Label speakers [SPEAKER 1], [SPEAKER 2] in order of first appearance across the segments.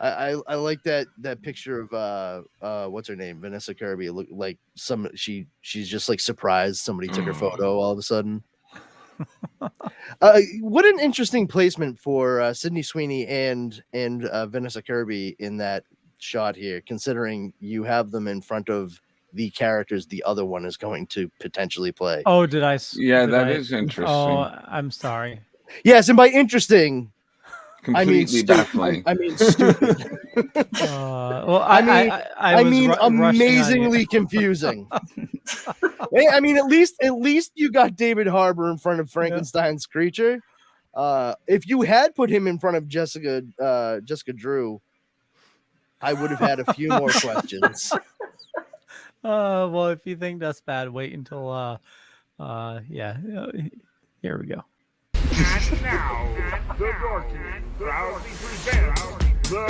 [SPEAKER 1] I like that picture of what's her name, Vanessa Kirby. Look like she's just like surprised somebody took her photo all of a sudden. What an interesting placement for Sydney Sweeney and Vanessa Kirby in that shot here, considering you have them in front of the characters the other one is going to potentially play.
[SPEAKER 2] Oh, did I?
[SPEAKER 3] Yeah,
[SPEAKER 2] did
[SPEAKER 3] that
[SPEAKER 2] I,
[SPEAKER 3] is interesting.
[SPEAKER 2] Oh, I'm sorry.
[SPEAKER 1] Yes, and by interesting,
[SPEAKER 3] Completely baffling.
[SPEAKER 1] I mean stupid.
[SPEAKER 2] Well,
[SPEAKER 1] I mean amazingly
[SPEAKER 2] rushing
[SPEAKER 1] confusing. Hey, I mean, at least you got David Harbour in front of Frankenstein's creature. If you had put him in front of Jessica Drew, I would have had a few more questions.
[SPEAKER 2] Well, if you think that's bad, wait until yeah. Here we go.
[SPEAKER 4] And now, the Dorkening proudly presents the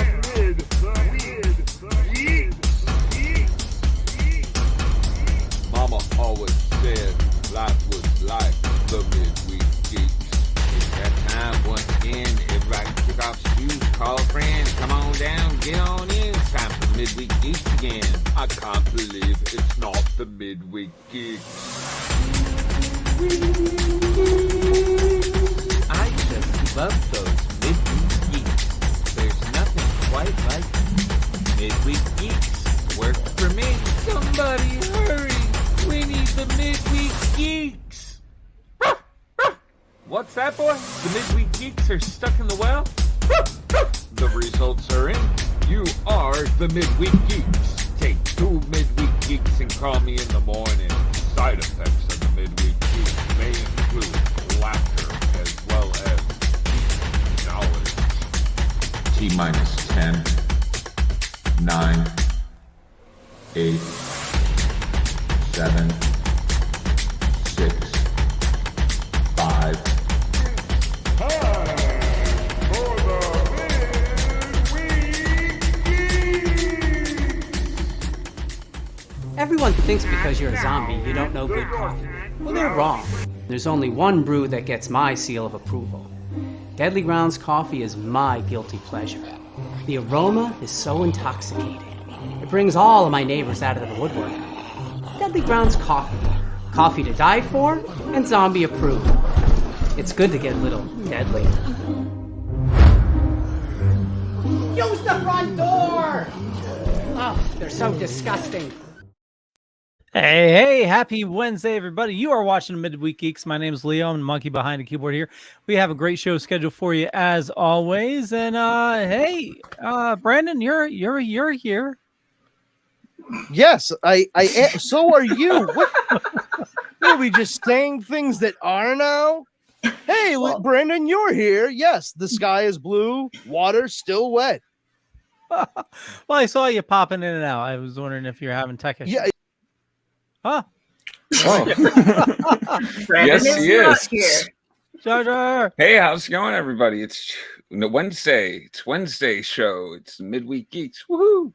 [SPEAKER 4] Geeks.
[SPEAKER 5] Mama always said life was like the midweek geeks. It's that time once again. Everybody kick off shoes, call a friend, come on down, get on in. It's time for the midweek geeks again. I can't believe it's not the midweek geeks. I just love those midweek geeks. There's nothing quite like midweek geeks. Work for me. Somebody hurry. We need the midweek geeks. What's that, boy? The midweek geeks are stuck in the well? The results are in. You are the midweek geeks. Take 2 midweek geeks and call me in the morning. Side effects of the midweek geeks may include laughter as well as knowledge.
[SPEAKER 6] T-10, 9, 8, 7, 6, 5.
[SPEAKER 7] Everyone thinks because you're a zombie, you don't know good coffee. Well, they're wrong. There's only one brew that gets my seal of approval. Deadly Grounds coffee is my guilty pleasure. The aroma is so intoxicating. It brings all of my neighbors out of the woodwork. Deadly Grounds coffee. Coffee to die for, and zombie approved. It's good to get a little deadly. Use the front door! Oh, they're so disgusting.
[SPEAKER 2] Hey, happy Wednesday, everybody. You are watching Midweek Geeks. My name is Leo. I'm the monkey behind the keyboard here. We have a great show scheduled for you as always. And hey, Brandon, you're here.
[SPEAKER 1] Yes, I am. So are you. What are we just saying things that are now? Hey, Brandon, you're here. Yes, the sky is blue, water still wet.
[SPEAKER 2] Well, I saw you popping in and out. I was wondering if you're having tech issues.
[SPEAKER 1] Yeah.
[SPEAKER 2] Huh?
[SPEAKER 3] Oh. Yes, he is.
[SPEAKER 2] Jar Jar.
[SPEAKER 3] Hey, how's it going, everybody? It's Wednesday. It's Wednesday show. It's Midweek Geeks. Woohoo!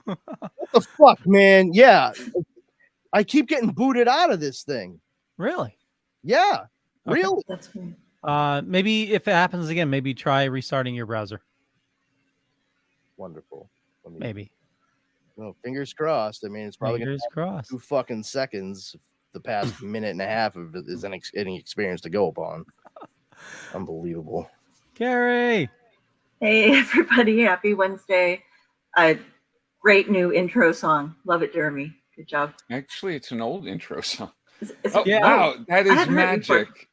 [SPEAKER 1] What the fuck, man? Yeah. I keep getting booted out of this thing.
[SPEAKER 2] Really?
[SPEAKER 1] Yeah.
[SPEAKER 2] Okay.
[SPEAKER 1] Really?
[SPEAKER 8] That's cool.
[SPEAKER 2] Maybe if it happens again, maybe try restarting your browser.
[SPEAKER 1] Wonderful.
[SPEAKER 2] Maybe.
[SPEAKER 1] No, fingers crossed. I mean, it's probably
[SPEAKER 2] Fingers crossed.
[SPEAKER 1] 2 fucking seconds. The past minute and a half of it is any experience to go upon. Unbelievable.
[SPEAKER 2] Kari.
[SPEAKER 8] Hey, everybody. Happy Wednesday. Great new intro song. Love it, Jeremy. Good job.
[SPEAKER 3] Actually, it's an old intro song.
[SPEAKER 8] Oh,
[SPEAKER 2] yeah.
[SPEAKER 3] Wow, that
[SPEAKER 8] I
[SPEAKER 3] is
[SPEAKER 8] hadn't heard it before.
[SPEAKER 3] magic.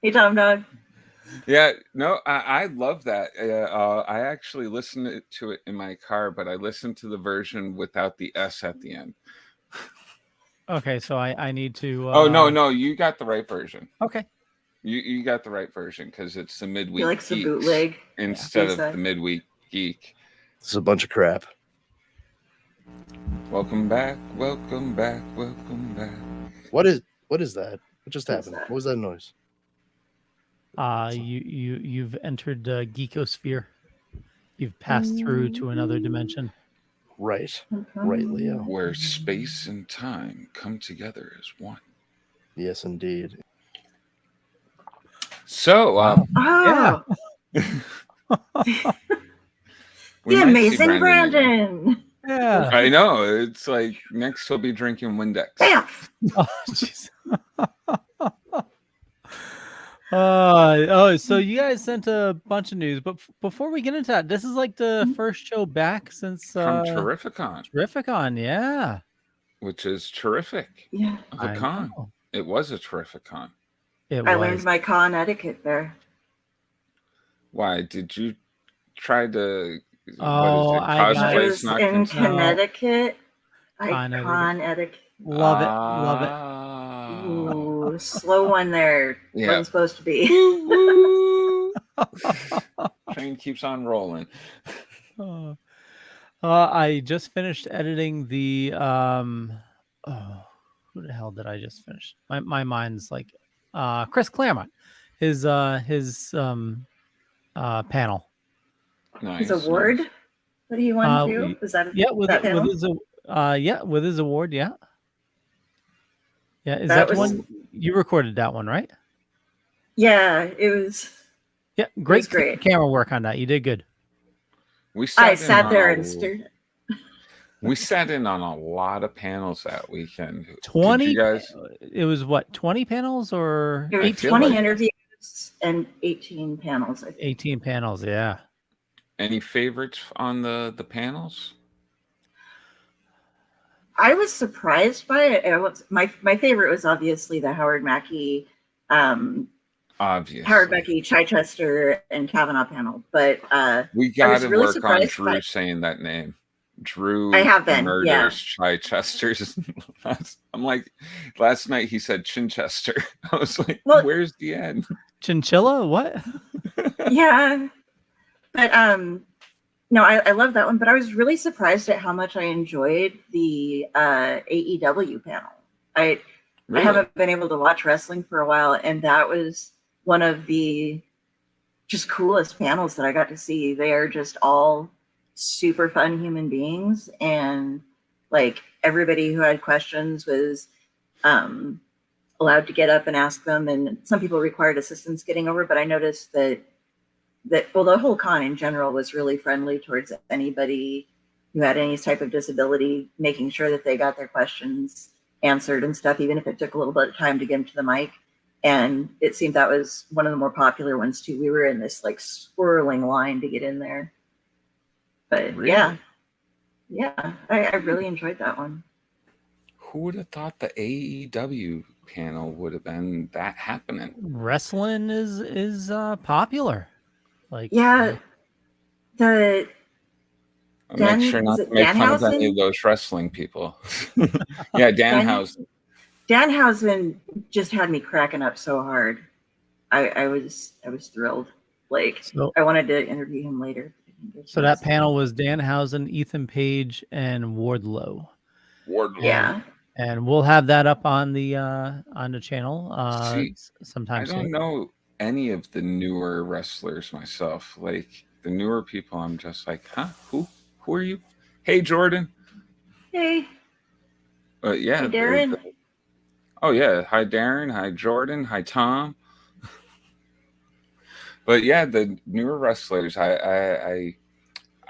[SPEAKER 8] Hey, Tom Dog.
[SPEAKER 3] Yeah, no, I love that. I actually listened to it in my car, but I listened to the version without the S at the end.
[SPEAKER 2] Okay, so I need to.
[SPEAKER 3] Oh no, you got the right version.
[SPEAKER 2] Okay.
[SPEAKER 3] You got the right version because it's the midweek.
[SPEAKER 8] He likes the
[SPEAKER 3] Geeks
[SPEAKER 8] bootleg
[SPEAKER 3] instead of
[SPEAKER 8] B-side.
[SPEAKER 3] the midweek geek.
[SPEAKER 1] This is a bunch of crap.
[SPEAKER 3] Welcome back, welcome back, welcome back.
[SPEAKER 1] What is that? What just
[SPEAKER 8] What's
[SPEAKER 1] happened?
[SPEAKER 8] that?
[SPEAKER 1] What was that noise?
[SPEAKER 2] You've entered the geekosphere. You've passed through to another dimension.
[SPEAKER 1] Right. Right, Leo.
[SPEAKER 3] Where space and time come together as one.
[SPEAKER 1] Yes, indeed.
[SPEAKER 3] So,
[SPEAKER 8] Oh,
[SPEAKER 3] We
[SPEAKER 8] The
[SPEAKER 3] might see
[SPEAKER 8] amazing
[SPEAKER 3] Brandon.
[SPEAKER 8] Brandon.
[SPEAKER 2] Yeah.
[SPEAKER 3] I know. It's like next he'll be drinking Windex.
[SPEAKER 8] Bam.
[SPEAKER 2] Oh, jeez. So you guys sent a bunch of news, but before we get into that, this is like the first show back since
[SPEAKER 3] From Terrificon,
[SPEAKER 2] Terrificon, yeah.
[SPEAKER 3] which is terrific.
[SPEAKER 8] Yeah.
[SPEAKER 3] Of a
[SPEAKER 2] I
[SPEAKER 3] con.
[SPEAKER 2] know.
[SPEAKER 3] It was a terrific con.
[SPEAKER 8] I learned my con etiquette there.
[SPEAKER 3] Why did you try to?
[SPEAKER 2] Oh,
[SPEAKER 3] what is it?
[SPEAKER 2] I got
[SPEAKER 8] I
[SPEAKER 3] Cosplay
[SPEAKER 8] was
[SPEAKER 3] not
[SPEAKER 8] in
[SPEAKER 3] considered?
[SPEAKER 8] Connecticut.
[SPEAKER 2] Con
[SPEAKER 8] Con etiquette.
[SPEAKER 2] Love it, love it.
[SPEAKER 3] Ah.
[SPEAKER 8] Ooh, slow one there.
[SPEAKER 3] Yeah.
[SPEAKER 8] Wasn't supposed to be.
[SPEAKER 3] Train keeps on rolling.
[SPEAKER 2] I just finished editing the who the hell did I just finish? My mind's like Chris Claremont, his panel.
[SPEAKER 3] Nice.
[SPEAKER 8] His award that he won too. Was that
[SPEAKER 2] with his award, yeah. Yeah, is
[SPEAKER 8] That
[SPEAKER 2] that the
[SPEAKER 8] was-
[SPEAKER 2] one you recorded that one, right?
[SPEAKER 8] Yeah, it was.
[SPEAKER 2] Yeah, great,
[SPEAKER 8] great.
[SPEAKER 2] camera work on that. You did good.
[SPEAKER 3] We
[SPEAKER 8] I
[SPEAKER 3] sat in
[SPEAKER 8] sat
[SPEAKER 3] on
[SPEAKER 8] there
[SPEAKER 3] a-
[SPEAKER 8] and stared.
[SPEAKER 3] We sat in on a lot of panels that weekend. Did
[SPEAKER 2] 20
[SPEAKER 3] you guys?
[SPEAKER 2] It was what, 20 panels or
[SPEAKER 8] There were
[SPEAKER 3] 18?
[SPEAKER 8] 20
[SPEAKER 3] like-
[SPEAKER 8] interviews and 18 panels. I think.
[SPEAKER 2] 18 panels, yeah.
[SPEAKER 3] Any favorites on the panels?
[SPEAKER 8] I was surprised by it. My favorite was obviously the Howard Mackey,
[SPEAKER 3] Obviously.
[SPEAKER 8] Howard Mackey, Chichester, and Kavanaugh panel. But
[SPEAKER 3] We
[SPEAKER 8] I
[SPEAKER 3] got
[SPEAKER 8] was
[SPEAKER 3] to
[SPEAKER 8] really
[SPEAKER 3] work on
[SPEAKER 8] surprised
[SPEAKER 3] Drew
[SPEAKER 8] by-
[SPEAKER 3] saying that name. Drew
[SPEAKER 8] I have been,
[SPEAKER 3] murders
[SPEAKER 8] yeah.
[SPEAKER 3] Chichesters. I'm like, last night he said Chinchester. I was like,
[SPEAKER 8] Well-
[SPEAKER 3] where's the end?
[SPEAKER 2] Chinchilla? What?
[SPEAKER 8] yeah, but no, I love that one. But I was really surprised at how much I enjoyed the AEW panel. I haven't been able to watch wrestling for a while, and that was one of the just coolest panels that I got to see. They are just all super fun human beings, and like everybody who had questions was allowed to get up and ask them, and some people required assistance getting over, but I noticed that well, the whole con in general was really friendly towards anybody who had any type of disability, making sure that they got their questions answered and stuff, even if it took a little bit of time to get them to the mic. And it seemed that was one of the more popular ones too. We were in this like swirling line to get in there. But
[SPEAKER 3] Really?
[SPEAKER 8] yeah, I really enjoyed that one.
[SPEAKER 3] Who would have thought the AEW panel would have been that happening?
[SPEAKER 2] Wrestling is popular. Like,
[SPEAKER 8] Yeah, the
[SPEAKER 3] I'll make sure not
[SPEAKER 8] is
[SPEAKER 3] to
[SPEAKER 8] it
[SPEAKER 3] make fun of any
[SPEAKER 8] Danhausen?
[SPEAKER 3] of those wrestling people. Yeah, Danhausen.
[SPEAKER 8] Danhausen just had me cracking up so hard. I was thrilled. Like
[SPEAKER 2] So-
[SPEAKER 8] I wanted to interview him later.
[SPEAKER 2] So that panel was Danhausen, Ethan Page, and Wardlow.
[SPEAKER 3] Wardlow.
[SPEAKER 8] Yeah.
[SPEAKER 2] And we'll have that up on the channel
[SPEAKER 3] See,
[SPEAKER 2] sometime
[SPEAKER 3] I
[SPEAKER 2] soon.
[SPEAKER 3] don't know any of the newer wrestlers myself. Like the newer people, I'm just like, huh? Who are you? Hey, Jordan.
[SPEAKER 8] Hey,
[SPEAKER 3] Yeah.
[SPEAKER 8] hey Darren.
[SPEAKER 3] Oh yeah. Hi, Darren. Hi, Jordan. Hi, Tom. But yeah, the newer wrestlers, I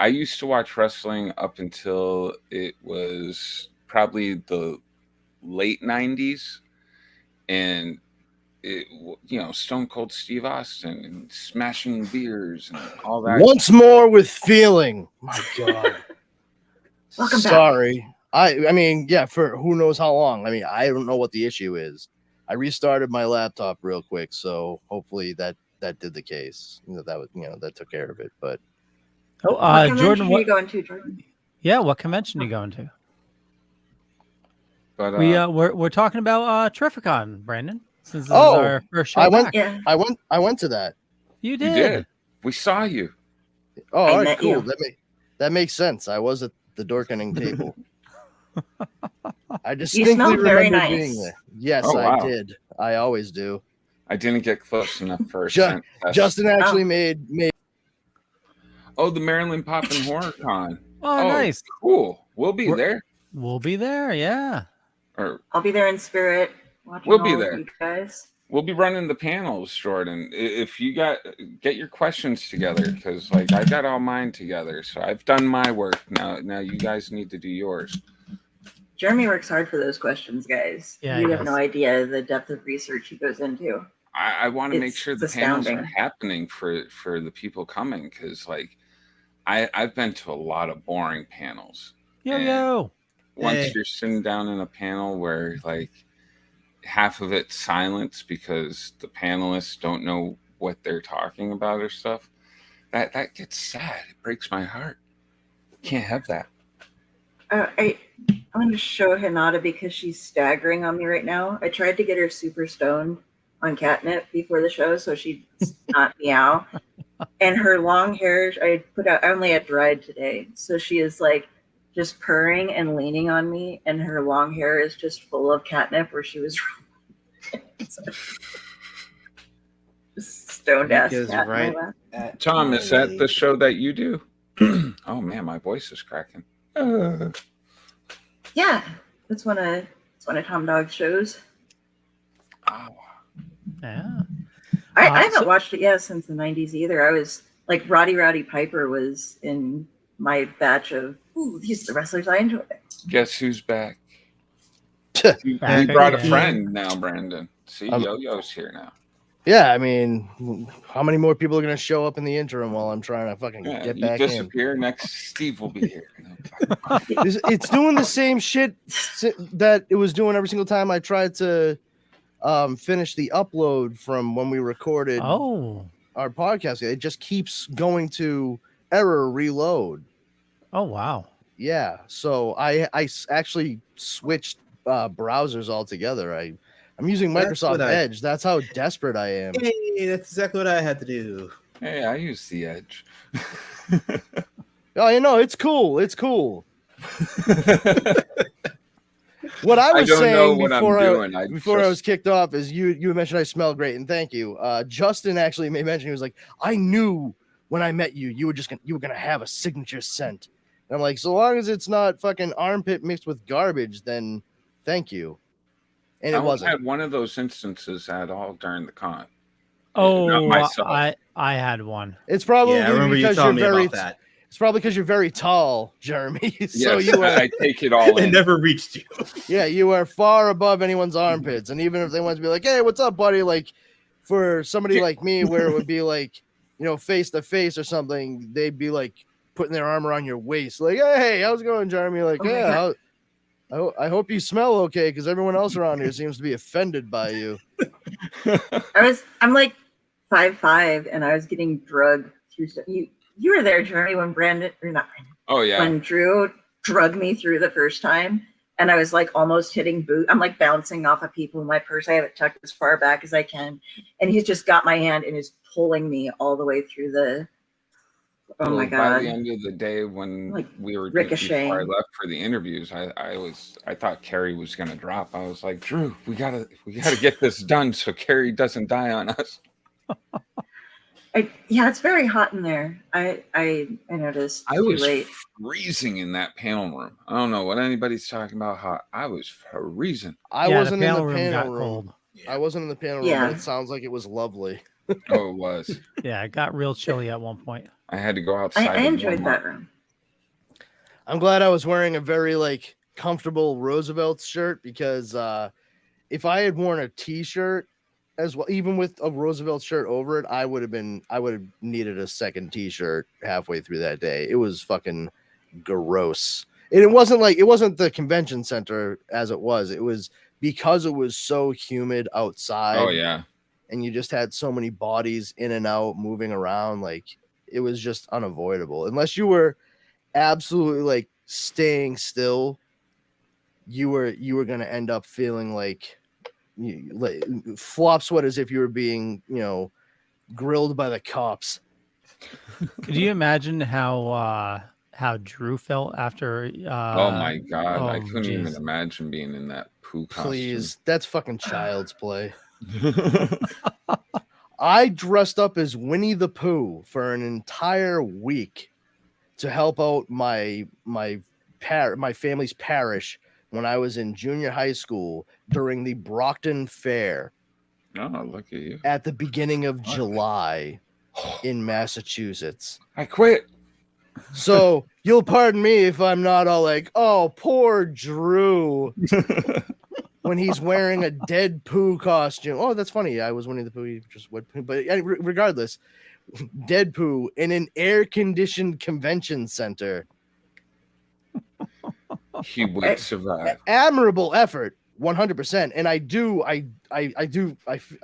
[SPEAKER 3] used to watch wrestling up until it was probably the late 90s, and Stone Cold Steve Austin and smashing beers and all that.
[SPEAKER 1] Once more with feeling. My God.
[SPEAKER 8] Welcome back.
[SPEAKER 1] Sorry. I mean, yeah, for who knows how long. I mean, I don't know what the issue is. I restarted my laptop real quick, so hopefully that did the case. That took care of it. But
[SPEAKER 2] Oh,
[SPEAKER 8] What convention
[SPEAKER 2] Jordan,
[SPEAKER 8] are
[SPEAKER 2] what?
[SPEAKER 8] you going to, Jordan?
[SPEAKER 2] Yeah, what convention are you going to?
[SPEAKER 3] But
[SPEAKER 2] We're talking about Terrificon, Brandon. Since this
[SPEAKER 1] Oh,
[SPEAKER 2] is our first show
[SPEAKER 1] I went-
[SPEAKER 2] back.
[SPEAKER 8] Yeah.
[SPEAKER 1] I went to that.
[SPEAKER 2] You
[SPEAKER 3] you
[SPEAKER 2] did.
[SPEAKER 3] did. We saw you.
[SPEAKER 1] Oh,
[SPEAKER 8] I
[SPEAKER 1] all right,
[SPEAKER 8] met
[SPEAKER 1] cool.
[SPEAKER 8] you.
[SPEAKER 1] That makes sense. I was at the Dorkening table. I
[SPEAKER 8] You
[SPEAKER 1] distinctly
[SPEAKER 8] smelled very
[SPEAKER 1] remember
[SPEAKER 8] nice.
[SPEAKER 1] being there. Yes,
[SPEAKER 3] Oh, wow.
[SPEAKER 1] I did. I always do.
[SPEAKER 3] I didn't get close enough for a
[SPEAKER 1] Ju-
[SPEAKER 3] scent test.
[SPEAKER 1] Justin actually made
[SPEAKER 3] Oh, the Maryland Poppin' Horror Con.
[SPEAKER 2] Oh, nice.
[SPEAKER 3] Cool. We'll be
[SPEAKER 2] We're-
[SPEAKER 3] there.
[SPEAKER 2] We'll be there. Yeah.
[SPEAKER 3] Or
[SPEAKER 8] I'll be there in spirit. Watching
[SPEAKER 3] We'll be
[SPEAKER 8] all of
[SPEAKER 3] there.
[SPEAKER 8] You guys.
[SPEAKER 3] We'll be running the panels, Jordan. If you get your questions together, because like I got all mine together, so I've done my work. Now you guys need to do yours.
[SPEAKER 8] Jeremy works hard for those questions, guys.
[SPEAKER 2] Yeah,
[SPEAKER 8] You
[SPEAKER 2] he
[SPEAKER 8] have
[SPEAKER 2] does.
[SPEAKER 8] no idea the depth of research he goes into.
[SPEAKER 3] I want to make
[SPEAKER 8] It's
[SPEAKER 3] sure the panels are
[SPEAKER 8] astounding.
[SPEAKER 3] happening for the people coming, because like I've been to a lot of boring panels.
[SPEAKER 2] Yo.
[SPEAKER 3] Once
[SPEAKER 9] Hey.
[SPEAKER 3] you're sitting down in a panel where like half of it's silence because the panelists don't know what they're talking about or stuff, that gets sad. It breaks my heart. Can't have that.
[SPEAKER 8] I'm going to show Hinata because she's staggering on me right now. I tried to get her super stoned on catnip before the show so she'd not meow. And her long hair, I only had dried today. So she is like just purring and leaning on me, and her long hair is just full of catnip where she was just stoned ass
[SPEAKER 9] Because
[SPEAKER 8] cat.
[SPEAKER 9] right at
[SPEAKER 3] Tom, is that
[SPEAKER 9] my-
[SPEAKER 3] the show that you do? Oh man, my voice is cracking.
[SPEAKER 8] Yeah, it's one of Tom Dog's shows.
[SPEAKER 3] Oh.
[SPEAKER 2] Yeah.
[SPEAKER 8] I haven't
[SPEAKER 2] so-
[SPEAKER 8] watched it yet since the 90s either. I was like Roddy Piper was in my batch of, ooh, these are the wrestlers I enjoy.
[SPEAKER 3] Guess who's back? You
[SPEAKER 2] Back
[SPEAKER 3] brought a
[SPEAKER 2] again.
[SPEAKER 3] friend now, Brandon. See,
[SPEAKER 1] I'm-
[SPEAKER 3] Yo-Yo's here now.
[SPEAKER 1] Yeah, I mean, how many more people are gonna show up in the interim while I'm trying to fucking
[SPEAKER 3] Yeah,
[SPEAKER 1] get
[SPEAKER 3] you
[SPEAKER 1] back in?
[SPEAKER 3] disappear. Next, Steve will be here.
[SPEAKER 1] It's doing the same shit that it was doing every single time I tried to finish the upload from when we recorded
[SPEAKER 2] Oh.
[SPEAKER 1] our podcast. It just keeps going to error reload.
[SPEAKER 2] Oh wow.
[SPEAKER 1] Yeah, so I actually switched browsers altogether. I'm using
[SPEAKER 9] That's
[SPEAKER 1] Microsoft
[SPEAKER 9] what I-
[SPEAKER 1] Edge. That's how desperate I am.
[SPEAKER 9] Hey, that's exactly what I had to do.
[SPEAKER 3] Hey, I use the Edge.
[SPEAKER 1] Oh, you know, it's cool. It's cool. What I was
[SPEAKER 3] don't know
[SPEAKER 1] saying
[SPEAKER 3] what I'm
[SPEAKER 1] before
[SPEAKER 3] doing.
[SPEAKER 1] I
[SPEAKER 3] just-
[SPEAKER 1] was kicked off is you mentioned I smell great, and thank you. Justin actually made mention. He was like, I knew when I met you, you were gonna have a signature scent. And I'm like, so long as it's not fucking armpit mixed with garbage, then thank you. And
[SPEAKER 3] I
[SPEAKER 1] it
[SPEAKER 3] only
[SPEAKER 1] wasn't.
[SPEAKER 3] had one of those instances at all during the con.
[SPEAKER 2] Oh,
[SPEAKER 3] myself.
[SPEAKER 2] I had one.
[SPEAKER 1] It's probably
[SPEAKER 9] Yeah, I remember you
[SPEAKER 1] because
[SPEAKER 9] telling
[SPEAKER 1] you're
[SPEAKER 9] me
[SPEAKER 1] very
[SPEAKER 9] about that.
[SPEAKER 1] it's probably because you're very tall, Jeremy. So
[SPEAKER 3] Yes,
[SPEAKER 1] you are
[SPEAKER 3] I take it all
[SPEAKER 9] It
[SPEAKER 3] in.
[SPEAKER 9] never reached you.
[SPEAKER 1] yeah, you are far above anyone's armpits. And even if they want to be like, hey, what's up, buddy? Like for somebody like me, where it would be like, you know, face to face or something, they'd be like putting their arm around your waist, like, hey, how's it going, Jeremy? Like,
[SPEAKER 8] Oh my
[SPEAKER 1] yeah, I hope you smell okay, because everyone else around here seems to be offended by you.
[SPEAKER 8] I'm like 5'5", and I was getting drugged through stuff. You were there, Jeremy, when
[SPEAKER 3] Oh yeah.
[SPEAKER 8] when Drew drugged me through the first time, and I was like almost hitting boot. I'm like bouncing off of people in my purse. I have it tucked as far back as I can, and he's just got my hand and is pulling me all the way through the. Oh
[SPEAKER 3] Well,
[SPEAKER 8] my
[SPEAKER 3] By the
[SPEAKER 8] god!
[SPEAKER 3] end of the day, when
[SPEAKER 8] Like,
[SPEAKER 3] we were
[SPEAKER 8] ricocheting.
[SPEAKER 3] before I left for the interviews, I thought Kari was gonna drop. I was like, Drew, we gotta get this done so Kari doesn't die on us.
[SPEAKER 8] Yeah, it's very hot in there. I noticed.
[SPEAKER 3] I
[SPEAKER 8] too
[SPEAKER 3] was
[SPEAKER 8] late.
[SPEAKER 3] freezing in that panel room. I don't know what anybody's talking about hot. I was freezing.
[SPEAKER 1] I
[SPEAKER 2] Yeah,
[SPEAKER 1] wasn't in the
[SPEAKER 2] got
[SPEAKER 1] panel room.
[SPEAKER 2] cold.
[SPEAKER 1] I wasn't in the panel room,
[SPEAKER 8] Yeah.
[SPEAKER 1] but it sounds like it was lovely.
[SPEAKER 3] Oh, it was.
[SPEAKER 2] Yeah, it got real chilly at one point.
[SPEAKER 3] I had to go outside.
[SPEAKER 8] I
[SPEAKER 3] and
[SPEAKER 8] enjoyed
[SPEAKER 3] warm up.
[SPEAKER 8] that room.
[SPEAKER 1] I'm glad I was wearing a very like comfortable Roosevelt shirt, because if I had worn a t-shirt as well, even with a Roosevelt shirt over it, I would have needed a second t-shirt halfway through that day. It was fucking gross. And it wasn't the convention center as it was. It was because it was so humid outside.
[SPEAKER 3] Oh yeah.
[SPEAKER 1] And you just had so many bodies in and out moving around, like it was just unavoidable. Unless you were absolutely like staying still, you were going to end up feeling like flop sweat, as if you were being, you know, grilled by the cops.
[SPEAKER 2] Could you imagine how Drew felt after?
[SPEAKER 3] Oh my god, I
[SPEAKER 2] oh,
[SPEAKER 3] couldn't even
[SPEAKER 2] geez.
[SPEAKER 3] imagine being in that poo costume.
[SPEAKER 1] Please, that's fucking child's play. I dressed up as Winnie the Pooh for an entire week to help out my family's parish when I was in junior high school during the Brockton Fair.
[SPEAKER 3] Oh, look at you.
[SPEAKER 1] at the beginning of July in Massachusetts.
[SPEAKER 3] I quit.
[SPEAKER 1] So you'll pardon me if I'm not all like, oh, poor Drew, when he's wearing a dead poo costume. Oh, that's funny. I was Winnie the Pooh. He just went poo. But regardless, dead poo in an air-conditioned convention center.
[SPEAKER 3] He would survive.
[SPEAKER 1] Admirable effort, 100%. And I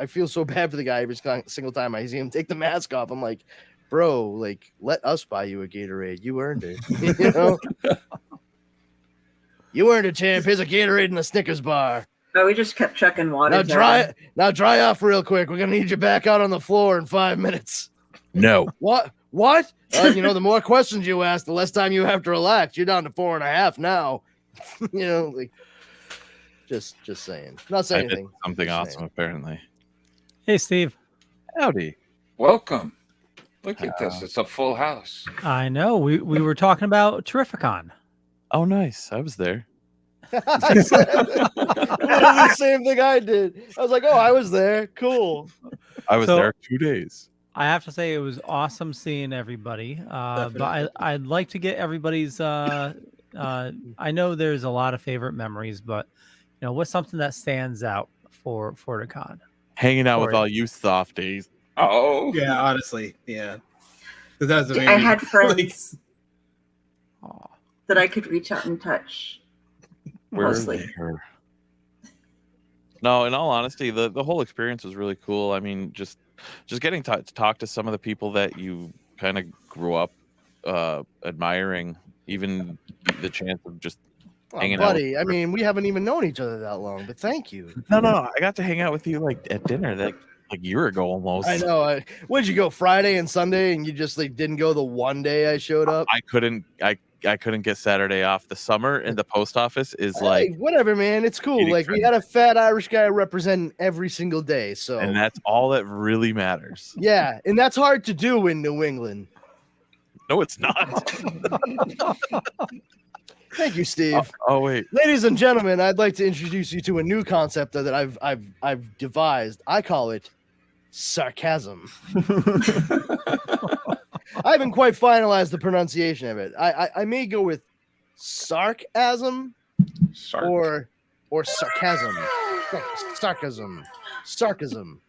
[SPEAKER 1] feel so bad for the guy every single time I see him take the mask off. I'm like, bro, like, let us buy you a Gatorade. You earned it. You know, you earned it, champ. Here's a Gatorade and a Snickers bar.
[SPEAKER 8] Oh, we just kept chucking water.
[SPEAKER 1] Now dry off real quick. We're gonna need you back out on the floor in 5 minutes.
[SPEAKER 10] No.
[SPEAKER 1] What? You know, the more questions you ask, the less time you have to relax. You're down to 4.5 now. You know, like, just saying. Not saying anything.
[SPEAKER 10] Something
[SPEAKER 1] Just
[SPEAKER 10] awesome,
[SPEAKER 1] saying.
[SPEAKER 10] apparently.
[SPEAKER 2] Hey, Steve.
[SPEAKER 10] Howdy.
[SPEAKER 3] Welcome. Look at this. It's a full house.
[SPEAKER 2] I know. We were talking about Terrificon.
[SPEAKER 10] Oh, nice. I was there.
[SPEAKER 1] Literally the same thing I did. I was like, oh, I was there. Cool.
[SPEAKER 10] I was
[SPEAKER 2] So-
[SPEAKER 10] there 2 days.
[SPEAKER 2] I have to say it was awesome seeing everybody. But I'd like to get everybody's. I know there's a lot of favorite memories, but you know, what's something that stands out for the con?
[SPEAKER 10] Hanging out with
[SPEAKER 2] Or-
[SPEAKER 10] all you softies.
[SPEAKER 3] Oh,
[SPEAKER 9] Yeah, honestly, yeah. 'Cause that was the main
[SPEAKER 8] I
[SPEAKER 9] reason.
[SPEAKER 8] had friends
[SPEAKER 2] Aw.
[SPEAKER 8] that I could reach out and touch. Mostly.
[SPEAKER 10] No, in all honesty, the whole experience was really cool. I mean, just getting to talk to some of the people that you kind of grew up admiring, even the chance of just
[SPEAKER 1] Well,
[SPEAKER 10] hanging out.
[SPEAKER 1] buddy, I mean, we haven't even known each other that long, but thank you.
[SPEAKER 10] No, I got to hang out with you like at dinner like a year ago almost.
[SPEAKER 1] I know. Where'd you go? Friday and Sunday, and you just like didn't go the one day I showed up.
[SPEAKER 10] I couldn't get Saturday off. The summer in the post office is
[SPEAKER 1] Hey,
[SPEAKER 10] like,
[SPEAKER 1] whatever, man. It's cool.
[SPEAKER 10] Getting
[SPEAKER 1] Like, we had a fat Irish guy representing every single day. So
[SPEAKER 10] and that's all that really matters.
[SPEAKER 1] yeah, and that's hard to do in New England.
[SPEAKER 10] No, it's not.
[SPEAKER 1] Thank you, Steve.
[SPEAKER 10] Oh wait,
[SPEAKER 1] Ladies and gentlemen, I'd like to introduce you to a new concept that I've devised. I call it sarcasm. I haven't quite finalized the pronunciation of it. I may go with sarcasm or sarcasm.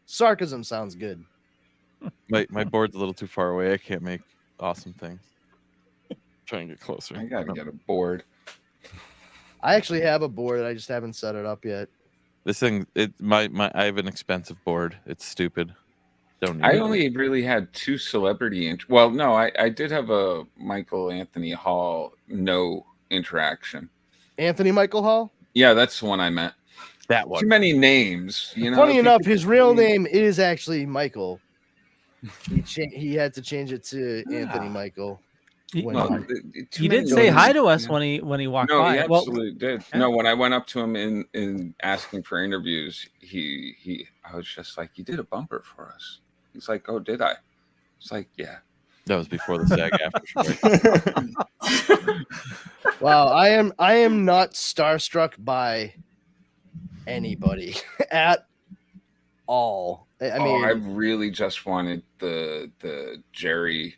[SPEAKER 1] Sarcasm sounds good.
[SPEAKER 10] my board's a little too far away. I can't make awesome things. Try and get closer.
[SPEAKER 3] I gotta get a board.
[SPEAKER 1] I actually have a board. I just haven't set it up yet.
[SPEAKER 10] This thing, I have an expensive board. It's stupid. Don't need
[SPEAKER 3] I
[SPEAKER 10] it.
[SPEAKER 3] only really had two celebrity. Well, no, I did have a Michael Anthony Hall no interaction.
[SPEAKER 1] Anthony Michael Hall?
[SPEAKER 3] Yeah, that's the one I meant.
[SPEAKER 10] That one.
[SPEAKER 3] Too many names, you know.
[SPEAKER 1] Funny
[SPEAKER 3] if you
[SPEAKER 1] enough,
[SPEAKER 3] could-
[SPEAKER 1] his real name is actually Michael. He had to change it to Anthony Michael.
[SPEAKER 2] He,
[SPEAKER 1] When-
[SPEAKER 3] Well,
[SPEAKER 1] Well,
[SPEAKER 2] he did say
[SPEAKER 3] names,
[SPEAKER 2] hi to us
[SPEAKER 3] you know.
[SPEAKER 2] when he walked
[SPEAKER 3] No,
[SPEAKER 2] by.
[SPEAKER 3] he
[SPEAKER 2] Well,
[SPEAKER 3] absolutely did.
[SPEAKER 2] yeah.
[SPEAKER 3] No, when I went up to him in asking for interviews, I was just like, "You did a bumper for us." He's like, "Oh, did I?" It's like, "Yeah."
[SPEAKER 10] That was before the SAG after show.
[SPEAKER 1] wow, I am not starstruck by anybody at all. I mean,
[SPEAKER 3] I really just wanted the Jerry.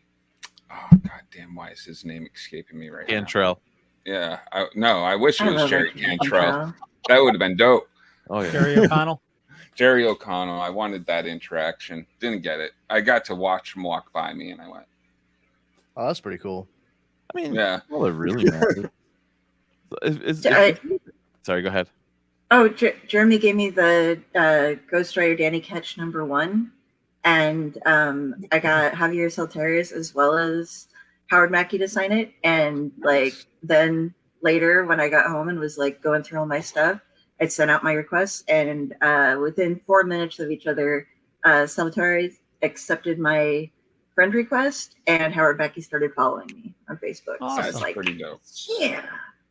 [SPEAKER 3] Oh goddamn! Why is his name escaping me right now?
[SPEAKER 10] Cantrell.
[SPEAKER 3] Yeah, I wish it
[SPEAKER 8] I
[SPEAKER 3] was
[SPEAKER 8] love
[SPEAKER 3] Jerry
[SPEAKER 8] it.
[SPEAKER 3] Cantrell. That would have been dope.
[SPEAKER 10] Oh yeah.
[SPEAKER 2] Jerry O'Connell.
[SPEAKER 3] Jerry O'Connell. I wanted that interaction. Didn't get it. I got to watch him walk by me, and I went,
[SPEAKER 1] oh, that's pretty cool.
[SPEAKER 10] I mean,
[SPEAKER 3] "Yeah."
[SPEAKER 10] well, it really matters. Sorry, go ahead.
[SPEAKER 8] Oh, Jeremy gave me the Ghost Rider Danny Ketch #1, and I got Javier Saltaris as well as Howard Mackey to sign it. And like then later, when I got home and was like going through all my stuff, I sent out my requests, and within 4 minutes of each other, Saltaris accepted my friend request, and Howard Mackey started following me on Facebook. So I
[SPEAKER 3] That's
[SPEAKER 8] was like,
[SPEAKER 3] pretty dope.
[SPEAKER 8] yeah.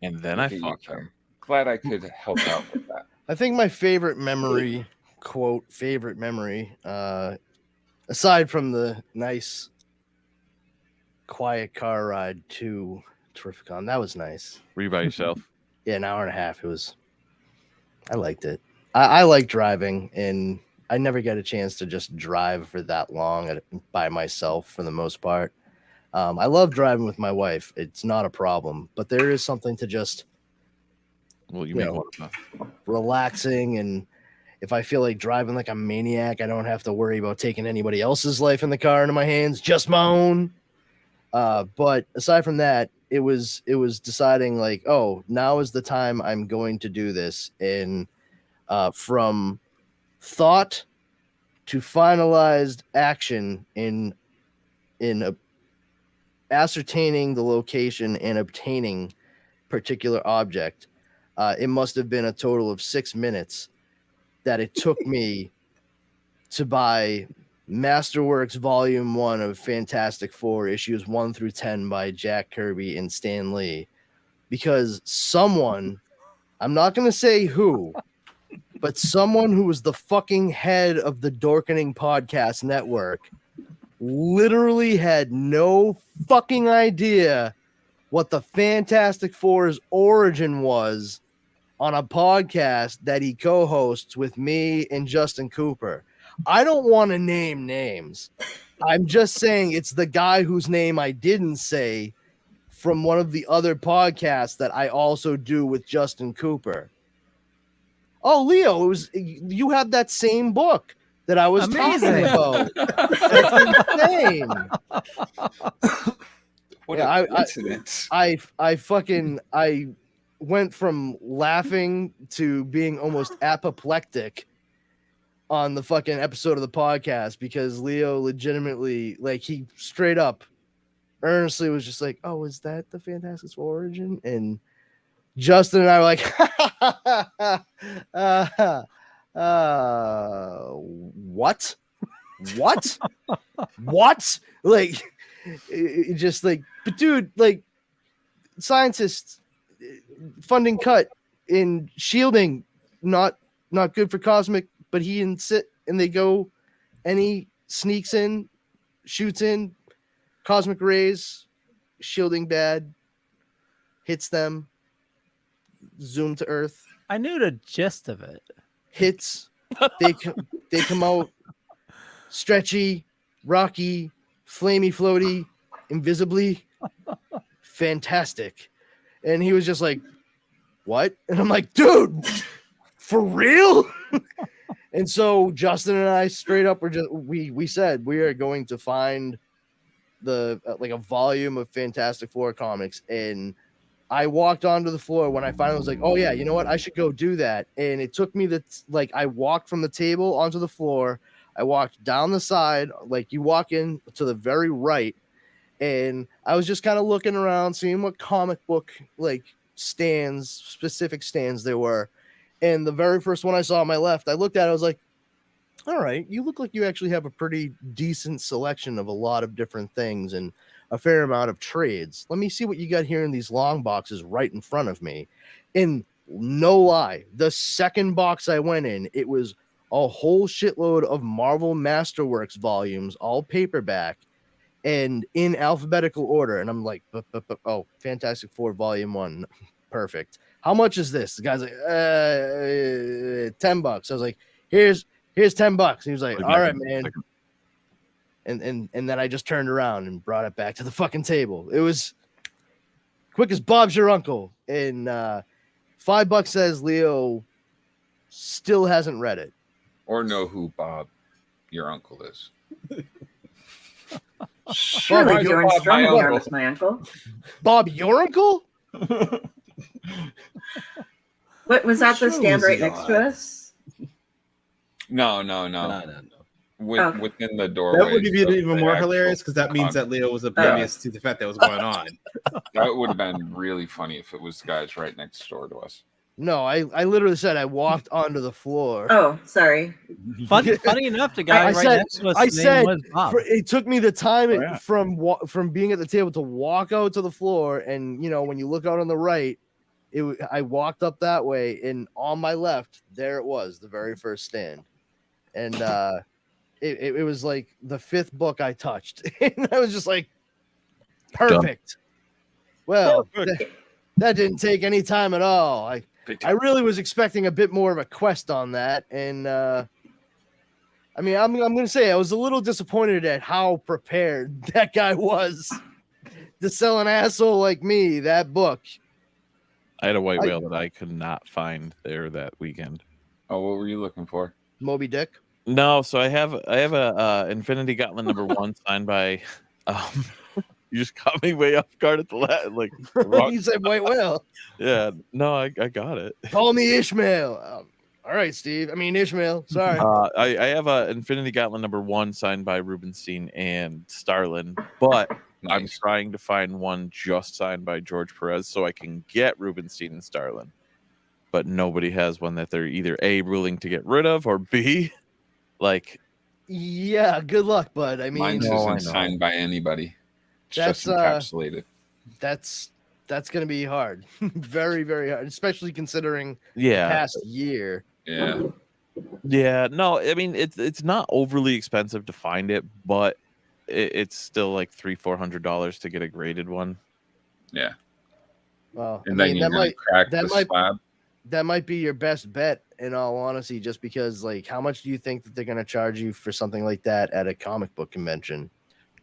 [SPEAKER 10] And then I
[SPEAKER 3] Look at you,
[SPEAKER 10] fucked
[SPEAKER 3] Kari.
[SPEAKER 10] him.
[SPEAKER 3] Glad I could help out with that.
[SPEAKER 1] I think my favorite memory, aside from the nice, quiet car ride to Terrificon, that was nice.
[SPEAKER 10] Were you by yourself?
[SPEAKER 1] Yeah, an hour and a half. I liked it. I like driving and I never get a chance to just drive for that long by myself for the most part. I love driving with my wife. It's not a problem, but there is something to just relaxing. And if I feel like driving like a maniac, I don't have to worry about taking anybody else's life in the car into my hands, just my own. But aside from that, it was deciding like, oh, now is the time I'm going to do this. And from thought to finalized action in ascertaining the location and obtaining particular object, it must have been a total of 6 minutes that it took me to buy Masterworks Volume 1 of Fantastic Four, issues 1 through 10 by Jack Kirby and Stan Lee, because someone, I'm not going to say who, but someone who was the fucking head of the Dorkening podcast network literally had no fucking idea what the Fantastic Four's origin was on a podcast that he co-hosts with me and Justin Cooper. I don't want to name names. I'm just saying it's the guy whose name I didn't say from one of the other podcasts that I also do with Justin Cooper. Oh, Leo, you have that same book that I was talking about. That's insane.
[SPEAKER 3] What a coincidence.
[SPEAKER 1] I went from laughing to being almost apoplectic on the fucking episode of the podcast because Leo legitimately, like, he straight up earnestly was just like, oh, is that the Fantastic Four origin? And Justin and I were like, what? What? Like, it just like, but dude, like, scientists funding cut in shielding, not good for Cosmic, but he and they go, and he sneaks in, shoots in, cosmic rays, shielding bad, hits them, zoom to Earth.
[SPEAKER 2] I knew the gist of it.
[SPEAKER 1] Hits, they come out stretchy, rocky, flamey, floaty, invisibly, fantastic. And he was just like, what? And I'm like, dude, for real? And so Justin and I straight up we said we are going to find the like a volume of Fantastic Four comics. And I walked onto the floor when I finally was like, oh yeah, you know what? I should go do that. And it took me I walked from the table onto the floor. I walked down the side, like you walk in to the very right. And I was just kind of looking around, seeing what comic book like specific stands there were. And the very first one I saw on my left, I looked at it, I was like, all right, you look like you actually have a pretty decent selection of a lot of different things and a fair amount of trades. Let me see what you got here in these long boxes right in front of me. And no lie, the second box I went in, it was a whole shitload of Marvel Masterworks volumes, all paperback and in alphabetical order. And I'm like, oh, Fantastic Four Volume 1. Perfect. How much is this? The guy's like, $10. I was like, here's $10. He was like, all right, man. And then I just turned around and brought it back to the fucking table. It was quick as Bob's your uncle. And $5 says Leo still hasn't read it.
[SPEAKER 3] Or know who Bob, your uncle, is.
[SPEAKER 8] Surely Bjorn Stromberg is my uncle.
[SPEAKER 1] Bob, your uncle?
[SPEAKER 8] What was that? The stand right next to us?
[SPEAKER 3] No. Within the doorway.
[SPEAKER 9] That would be even more hilarious because that means that Leo was oblivious to the fact that was going on.
[SPEAKER 3] That would have been really funny if it was the guys right next door to us.
[SPEAKER 1] No, I literally said I walked onto the floor.
[SPEAKER 8] Oh, sorry.
[SPEAKER 2] Funny enough, the guy next to us.
[SPEAKER 1] I said
[SPEAKER 2] was Bob.
[SPEAKER 1] It took me the time from being at the table to walk out to the floor, and when you look out on the right, I walked up that way, and on my left, there it was, the very first stand, and it was like the fifth book I touched, and I was just like, perfect. Well, that didn't take any time at all. I really was expecting a bit more of a quest on that, and I mean, I'm gonna say I was a little disappointed at how prepared that guy was to sell an asshole like me that book.
[SPEAKER 10] I had a white whale that I could not find there that weekend.
[SPEAKER 3] Oh, what were you looking for?
[SPEAKER 1] Moby Dick.
[SPEAKER 10] No, so I have a Infinity Gauntlet #1 signed by. You just caught me way off guard at the like.
[SPEAKER 1] You said white whale.
[SPEAKER 10] Yeah, no, I got it.
[SPEAKER 1] Call me Ishmael. All right, Steve. I mean Ishmael. Sorry.
[SPEAKER 10] I have a Infinity Gauntlet #1 signed by Rubenstein and Starlin, but I'm trying to find one just signed by George Perez so I can get Rubenstein and Starlin. But nobody has one that they're either A, willing to get rid of, or B, like.
[SPEAKER 1] Yeah, good luck, bud. I mean,
[SPEAKER 3] mine isn't signed by anybody. It's just encapsulated.
[SPEAKER 1] That's gonna be hard. Very, very hard, especially considering the
[SPEAKER 10] Yeah.
[SPEAKER 1] past year.
[SPEAKER 3] Yeah.
[SPEAKER 10] Yeah, no, I mean it's not overly expensive to find it, but it's still like $300-400 to get a graded one.
[SPEAKER 3] Yeah.
[SPEAKER 1] Well,
[SPEAKER 3] And then you're gonna crack the slab.
[SPEAKER 1] That might be your best bet, in all honesty, just because, like, how much do you think that they're gonna charge you for something like that at a comic book convention?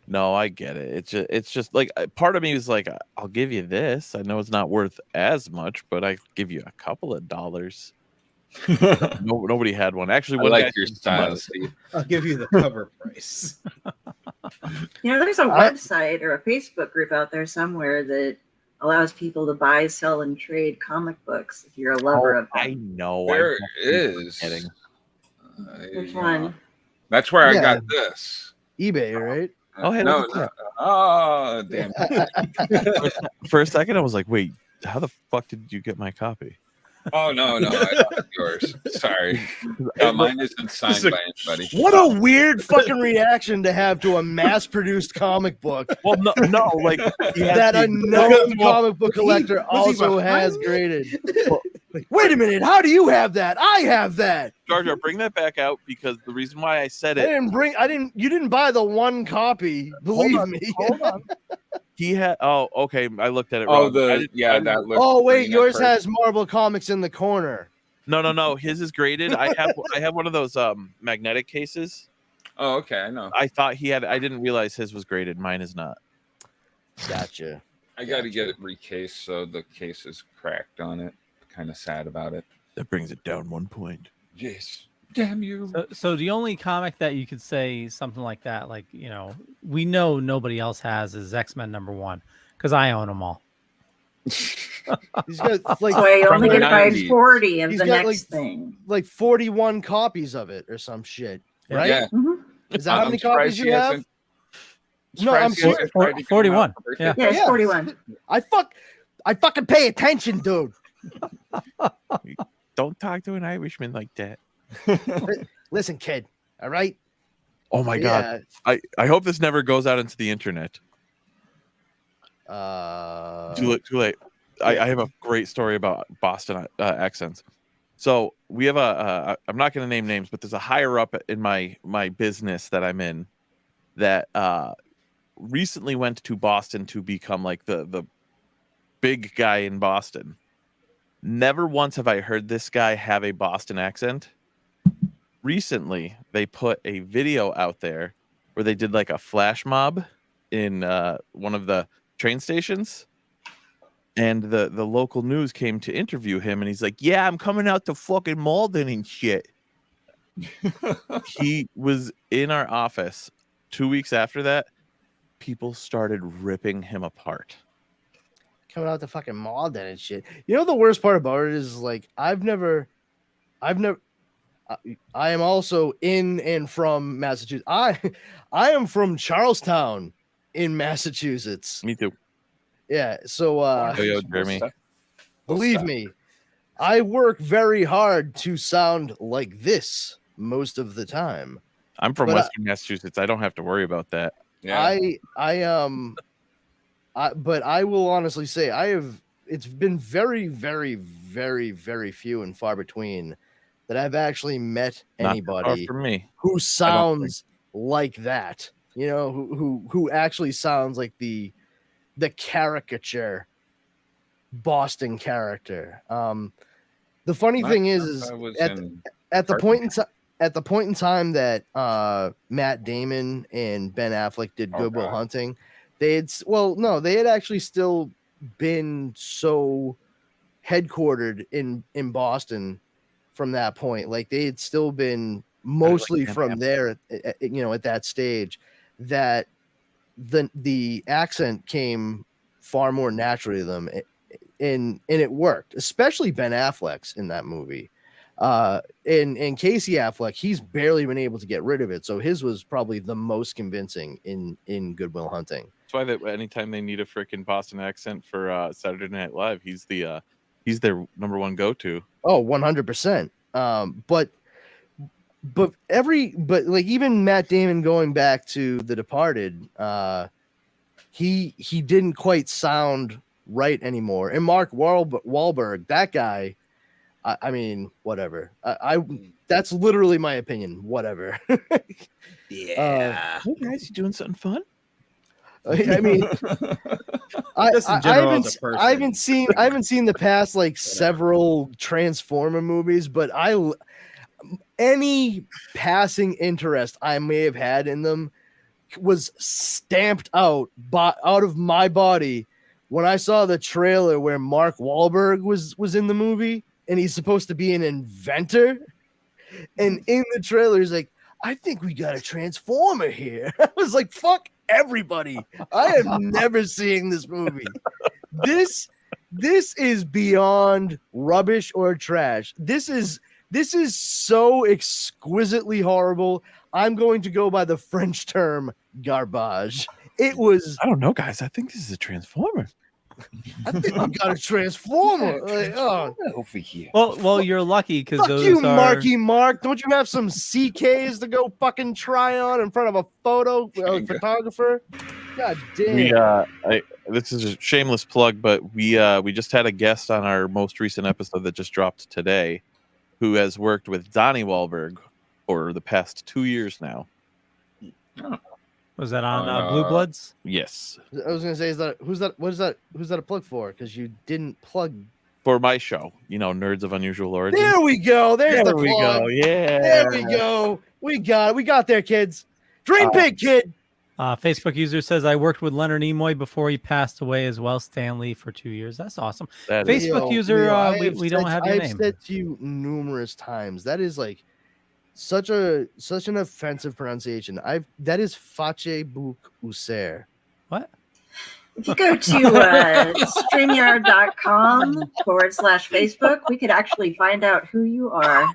[SPEAKER 10] No, I get it. It's just like part of me is like, I'll give you this. I know it's not worth as much, but I give you a couple of dollars. Nobody had one. Actually,
[SPEAKER 3] I
[SPEAKER 10] one
[SPEAKER 3] like
[SPEAKER 10] guy
[SPEAKER 3] your
[SPEAKER 10] said
[SPEAKER 3] style,
[SPEAKER 10] somebody-
[SPEAKER 3] Steve.
[SPEAKER 9] I'll give you the cover price.
[SPEAKER 8] There's a website or a Facebook group out there somewhere that allows people to buy, sell, and trade comic books if you're a lover of them.
[SPEAKER 10] I know.
[SPEAKER 3] There is.
[SPEAKER 8] There's one.
[SPEAKER 3] That's where I got this.
[SPEAKER 1] eBay, right?
[SPEAKER 10] Oh, hey,
[SPEAKER 3] no,
[SPEAKER 10] look at
[SPEAKER 3] no. Oh, damn.
[SPEAKER 10] For a second, I was like, wait, how the fuck did you get my copy?
[SPEAKER 3] Oh, no, I got yours. Sorry. No, mine isn't signed by anybody.
[SPEAKER 1] What a weird fucking reaction to have to a mass-produced comic book.
[SPEAKER 10] Well, no, like
[SPEAKER 1] that a known comic book collector also has graded. Wait a minute, how do you have that? I have that.
[SPEAKER 10] Jar Jar, bring that back out because the reason why I said it.
[SPEAKER 1] You didn't buy the one copy. Believe me.
[SPEAKER 10] Hold on. He had. Oh, okay. I looked at it.
[SPEAKER 3] Oh,
[SPEAKER 10] wrong.
[SPEAKER 3] that looks.
[SPEAKER 1] Oh wait, yours has Marvel Comics in the corner.
[SPEAKER 10] No. His is graded. I have one of those magnetic cases.
[SPEAKER 3] Oh, okay. I know.
[SPEAKER 10] I thought he had. I didn't realize his was graded. Mine is not.
[SPEAKER 1] Gotcha.
[SPEAKER 3] I got to get it recased, so the case is cracked on it. Kind of sad about it.
[SPEAKER 10] That brings it down 1 point.
[SPEAKER 3] Yes. Damn you.
[SPEAKER 2] So the only comic that you could say something like that, like, we know nobody else has is X-Men #1 because I own them all.
[SPEAKER 1] He's got like
[SPEAKER 8] So I only
[SPEAKER 3] the
[SPEAKER 8] get to buy
[SPEAKER 3] 90s.
[SPEAKER 8] 40 of
[SPEAKER 1] He's
[SPEAKER 8] the
[SPEAKER 1] got,
[SPEAKER 8] next thing.
[SPEAKER 1] like 41 copies of it or some shit, right?
[SPEAKER 3] Yeah.
[SPEAKER 8] Mhm.
[SPEAKER 1] Is that how
[SPEAKER 3] I'm
[SPEAKER 1] many copies
[SPEAKER 3] surprised
[SPEAKER 1] you
[SPEAKER 3] he
[SPEAKER 1] have?
[SPEAKER 3] hasn't-
[SPEAKER 1] No, I'm
[SPEAKER 3] surprised he hasn't tried to get
[SPEAKER 2] 41.
[SPEAKER 3] them out for
[SPEAKER 2] Yeah.
[SPEAKER 3] birthday.
[SPEAKER 8] Yeah, it's 41.
[SPEAKER 1] I fucking pay attention, dude.
[SPEAKER 10] Don't talk to an Irishman like that.
[SPEAKER 1] Listen, kid. All right.
[SPEAKER 10] Oh my god. I hope this never goes out into the internet. Too late. I have a great story about Boston accents. So we have I'm not going to name names, but there's a higher up in my business that I'm in that recently went to Boston to become like the big guy in Boston. Never once have I heard this guy have a Boston accent. Recently, they put a video out there where they did like a flash mob in one of the train stations. And the local news came to interview him, and he's like, yeah, I'm coming out to fucking Malden and shit. He was in our office 2 weeks after that. People started ripping him apart.
[SPEAKER 1] Coming out to fucking Malden and shit. You know the worst part about it is like I am also in and from Massachusetts. I am from Charlestown in Massachusetts.
[SPEAKER 10] Me too.
[SPEAKER 1] Yeah, so
[SPEAKER 10] Yo, Jeremy.
[SPEAKER 1] believe me, I work very hard to sound like this most of the time.
[SPEAKER 10] I'm from
[SPEAKER 1] But,
[SPEAKER 10] Western Massachusetts. I don't have to worry about that.
[SPEAKER 3] Yeah.
[SPEAKER 1] But I will honestly say it's been very, very, very, very few and far between that I've actually met
[SPEAKER 10] Not
[SPEAKER 1] anybody
[SPEAKER 10] far from me.
[SPEAKER 1] who sounds like that, who actually sounds like the caricature Boston character. The funny thing is
[SPEAKER 3] I was
[SPEAKER 1] at
[SPEAKER 3] in
[SPEAKER 1] the point in time, at the point in time that Matt Damon and Ben Affleck did Good Will Hunting, they had actually still been so headquartered in Boston from that point. Like they had still been mostly from there at that stage, that the accent came far more naturally to them, and it worked, especially Ben Affleck's in that movie. And Casey Affleck, he's barely been able to get rid of it, so his was probably the most convincing in Good Will Hunting.
[SPEAKER 10] That's why that anytime they need a freaking Boston accent for Saturday Night Live, he's their number one go-to.
[SPEAKER 1] Oh, 100%. But even Matt Damon going back to The Departed, he didn't quite sound right anymore. And Mark Wahlberg, that guy, I mean, whatever. That's literally my opinion. Whatever.
[SPEAKER 10] Yeah. Hey guys, you doing something fun?
[SPEAKER 1] I mean, I haven't seen the past like several Transformer movies, but any passing interest I may have had in them was stamped out of my body when I saw the trailer where Mark Wahlberg was in the movie, and he's supposed to be an inventor, and in the trailer he's like, I think we got a Transformer here. I was like, fuck everybody. I am never seeing this movie. This is beyond rubbish or trash. This is so exquisitely horrible. I'm going to go by the French term garbage. It was.
[SPEAKER 10] I don't know, guys. I think this is a Transformer.
[SPEAKER 1] I think we got a Transformer. Like, oh,
[SPEAKER 3] over here.
[SPEAKER 2] Well, you're lucky because
[SPEAKER 1] fuck you, Marky Mark. Don't you have some CKs to go fucking try on in front of a photographer? God damn.
[SPEAKER 10] This is a shameless plug, but we just had a guest on our most recent episode that just dropped today, who has worked with Donnie Wahlberg for the past 2 years now.
[SPEAKER 2] Oh. Was that on Blue Bloods?
[SPEAKER 10] Yes.
[SPEAKER 1] I was gonna say, who's that a plug for? Because you didn't plug
[SPEAKER 10] for my show. Nerds of Unusual Origin.
[SPEAKER 1] There we go. There we
[SPEAKER 10] go. Yeah.
[SPEAKER 1] There we go. We got it. We got there, kids. Dream big, kid.
[SPEAKER 2] Facebook user says, I worked with Leonard Nimoy before he passed away as well, Stanley, for 2 years. That's awesome. Facebook user, we don't have your name.
[SPEAKER 1] I've said to you numerous times, that is like such an offensive pronunciation. That is Facebook user.
[SPEAKER 2] What?
[SPEAKER 8] If you go to StreamYard.com/Facebook, we could actually find out who you are.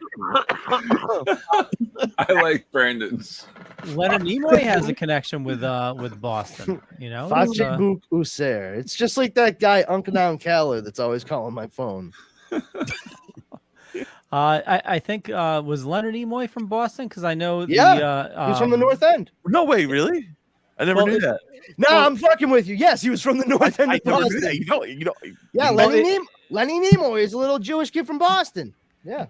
[SPEAKER 3] I like Brandon's.
[SPEAKER 2] Leonard Nimoy has a connection with Boston.
[SPEAKER 1] Facebook user. It's just like that guy Uncle Down Caller that's always calling my phone.
[SPEAKER 2] I think was Leonard Nimoy from Boston, because I know
[SPEAKER 1] he's from the North End.
[SPEAKER 10] No way, really? I never knew that.
[SPEAKER 1] No, I'm fucking with you. Yes, he was from the North End of Boston. Yeah, Lenny Nimoy is a little Jewish kid from Boston. Yeah.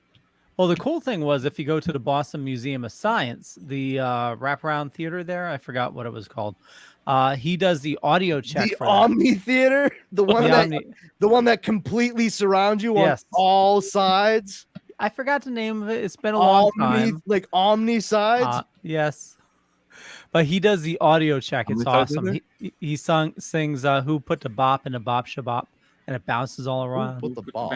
[SPEAKER 2] Well, the cool thing was, if you go to the Boston Museum of Science, the wraparound theater there, I forgot what it was called. He does the audio check.
[SPEAKER 1] The Omni Theater, the one that completely surrounds you on all sides.
[SPEAKER 2] I forgot the name of it. It's been a long time.
[SPEAKER 1] Like Omni sides.
[SPEAKER 2] Yes. But he does the audio check. It's awesome. He sings "Who Put the Bop in the Bop Shabop," and it bounces all around.
[SPEAKER 1] Who put the bop?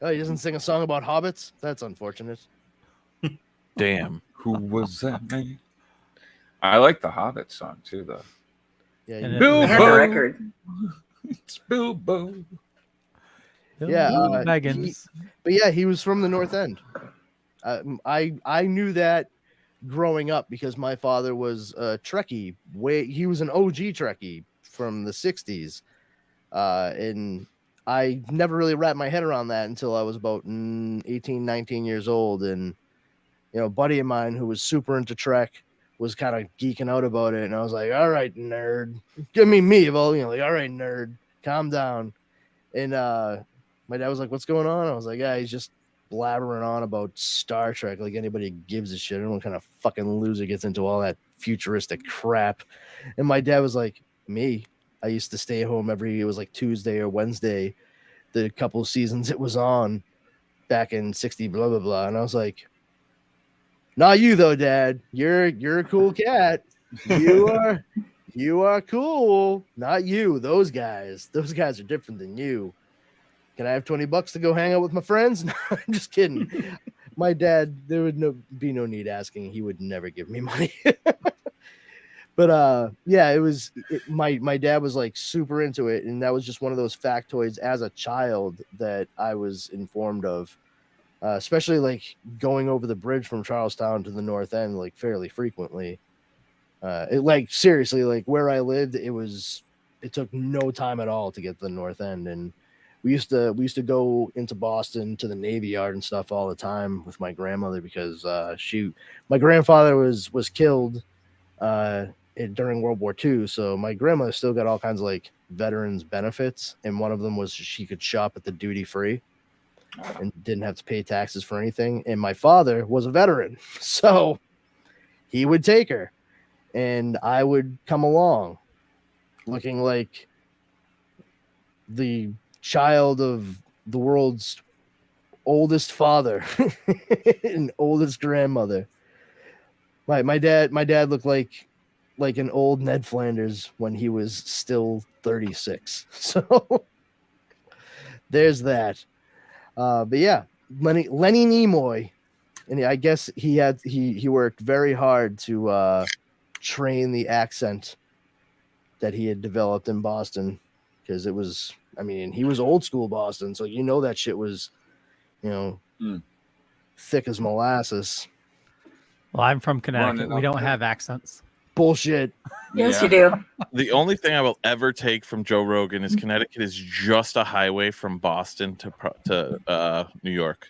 [SPEAKER 1] Oh, he doesn't sing a song about hobbits? That's unfortunate.
[SPEAKER 10] Damn.
[SPEAKER 3] Who was that man? I like the Hobbit song too, though.
[SPEAKER 1] Yeah,
[SPEAKER 8] Bilbo. I have the record.
[SPEAKER 3] It's Bilbo.
[SPEAKER 1] Yeah,
[SPEAKER 2] Megan's.
[SPEAKER 1] But yeah, he was from the North End. I knew that growing up because my father was a Trekkie. He was an OG Trekkie from the 60s. And I never really wrapped my head around that until I was about 18, 19 years old. And, a buddy of mine who was super into Trek was kind of geeking out about it. And I was like, all right, nerd. Give me all, like, all right, nerd, calm down. And my dad was like, what's going on? I was like, yeah, he's just blabbering on about Star Trek like anybody gives a shit. I don't know what kind of fucking loser gets into all that futuristic crap. And my dad was like, me, I used to stay home it was like Tuesday or Wednesday, the couple of seasons it was on back in 60, blah, blah, blah. And I was like, Not you though, Dad. You're a cool cat. You are cool. Not you. Those guys are different than you. Can I have $20 to go hang out with my friends? No, I'm just kidding. My dad, there would be no need asking. He would never give me money. But yeah, my dad was like super into it, and that was just one of those factoids as a child that I was informed of. Especially like going over the bridge from Charlestown to the North End, like fairly frequently. It like seriously, like where I lived, it took no time at all to get to the North End, and we used to go into Boston to the Navy Yard and stuff all the time with my grandmother because my grandfather was killed during World War II, so my grandmother still got all kinds of like veterans benefits, and one of them was she could shop at the duty free and didn't have to pay taxes for anything. And my father was a veteran, so he would take her, and I would come along looking like the child of the world's oldest father and oldest grandmother. My dad looked like an old Ned Flanders when he was still 36. So there's that. But yeah, Lenny Nimoy, and I guess he worked very hard to train the accent that he had developed in Boston, because it was, I mean, he was old school Boston, so that shit was, thick as molasses.
[SPEAKER 2] Well, I'm from Connecticut. We don't have accents.
[SPEAKER 1] Bullshit.
[SPEAKER 8] Yes, you do.
[SPEAKER 10] The only thing I will ever take from Joe Rogan is Connecticut is just a highway from Boston to New York.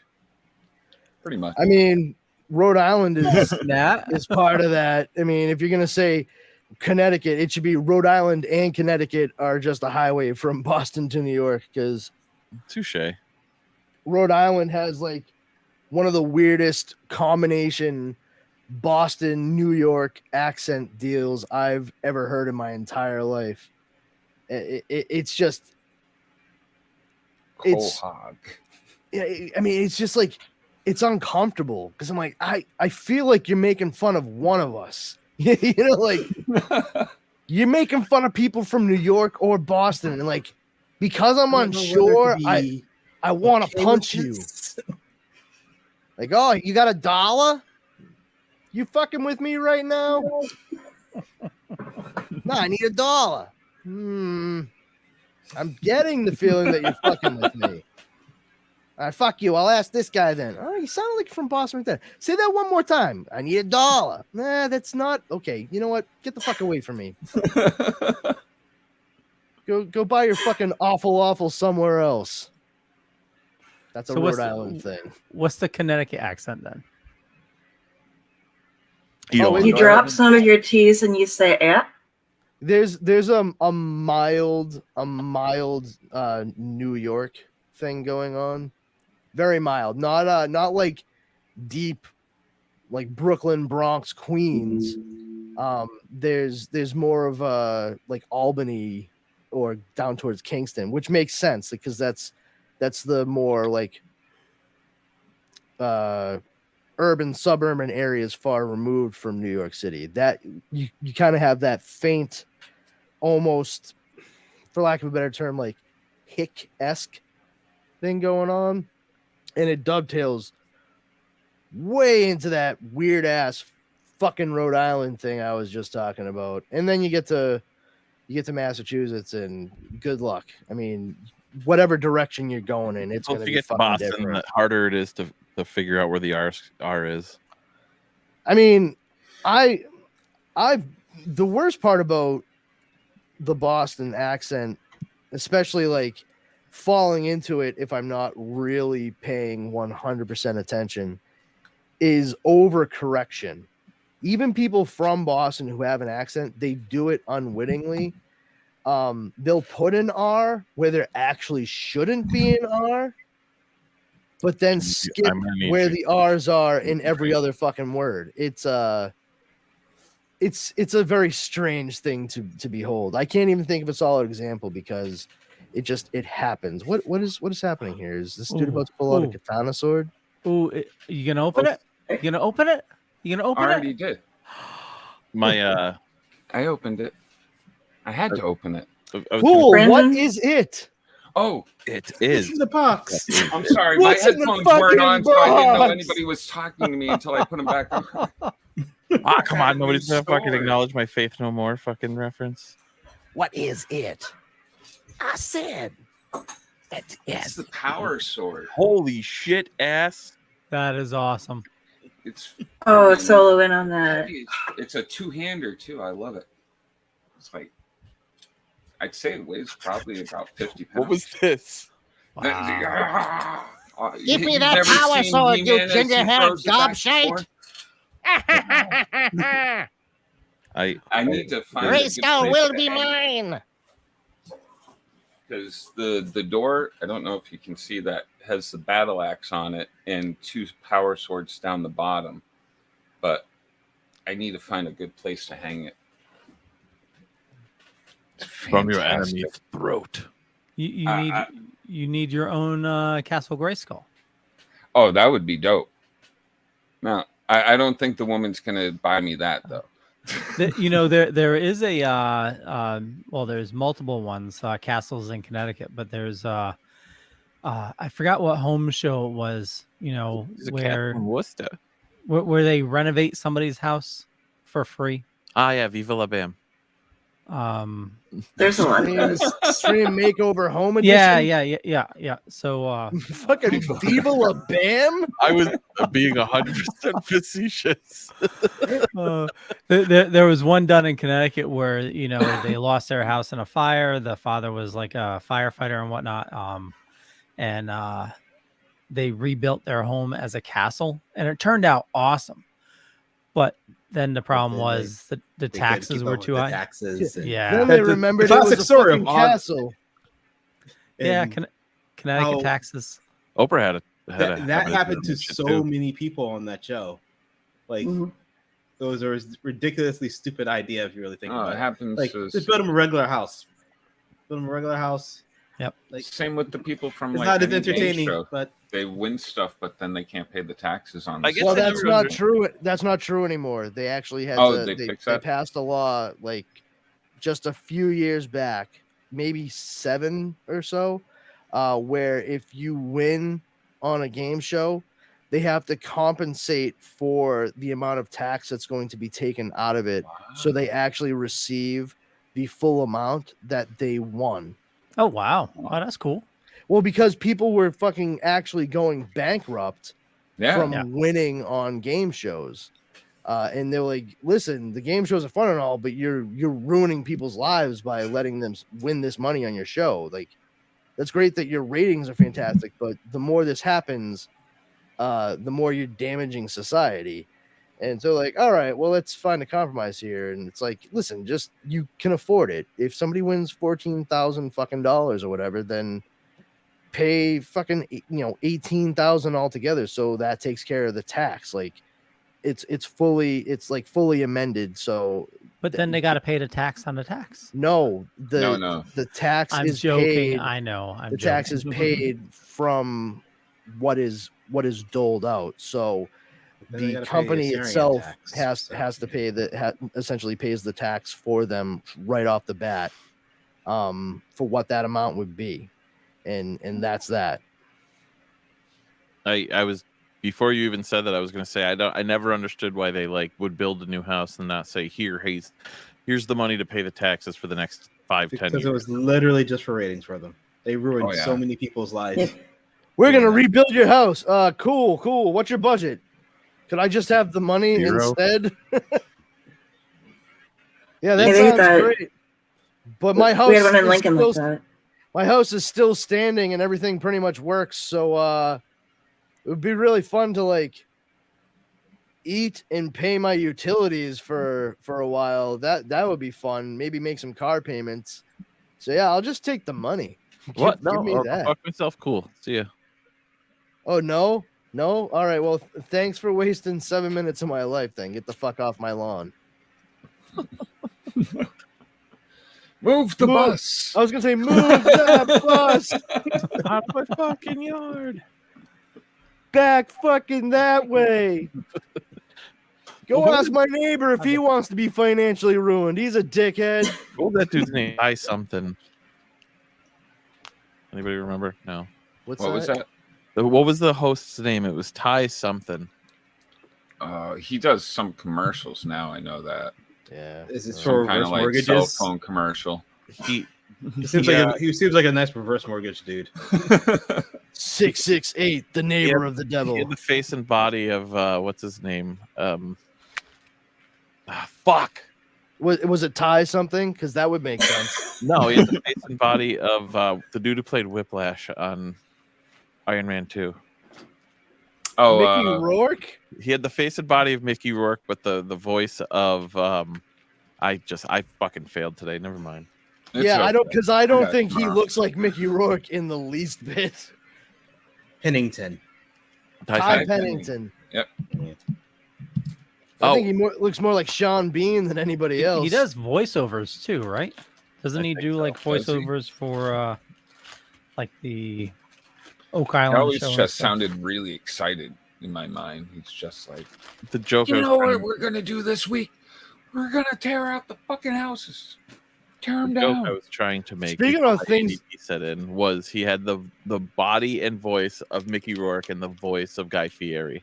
[SPEAKER 3] Pretty much.
[SPEAKER 1] I mean, Rhode Island is part of that. I mean, if you're gonna say Connecticut, it should be Rhode Island and Connecticut are just a highway from Boston to New York, because
[SPEAKER 10] touche.
[SPEAKER 1] Rhode Island has like one of the weirdest combination Boston, New York accent deals I've ever heard in my entire life. It's just
[SPEAKER 3] hog.
[SPEAKER 1] I mean, it's just like, it's uncomfortable because I'm like, I feel like you're making fun of one of us. Like you're making fun of people from New York or Boston, and like because I'm unsure, I want to punch you. Like, oh, you got $1? You fucking with me right now? No, I need $1. I'm getting the feeling that you're fucking with me. All right, fuck you. I'll ask this guy then. Oh, you sound like you're from Boston right there. Say that one more time. I need $1. Nah, that's not okay. You know what? Get the fuck away from me. Go buy your fucking awful somewhere else. That's a Rhode Island thing.
[SPEAKER 2] What's the Connecticut accent then?
[SPEAKER 8] You drop some of your T's and you say "eh."
[SPEAKER 1] There's a mild New York thing going on. Very mild. Not like deep like Brooklyn, Bronx, Queens. There's more of like Albany or down towards Kingston, which makes sense because that's the more like urban suburban areas far removed from New York City. That you kind of have that faint, almost, for lack of a better term, like hick-esque thing going on, and it dovetails way into that weird ass fucking Rhode Island thing I was just talking about. And then you get to Massachusetts, and good luck. I mean, whatever direction you're going in, it's going to be fucking
[SPEAKER 10] Boston,
[SPEAKER 1] different.
[SPEAKER 10] the harder it is to figure out where the R is.
[SPEAKER 1] I mean, the worst part about the Boston accent, especially like falling into it if I'm not really paying 100% attention, is overcorrection. Even people from Boston who have an accent, they do it unwittingly. They'll put an R where there actually shouldn't be an R, but then skip where the R's are in every other fucking word. It's a very strange thing to behold. I can't even think of a solid example because it happens. What is happening here? Is this dude about to pull out a katana sword?
[SPEAKER 2] Ooh, you gonna open it? You gonna open it? You gonna open
[SPEAKER 3] I
[SPEAKER 2] it?
[SPEAKER 3] already did.
[SPEAKER 10] My
[SPEAKER 3] I opened it. I had to open it.
[SPEAKER 1] Cool. What
[SPEAKER 8] Brandon?
[SPEAKER 1] is it?
[SPEAKER 3] Oh,
[SPEAKER 10] it
[SPEAKER 9] What's
[SPEAKER 10] is.
[SPEAKER 9] in the box?
[SPEAKER 3] I'm sorry.
[SPEAKER 1] What's
[SPEAKER 3] My
[SPEAKER 1] in the
[SPEAKER 3] headphones weren't on,
[SPEAKER 1] fucking
[SPEAKER 3] so I didn't know
[SPEAKER 1] box?
[SPEAKER 3] anybody was talking to me until I put them back on.
[SPEAKER 10] Ah, come on,
[SPEAKER 3] New
[SPEAKER 10] nobody's gonna fucking
[SPEAKER 3] sword.
[SPEAKER 10] acknowledge my Faith No More fucking reference.
[SPEAKER 1] What is it? I said that's
[SPEAKER 3] It's the power sword.
[SPEAKER 10] Holy shit, ass!
[SPEAKER 2] That is awesome.
[SPEAKER 3] It's
[SPEAKER 8] Oh, solo in on that.
[SPEAKER 3] it's a two-hander too. I love it. It's like I'd say it weighs probably about 50 pounds.
[SPEAKER 10] What was this?
[SPEAKER 2] Wow.
[SPEAKER 3] Give me that power sword, you gingerhead gobshite! I need to find
[SPEAKER 1] Grayskull will be mine.
[SPEAKER 3] Because the door, I don't know if you can see that, has the battle axe on it and two power swords down the bottom. But I need to find a good place to hang it.
[SPEAKER 10] From your enemy's throat.
[SPEAKER 2] You need your own Castle Grayskull.
[SPEAKER 3] Oh, that would be dope. No, I don't think the woman's gonna buy me that though.
[SPEAKER 2] There is a well, there's multiple ones, castles in Connecticut, but there's I forgot what home show it was.
[SPEAKER 10] Worcester,
[SPEAKER 2] where they renovate somebody's house for free.
[SPEAKER 10] Ah, yeah, Viva la Bam.
[SPEAKER 8] There's a lot of
[SPEAKER 1] Extreme,
[SPEAKER 8] those.
[SPEAKER 1] extreme makeover home edition.
[SPEAKER 2] Yeah. So
[SPEAKER 1] Fucking Viva La Bam.
[SPEAKER 10] I was being 100% facetious.
[SPEAKER 2] there was one done in Connecticut where they lost their house in a fire. The father was like a firefighter and whatnot, and they rebuilt their home as a castle, and it turned out awesome. But then the problem was the taxes were too high.
[SPEAKER 9] Taxes.
[SPEAKER 2] Yeah.
[SPEAKER 1] Then they remembered it was a
[SPEAKER 9] story
[SPEAKER 1] fucking
[SPEAKER 9] of
[SPEAKER 1] castle.
[SPEAKER 2] Yeah,
[SPEAKER 9] And
[SPEAKER 2] Connecticut
[SPEAKER 9] how-
[SPEAKER 2] taxes.
[SPEAKER 10] Oprah had
[SPEAKER 9] that happened to
[SPEAKER 10] shit
[SPEAKER 9] so
[SPEAKER 10] too.
[SPEAKER 9] many people on that show. Like, those are a ridiculously stupid idea if you really think
[SPEAKER 3] Oh,
[SPEAKER 9] about
[SPEAKER 3] it
[SPEAKER 9] it.
[SPEAKER 3] happens.
[SPEAKER 9] Like, just build them a regular house. Build them a regular house.
[SPEAKER 2] Yep.
[SPEAKER 9] Like,
[SPEAKER 3] Same with the people from
[SPEAKER 9] it's
[SPEAKER 3] like
[SPEAKER 9] not as
[SPEAKER 3] any game
[SPEAKER 9] entertaining,
[SPEAKER 3] show.
[SPEAKER 9] but
[SPEAKER 3] They win stuff, but then they can't pay the taxes on.
[SPEAKER 10] I
[SPEAKER 3] The
[SPEAKER 10] guess
[SPEAKER 1] Well,
[SPEAKER 10] I
[SPEAKER 1] that's
[SPEAKER 10] never
[SPEAKER 1] not
[SPEAKER 10] understood-
[SPEAKER 1] true. That's not true anymore. They actually had
[SPEAKER 3] Oh,
[SPEAKER 1] to,
[SPEAKER 3] they
[SPEAKER 1] they
[SPEAKER 3] fixed that?
[SPEAKER 1] passed a law like just a few years back, maybe 7 or so, where if you win on a game show, they have to compensate for the amount of tax that's going to be taken out of it, so they actually receive the full amount that they won.
[SPEAKER 2] Oh wow, that's cool.
[SPEAKER 1] Well, because people were fucking actually going bankrupt from winning on game shows. And they're like, listen, the game shows are fun and all, but you're ruining people's lives by letting them win this money on your show. Like, that's great that your ratings are fantastic, but the more this happens, the more you're damaging society. And so, like, all right, well, let's find a compromise here. And it's like, listen, just you can afford it. If somebody wins $14,000 fucking dollars or whatever, then pay fucking $18,000 altogether. So that takes care of the tax. Like, it's fully amended. So,
[SPEAKER 2] but then they got to pay the tax on the tax.
[SPEAKER 1] No, the tax
[SPEAKER 2] I'm
[SPEAKER 1] is
[SPEAKER 2] joking.
[SPEAKER 1] paid.
[SPEAKER 2] I know.
[SPEAKER 1] The tax is paid from what is doled out. So the company itself has to pay essentially pays the tax for them right off the bat, for what that amount would be, and that's that.
[SPEAKER 10] I was before you even said that, I was going to say I never understood why they would build a new house and not say here's the money to pay the taxes for the next 5-10 years.
[SPEAKER 9] Because it was literally just for ratings for them. They ruined so many people's lives.
[SPEAKER 1] We're gonna rebuild your house. Cool. What's your budget? Could I just have the money instead? Yeah, that sounds great. But my house,
[SPEAKER 8] we had one in Lincoln like that.
[SPEAKER 1] My house is still standing and everything pretty much works. So it would be really fun to eat and pay my utilities for a while. That would be fun. Maybe make some car payments. So yeah, I'll just take the money.
[SPEAKER 10] What?
[SPEAKER 1] Give me that.
[SPEAKER 10] Fuck myself. Cool. See ya.
[SPEAKER 1] Oh no. All right. Well, thanks for wasting 7 minutes of my life. Then get the fuck off my lawn.
[SPEAKER 3] Move the bus.
[SPEAKER 1] I was gonna say move that bus
[SPEAKER 10] out of my fucking yard.
[SPEAKER 1] back fucking that way. Go
[SPEAKER 10] What
[SPEAKER 1] ask my neighbor if he wants to be financially ruined. He's a dickhead.
[SPEAKER 10] What was that dude's name? Ty something. Anybody remember? No.
[SPEAKER 1] What
[SPEAKER 3] was that?
[SPEAKER 10] What was the host's name? It was Ty something.
[SPEAKER 3] He does some commercials now. I know that.
[SPEAKER 1] Yeah.
[SPEAKER 9] Is this
[SPEAKER 3] Some
[SPEAKER 9] for
[SPEAKER 3] kind
[SPEAKER 9] reverse
[SPEAKER 3] of like
[SPEAKER 9] mortgages?
[SPEAKER 3] cell phone commercial.
[SPEAKER 10] He
[SPEAKER 9] He seems like a nice reverse mortgage dude.
[SPEAKER 1] 668, the neighbor of the devil.
[SPEAKER 10] He had the face and body of what's his name? Fuck.
[SPEAKER 1] Was it Ty something? Because that would make sense.
[SPEAKER 10] No, he had the face and body of the dude who played Whiplash on Iron Man 2.
[SPEAKER 3] Oh,
[SPEAKER 1] Mickey Rourke?
[SPEAKER 10] He had the face and body of Mickey Rourke, but the voice of I fucking failed today. Never mind.
[SPEAKER 1] Yeah, I don't think he looks like Mickey Rourke in the least bit.
[SPEAKER 9] Pennington.
[SPEAKER 1] Ty Pennington.
[SPEAKER 3] Yep.
[SPEAKER 1] I think he looks more like Sean Bean than anybody else.
[SPEAKER 2] He does voiceovers too, right? Doesn't he do like voiceovers for like the Oak Island?
[SPEAKER 3] He always
[SPEAKER 2] show
[SPEAKER 3] just sounded really excited in my mind. He's just like,
[SPEAKER 10] the joke.
[SPEAKER 3] You know what we're gonna do this week? We're gonna tear out the fucking houses. Tear them
[SPEAKER 10] The joke
[SPEAKER 3] down.
[SPEAKER 10] I was trying to make.
[SPEAKER 1] Speaking of things
[SPEAKER 10] he said in was he had the body and voice of Mickey Rourke and the voice of Guy Fieri.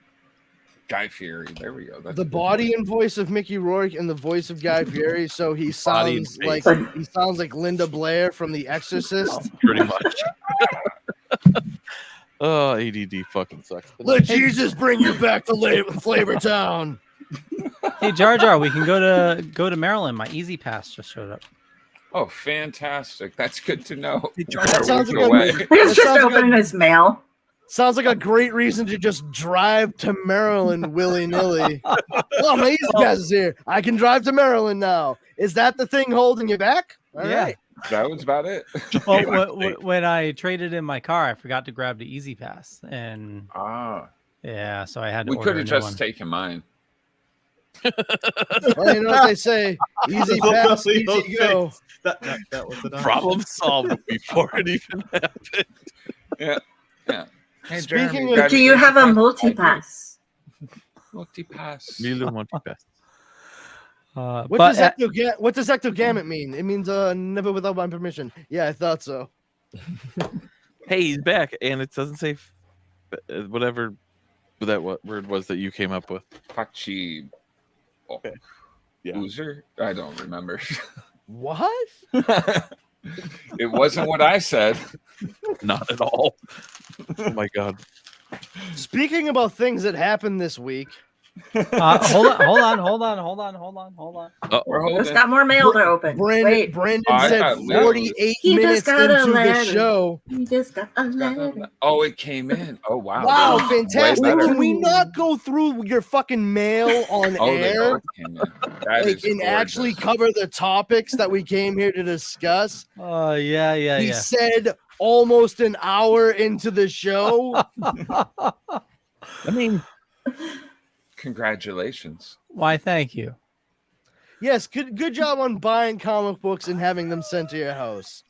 [SPEAKER 3] Guy Fieri. There we go. That's
[SPEAKER 1] the body and voice of Mickey Rourke and the voice of Guy Fieri, so he
[SPEAKER 10] Body and
[SPEAKER 1] sounds like Linda Blair from The Exorcist.
[SPEAKER 10] Pretty much. Oh, ADD fucking sucks.
[SPEAKER 1] Let Jesus bring you back to Flavor Town.
[SPEAKER 2] Hey, Jar Jar, we can go to Maryland. My Easy Pass just showed up.
[SPEAKER 3] Oh, fantastic. That's good to know.
[SPEAKER 1] That sounds like
[SPEAKER 8] He's just opening his mail.
[SPEAKER 1] Sounds like a great reason to just drive to Maryland willy-nilly. Oh, my Easy Pass is here. I can drive to Maryland now. Is that the thing holding you back? All right.
[SPEAKER 3] That was about it.
[SPEAKER 2] Well, when I traded in my car, I forgot to grab the Easy Pass, and yeah, so I had to.
[SPEAKER 3] We could have just
[SPEAKER 2] one.
[SPEAKER 3] taken mine.
[SPEAKER 1] Well, you know what they say: easy pass, easy go.
[SPEAKER 9] That was the
[SPEAKER 10] problem solved before it even happened.
[SPEAKER 3] Yeah.
[SPEAKER 1] Hey,
[SPEAKER 8] Speaking of, do you have a multi-pass?
[SPEAKER 3] Multi-pass.
[SPEAKER 10] Milo multi-pass.
[SPEAKER 1] What does ectogamut mean? It means never without my permission. Yeah, I thought so.
[SPEAKER 10] Hey, he's back, and it doesn't say whatever that word was that you came up with.
[SPEAKER 3] Pachi.
[SPEAKER 10] Okay. Yeah.
[SPEAKER 3] Loser? I don't remember.
[SPEAKER 1] What?
[SPEAKER 3] It wasn't what I said.
[SPEAKER 10] Not at all. Oh my god.
[SPEAKER 1] Speaking about things that happened this week.
[SPEAKER 2] Hold on.
[SPEAKER 8] Just got more mail to open.
[SPEAKER 1] Brandon said 48 minutes into the show.
[SPEAKER 8] He just got a letter.
[SPEAKER 3] Oh, it came in. Oh, wow.
[SPEAKER 1] Wow,
[SPEAKER 3] Way
[SPEAKER 1] fantastic.
[SPEAKER 3] better.
[SPEAKER 1] Can we not go through your fucking mail on air? And actually cover the topics that we came here to discuss?
[SPEAKER 2] Yeah.
[SPEAKER 1] He said almost an hour into the show.
[SPEAKER 10] I mean,
[SPEAKER 3] congratulations.
[SPEAKER 2] Why, thank you.
[SPEAKER 1] Yes, good job on buying comic books and having them sent to your house.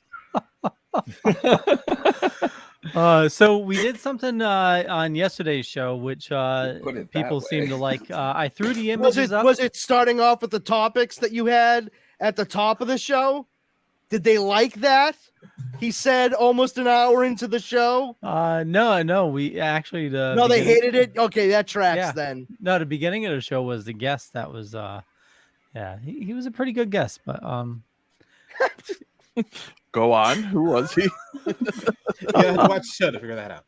[SPEAKER 2] So we did something on yesterday's show, which people seem to like. I threw the images up.
[SPEAKER 1] Was it starting off with the topics that you had at the top of the show? Did they like that? He said almost an hour into the show.
[SPEAKER 2] No, we actually
[SPEAKER 1] they hated it. Okay, that tracks then.
[SPEAKER 2] No, the beginning of the show was the guest that was he was a pretty good guest, but
[SPEAKER 10] go on. Who was he?
[SPEAKER 9] You have to watch the show to figure that out.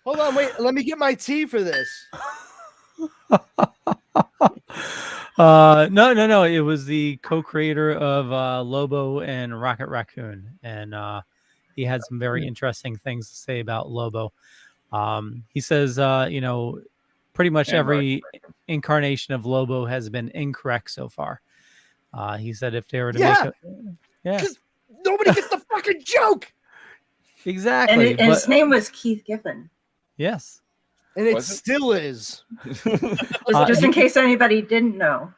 [SPEAKER 1] Hold on, wait. Let me get my tea for this.
[SPEAKER 2] No. It was the co-creator of Lobo and Rocket Raccoon, and he had some very interesting things to say about Lobo. He says, pretty much every incarnation of Lobo has been incorrect so far. He said if they were to make because
[SPEAKER 1] nobody gets the fucking joke.
[SPEAKER 2] Exactly.
[SPEAKER 8] And his name was Keith Giffen.
[SPEAKER 2] Yes.
[SPEAKER 1] And it still is.
[SPEAKER 8] Just in case anybody didn't know.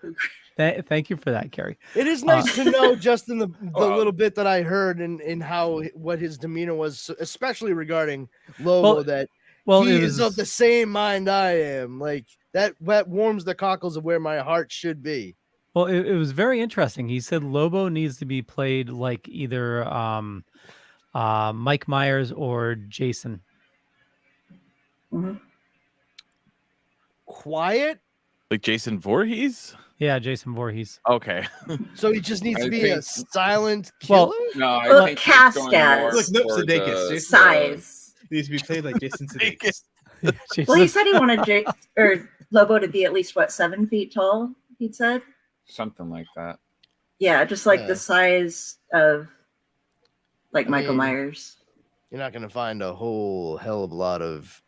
[SPEAKER 2] Thank you for that, Kari.
[SPEAKER 1] It is nice to know just in the little bit that I heard and how what his demeanor was, especially regarding Lobo, that
[SPEAKER 2] Well,
[SPEAKER 1] he
[SPEAKER 2] it
[SPEAKER 1] is
[SPEAKER 2] was
[SPEAKER 1] of the same mind I am. Like that warms the cockles of where my heart should be.
[SPEAKER 2] well, it was very interesting. He said Lobo needs to be played like either Mike Myers or Jason.
[SPEAKER 1] Quiet.
[SPEAKER 10] Like Jason Voorhees?
[SPEAKER 2] Yeah, Jason Voorhees.
[SPEAKER 10] Okay.
[SPEAKER 1] So he just needs
[SPEAKER 3] I
[SPEAKER 1] to be a
[SPEAKER 3] think-
[SPEAKER 1] silent killer.
[SPEAKER 2] Well,
[SPEAKER 3] No, I
[SPEAKER 8] Well,
[SPEAKER 3] think
[SPEAKER 8] cast
[SPEAKER 3] he's going more
[SPEAKER 8] as-
[SPEAKER 9] Look, Nope
[SPEAKER 3] for
[SPEAKER 9] Sudeikis,
[SPEAKER 3] the-
[SPEAKER 9] Jason
[SPEAKER 8] Size.
[SPEAKER 9] needs to be played like Jason Sudeikis.
[SPEAKER 8] Well, he said he wanted Lobo to be at least 7 feet tall. He said,
[SPEAKER 3] something like that.
[SPEAKER 8] yeah, just like
[SPEAKER 1] Yeah.
[SPEAKER 8] the size of like
[SPEAKER 1] I
[SPEAKER 8] Michael
[SPEAKER 1] mean,
[SPEAKER 8] Myers.
[SPEAKER 1] You're not gonna find a whole hell of a lot of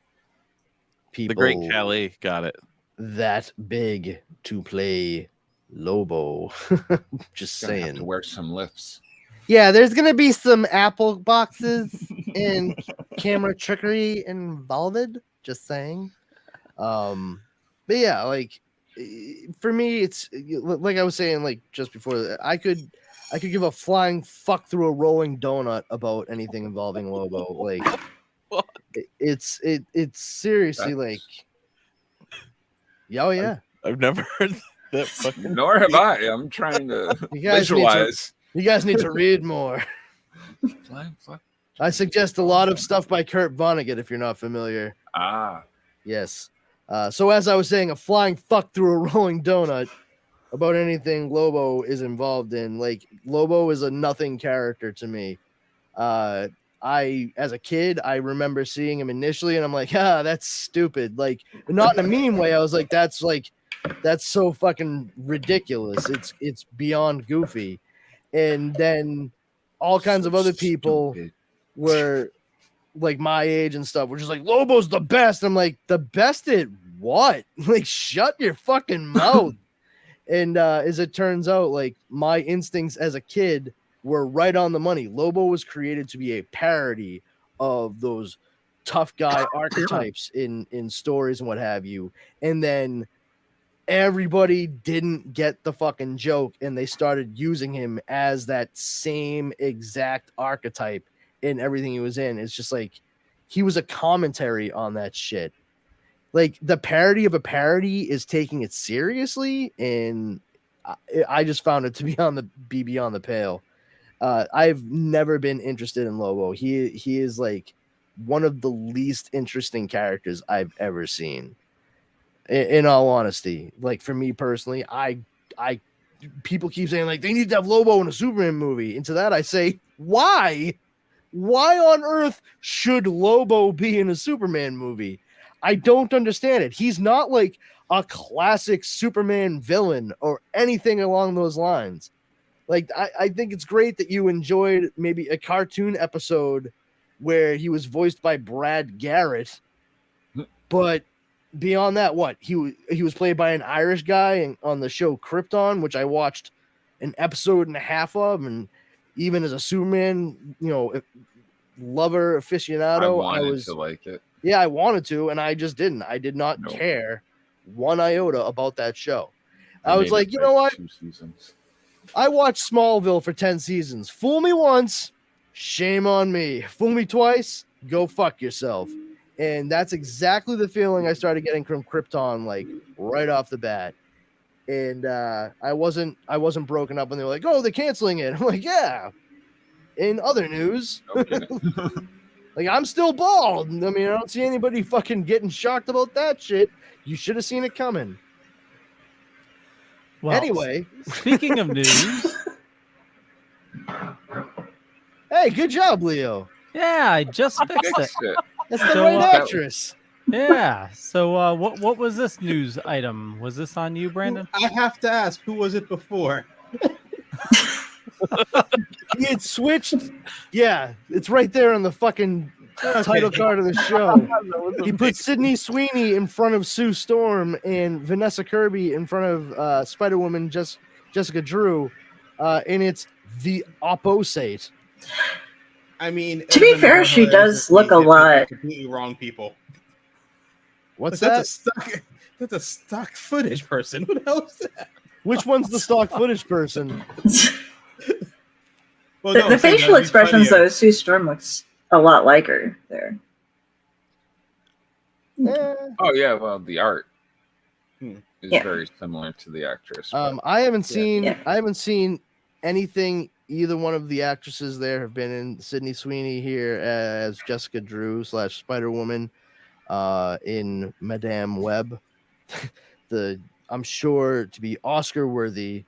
[SPEAKER 1] people
[SPEAKER 10] The great Callie got it.
[SPEAKER 1] that big to play Lobo. Just
[SPEAKER 3] Gonna have
[SPEAKER 1] saying.
[SPEAKER 3] to wear some lifts.
[SPEAKER 1] Yeah, there's gonna be some Apple boxes and camera trickery involved. Just saying. But yeah, like for me, it's like I was saying, like just before, I could give a flying fuck through a rolling donut about anything involving Lobo. Like it's seriously like, oh yeah.
[SPEAKER 10] I've never heard that fucking.
[SPEAKER 3] Nor have I. I'm trying to
[SPEAKER 1] You guys
[SPEAKER 3] visualize.
[SPEAKER 1] You guys need to read more.
[SPEAKER 3] Flying fuck.
[SPEAKER 1] I suggest a lot of stuff by Kurt Vonnegut if you're not familiar.
[SPEAKER 3] Ah,
[SPEAKER 1] Yes. So as I was saying, a flying fuck through a rolling donut about anything Lobo is involved in. Like Lobo is a nothing character to me. As a kid, I remember seeing him initially, and I'm like, that's stupid. Like, not in a mean way. I was like, that's so fucking ridiculous. It's beyond goofy. And then all kinds of other people were like my age and stuff. We're just like, Lobo's the best. I'm like, the best at what? Like, shut your fucking mouth. And as it turns out, like my instincts as a kid were right on the money. Lobo was created to be a parody of those tough guy archetypes in stories and what have you. And then everybody didn't get the fucking joke, and they started using him as that same exact archetype in everything he was in. It's just like he was a commentary on that shit. Like the parody of a parody is taking it seriously, and I just found it to be beyond the pale. I've never been interested in Lobo. He is like one of the least interesting characters I've ever seen. In all honesty, like for me personally, I people keep saying like they need to have Lobo in a Superman movie. And to that I say, why? Why on earth should Lobo be in a Superman movie? I don't understand it. He's not like a classic Superman villain or anything along those lines. Like, I think it's great that you enjoyed maybe a cartoon episode where he was voiced by Brad Garrett, but beyond that, what? He was played by an Irish guy on the show Krypton, which I watched an episode and a half of, and even as a Superman, lover aficionado,
[SPEAKER 3] I wanted to like it.
[SPEAKER 1] Yeah, I wanted to, and I just didn't. I did not care one iota about that show. I was like, you know what?
[SPEAKER 3] 2 seasons.
[SPEAKER 1] I watched Smallville for 10 seasons. Fool me once, shame on me. Fool me twice, go fuck yourself. And that's exactly the feeling I started getting from Krypton, like right off the bat. And I wasn't broken up when they were like, "Oh, they're canceling it." I'm like, "Yeah." In other news, like I'm still bald. I mean, I don't see anybody fucking getting shocked about that shit. You should have seen it coming.
[SPEAKER 2] Well,
[SPEAKER 1] anyway,
[SPEAKER 2] speaking of news,
[SPEAKER 1] hey, good job, Leo.
[SPEAKER 2] Yeah, I just fixed it.
[SPEAKER 1] That's the right actress.
[SPEAKER 2] Yeah. So, what was this news item? Was this on you, Brandon?
[SPEAKER 9] I have to ask, who was it before?
[SPEAKER 1] He had switched. Yeah, it's right there on the fucking title card of the show. He put Sydney Sweeney in front of Sue Storm and Vanessa Kirby in front of Spider-Woman Jessica Drew, and it's the opposite.
[SPEAKER 9] I mean,
[SPEAKER 8] to be fair, she does look a lot.
[SPEAKER 9] Completely wrong people.
[SPEAKER 1] What's
[SPEAKER 9] But
[SPEAKER 1] that?
[SPEAKER 9] That's a stock footage person. What else is that?
[SPEAKER 1] Which one's the stock footage person?
[SPEAKER 9] Well,
[SPEAKER 8] The facial expressions, though, Sue Storm looks a lot like her there.
[SPEAKER 3] Oh yeah, well the art
[SPEAKER 9] Hmm.
[SPEAKER 3] is
[SPEAKER 8] Yeah.
[SPEAKER 3] very similar to the actress. but-
[SPEAKER 1] I haven't seen
[SPEAKER 8] Yeah.
[SPEAKER 1] I haven't seen anything either one of the actresses there have been in. Sydney Sweeney here as Jessica Drew / Spider Woman, in Madame Web, I'm sure to be Oscar worthy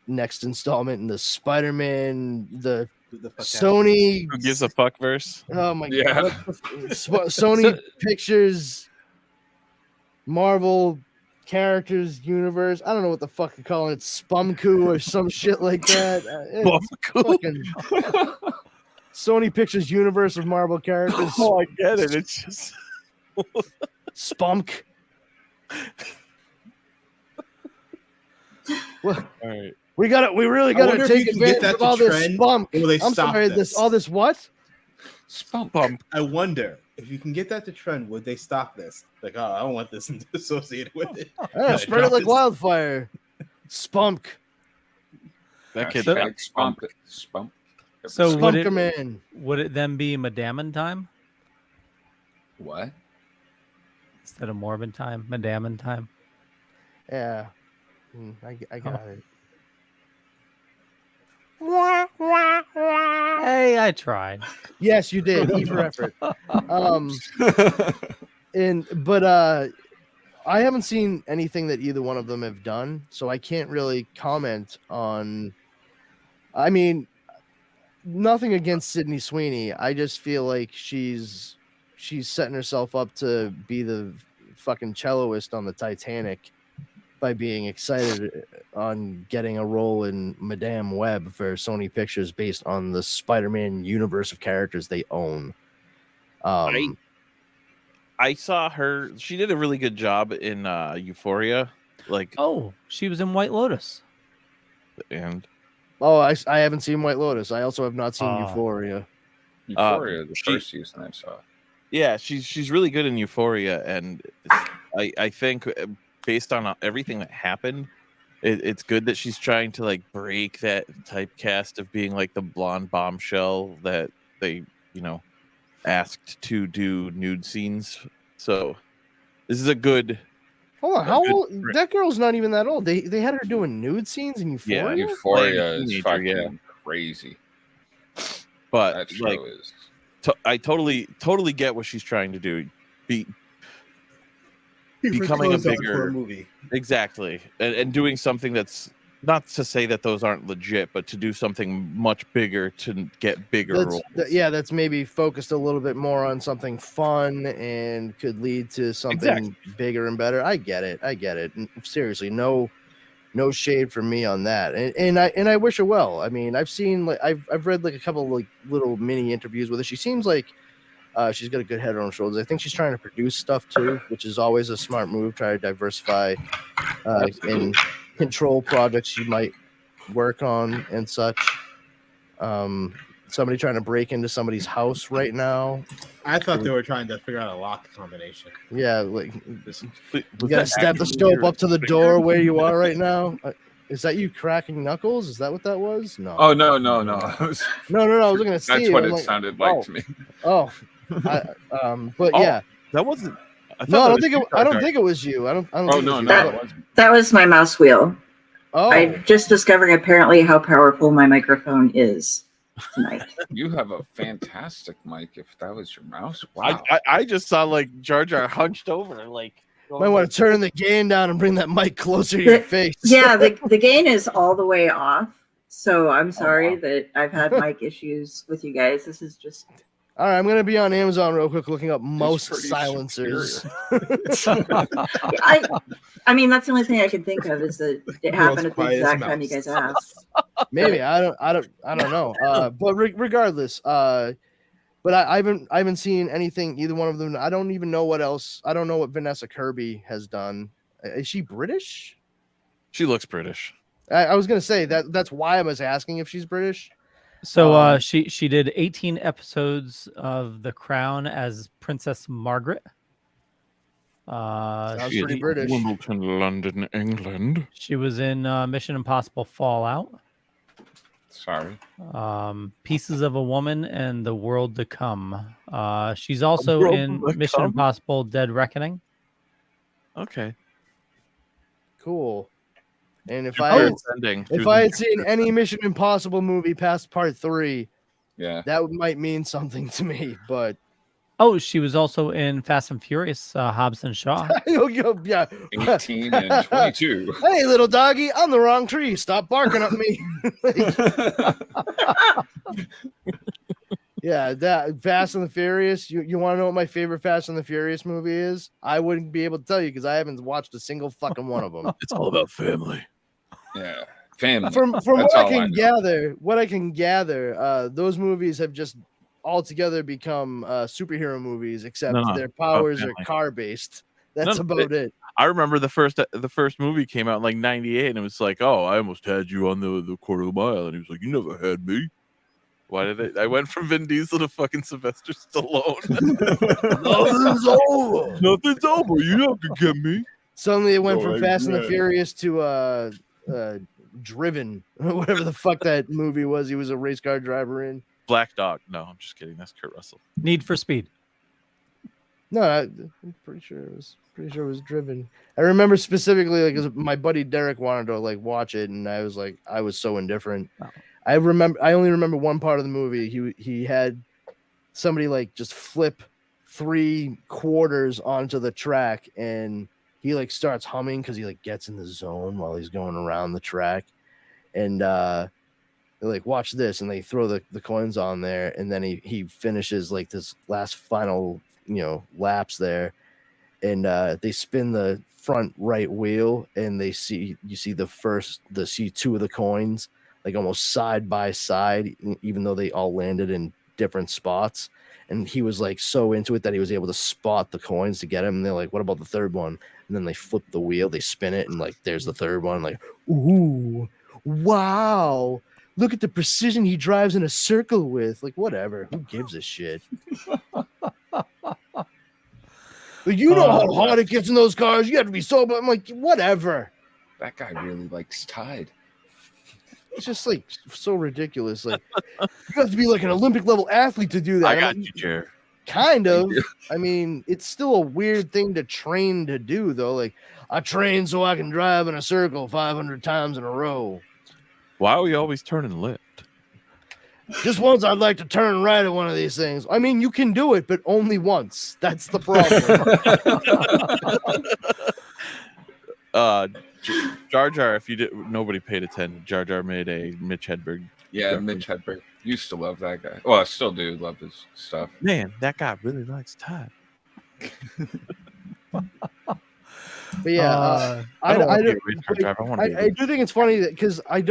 [SPEAKER 1] next installment in the Spider-Man, the
[SPEAKER 9] Who the fuck
[SPEAKER 1] Sony.
[SPEAKER 10] Who gives a fuck verse?
[SPEAKER 1] Oh my
[SPEAKER 3] Yeah.
[SPEAKER 1] god! Sony Pictures, Marvel characters universe. I don't know what the fuck you're calling it, Spumku or some shit like that. It's fucking Sony Pictures universe of Marvel characters.
[SPEAKER 10] Oh, I get it. It's just
[SPEAKER 1] Spunk. Well,
[SPEAKER 10] all right.
[SPEAKER 1] we really
[SPEAKER 9] I
[SPEAKER 1] got
[SPEAKER 9] wonder
[SPEAKER 1] to
[SPEAKER 9] if you
[SPEAKER 1] take
[SPEAKER 9] can get
[SPEAKER 1] advantage
[SPEAKER 9] that
[SPEAKER 1] of
[SPEAKER 9] to
[SPEAKER 1] all this
[SPEAKER 9] trend,
[SPEAKER 1] spunk.
[SPEAKER 9] or will they
[SPEAKER 1] I'm
[SPEAKER 9] stop
[SPEAKER 1] sorry,
[SPEAKER 9] this?
[SPEAKER 1] all this what?
[SPEAKER 10] Spump.
[SPEAKER 9] I wonder if you can get that to trend, would they stop this? Like, oh, I don't want this associated with it.
[SPEAKER 1] Spread it like wildfire. Spunk.
[SPEAKER 10] That kid.
[SPEAKER 3] Hashtag spump it. Spump.
[SPEAKER 2] So would
[SPEAKER 1] Spunk 'em
[SPEAKER 2] it,
[SPEAKER 1] in.
[SPEAKER 2] would it then be Madame time
[SPEAKER 3] What?
[SPEAKER 2] instead of Morbin time? Madame time.
[SPEAKER 1] Yeah. I got it.
[SPEAKER 2] Hey, I tried.
[SPEAKER 1] Yes, you did. E for effort. But I haven't seen anything that either one of them have done, so I can't really comment on. I mean, nothing against Sydney Sweeney. I just feel like she's setting herself up to be the fucking celloist on the Titanic by being excited on getting a role in Madame Web for Sony Pictures based on the Spider-Man universe of characters they own.
[SPEAKER 10] I saw her. She did a really good job in Euphoria. Like,
[SPEAKER 2] Oh, she was in White Lotus.
[SPEAKER 10] and
[SPEAKER 1] I haven't seen White Lotus. I also have not seen
[SPEAKER 2] Oh.
[SPEAKER 1] Euphoria.
[SPEAKER 3] Euphoria, the
[SPEAKER 10] she-
[SPEAKER 3] first season I saw.
[SPEAKER 10] yeah, she's really good in Euphoria, and I think based on everything that happened, it's good that she's trying to like break that typecast of being like the blonde bombshell that they asked to do nude scenes. So this is a good.
[SPEAKER 1] Hold on, how
[SPEAKER 10] good
[SPEAKER 1] old?
[SPEAKER 10] print.
[SPEAKER 1] That girl's not even that old. They had her doing nude scenes in
[SPEAKER 10] Yeah,
[SPEAKER 1] Euphoria.
[SPEAKER 3] Euphoria is
[SPEAKER 10] teenager,
[SPEAKER 3] fucking
[SPEAKER 10] yeah.
[SPEAKER 3] crazy.
[SPEAKER 10] But
[SPEAKER 3] That show
[SPEAKER 10] like,
[SPEAKER 3] is.
[SPEAKER 10] I totally get what she's trying to do. Becoming a
[SPEAKER 9] Close up for
[SPEAKER 10] bigger
[SPEAKER 9] movie.
[SPEAKER 10] exactly, and doing something that's not to say that those aren't legit, but to do something much bigger to get bigger roles.
[SPEAKER 1] That's maybe focused a little bit more on something fun and could lead to something bigger and better. I get it. Seriously, no shade from me on that. And I wish her well. I mean, I've seen I've read like a couple like little mini interviews with her. She seems like she's got a good head on her shoulders. I think she's trying to produce stuff too, which is always a smart move. Try to diversify and control projects you might work on and such. Somebody trying to break into somebody's house right now.
[SPEAKER 9] I thought they were trying to figure out a lock combination.
[SPEAKER 1] Yeah, like
[SPEAKER 9] This-
[SPEAKER 1] you gotta step the scope up to the door where you are right now. Is that you cracking knuckles? Is that what that was? No.
[SPEAKER 3] Oh no!
[SPEAKER 1] No. I was looking at Steve.
[SPEAKER 3] That's what
[SPEAKER 1] I'm
[SPEAKER 3] it
[SPEAKER 1] like,
[SPEAKER 3] sounded like to me.
[SPEAKER 1] Oh, but
[SPEAKER 10] Oh,
[SPEAKER 1] yeah.
[SPEAKER 10] that wasn't.
[SPEAKER 1] No, I don't think it was you. I don't.
[SPEAKER 3] Oh
[SPEAKER 1] think it
[SPEAKER 3] no,
[SPEAKER 1] was you.
[SPEAKER 3] no, it wasn't.
[SPEAKER 8] That was my mouse wheel.
[SPEAKER 1] Oh,
[SPEAKER 8] I'm just discovering apparently how powerful my microphone is tonight.
[SPEAKER 3] You have a fantastic mic. If that was your mouse, wow.
[SPEAKER 10] I just saw like Jar Jar hunched over, like.
[SPEAKER 1] might want to turn the gain down and bring that mic closer to your face.
[SPEAKER 8] Yeah, the gain is all the way off. So I'm sorry
[SPEAKER 3] wow.
[SPEAKER 8] that I've had mic issues with you guys. This is just
[SPEAKER 1] All right, I'm gonna be on Amazon real quick looking up most
[SPEAKER 3] pretty
[SPEAKER 1] silencers.
[SPEAKER 8] I mean that's the only thing I can think of is that it happened at the
[SPEAKER 9] quietest
[SPEAKER 8] exact time
[SPEAKER 9] mouse.
[SPEAKER 8] you guys asked.
[SPEAKER 1] Maybe I don't know. But regardless, but I haven't seen anything either one of them. I don't even know what else. I don't know what Vanessa Kirby has done. Is she British?
[SPEAKER 10] She looks British.
[SPEAKER 1] I was gonna say that's why I was asking if she's British.
[SPEAKER 2] So she did 18 episodes of The Crown as Princess Margaret.
[SPEAKER 1] Sounds
[SPEAKER 10] She
[SPEAKER 1] pretty
[SPEAKER 10] is
[SPEAKER 1] British.
[SPEAKER 10] Wimbledon, London, England.
[SPEAKER 2] She was in Mission Impossible Fallout.
[SPEAKER 3] Sorry.
[SPEAKER 2] Pieces of a Woman and The World to Come. She's also
[SPEAKER 10] World
[SPEAKER 2] in
[SPEAKER 10] to
[SPEAKER 2] Mission
[SPEAKER 10] Come?
[SPEAKER 2] Impossible: Dead Reckoning.
[SPEAKER 10] Okay.
[SPEAKER 1] Cool. And if
[SPEAKER 10] Jupiter
[SPEAKER 1] I
[SPEAKER 10] Ascending. She
[SPEAKER 1] if
[SPEAKER 10] was
[SPEAKER 1] I
[SPEAKER 10] in
[SPEAKER 1] had seen
[SPEAKER 10] Jupiter
[SPEAKER 1] any
[SPEAKER 10] Ascending.
[SPEAKER 1] Mission Impossible movie past part 3,
[SPEAKER 3] Yeah.
[SPEAKER 1] that might mean something to me. But
[SPEAKER 2] Oh, she was also in Fast and Furious, Hobbs and Shaw.
[SPEAKER 1] yeah.
[SPEAKER 3] 18 and 22.
[SPEAKER 1] Hey, little doggy, on the wrong tree. Stop barking at me. Yeah, that Fast and the Furious. You want to know what my favorite Fast and the Furious movie is? I wouldn't be able to tell you because I haven't watched a single fucking one of them.
[SPEAKER 10] It's all about family.
[SPEAKER 3] Yeah. Family.
[SPEAKER 1] From
[SPEAKER 3] That's
[SPEAKER 1] what
[SPEAKER 3] all
[SPEAKER 1] I can gather, those movies have just altogether become superhero movies, except
[SPEAKER 10] No,
[SPEAKER 1] their
[SPEAKER 10] it's about
[SPEAKER 1] powers are
[SPEAKER 10] family.
[SPEAKER 1] car based. That's
[SPEAKER 10] No,
[SPEAKER 1] about it.
[SPEAKER 10] I remember the first movie came out in like 98, and it was like, oh, I almost had you on the quarter of the mile. And he was like, you never had me. Why did I went from Vin Diesel to fucking Sylvester Stallone.
[SPEAKER 1] Nothing's over.
[SPEAKER 10] Nothing's over. You never can get me.
[SPEAKER 1] Suddenly it went
[SPEAKER 3] Oh,
[SPEAKER 1] from
[SPEAKER 3] I
[SPEAKER 1] Fast and the
[SPEAKER 3] bet.
[SPEAKER 1] Furious to Driven, whatever the fuck that movie was. He was a race car driver in.
[SPEAKER 10] Black Dog. No, I'm just kidding. That's Kurt Russell.
[SPEAKER 2] Need for Speed.
[SPEAKER 1] No, I'm pretty sure it was Driven. I remember specifically like 'cause my buddy Derek wanted to like watch it, and I was so indifferent.
[SPEAKER 2] Oh.
[SPEAKER 1] I only remember one part of the movie. He had somebody like just flip 3 quarters onto the track, and he like starts humming because he like gets in the zone while he's going around the track, and they're like, watch this, and they throw the coins on there, and then he finishes like this last final laps there, and they spin the front right wheel, and you see 2 of the coins like almost side by side, even though they all landed in different spots. And he was like so into it that he was able to spot the coins to get him. And they're like, what about the third one? And then they flip the wheel, they spin it, and like there's the third one. Like, ooh, wow, look at the precision he drives in a circle with. Like, whatever, who gives a shit? But you know how hard it gets in those cars. You have to be so. But I'm like, whatever.
[SPEAKER 3] That guy really likes Tide.
[SPEAKER 1] It's just like so ridiculous. Like, you have to be like an Olympic level athlete to do that.
[SPEAKER 10] I got you, Jer.
[SPEAKER 1] Kind of. I mean, it's still a weird thing to train to do, though. Like, I train so I can drive in a circle 500 times in a row.
[SPEAKER 10] Why are we always turning left?
[SPEAKER 1] Just once, I'd like to turn right at one of these things. I mean, you can do it, but only once. That's the
[SPEAKER 10] problem. Jar Jar, if you did, nobody paid attention. Jar Jar made a Mitch Hedberg.
[SPEAKER 3] Yeah, Mitch Hedberg. Used to love that guy. Well, I still do love his stuff.
[SPEAKER 10] Man, that guy really likes Todd.
[SPEAKER 1] But yeah, I do think it's funny that because I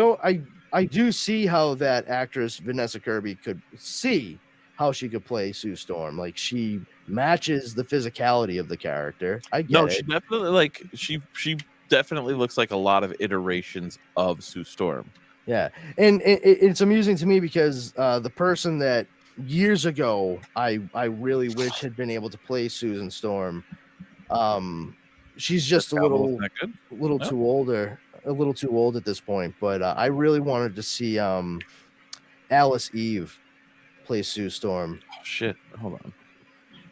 [SPEAKER 1] do see how that actress Vanessa Kirby could see how she could play Sue Storm. Like, she matches the physicality of the character. I get it.
[SPEAKER 10] She definitely she definitely looks like a lot of iterations of Sue Storm.
[SPEAKER 1] Yeah, and it's amusing to me because the person that years ago I really wish had been able to play Susan Storm, she's just a little too older, a little too old at this point. But I really wanted to see Alice Eve play Sue Storm.
[SPEAKER 10] Oh shit! Hold on.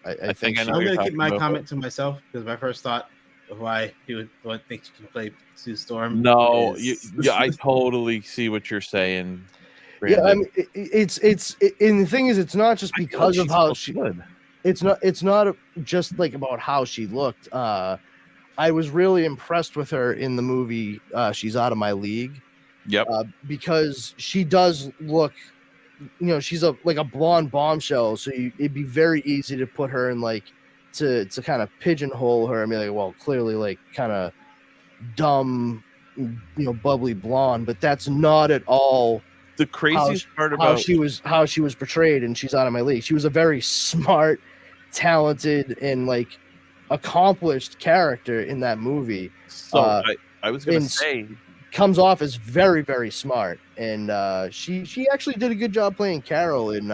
[SPEAKER 1] I think
[SPEAKER 9] I'm going to keep my comment to myself because my first thought of why he would think she can play Sue Storm.
[SPEAKER 10] No, I totally see what you're saying. Brandon.
[SPEAKER 1] Yeah, I mean, and the thing is, it's not just because of how she. It's not just like about how she looked. I was really impressed with her in the movie. She's Out of My League.
[SPEAKER 10] Yep.
[SPEAKER 1] Because she does look. She's a blonde bombshell, so it'd be very easy to put her in to kind of pigeonhole her and be like, well, clearly like kind of dumb, bubbly blonde, but that's not at all
[SPEAKER 10] the craziest part about
[SPEAKER 1] how she was portrayed, and She's Out of My League. She was a very smart, talented, and like accomplished character in that movie.
[SPEAKER 10] So I was gonna say,
[SPEAKER 1] comes off as very, very smart, and she actually did a good job playing Carol in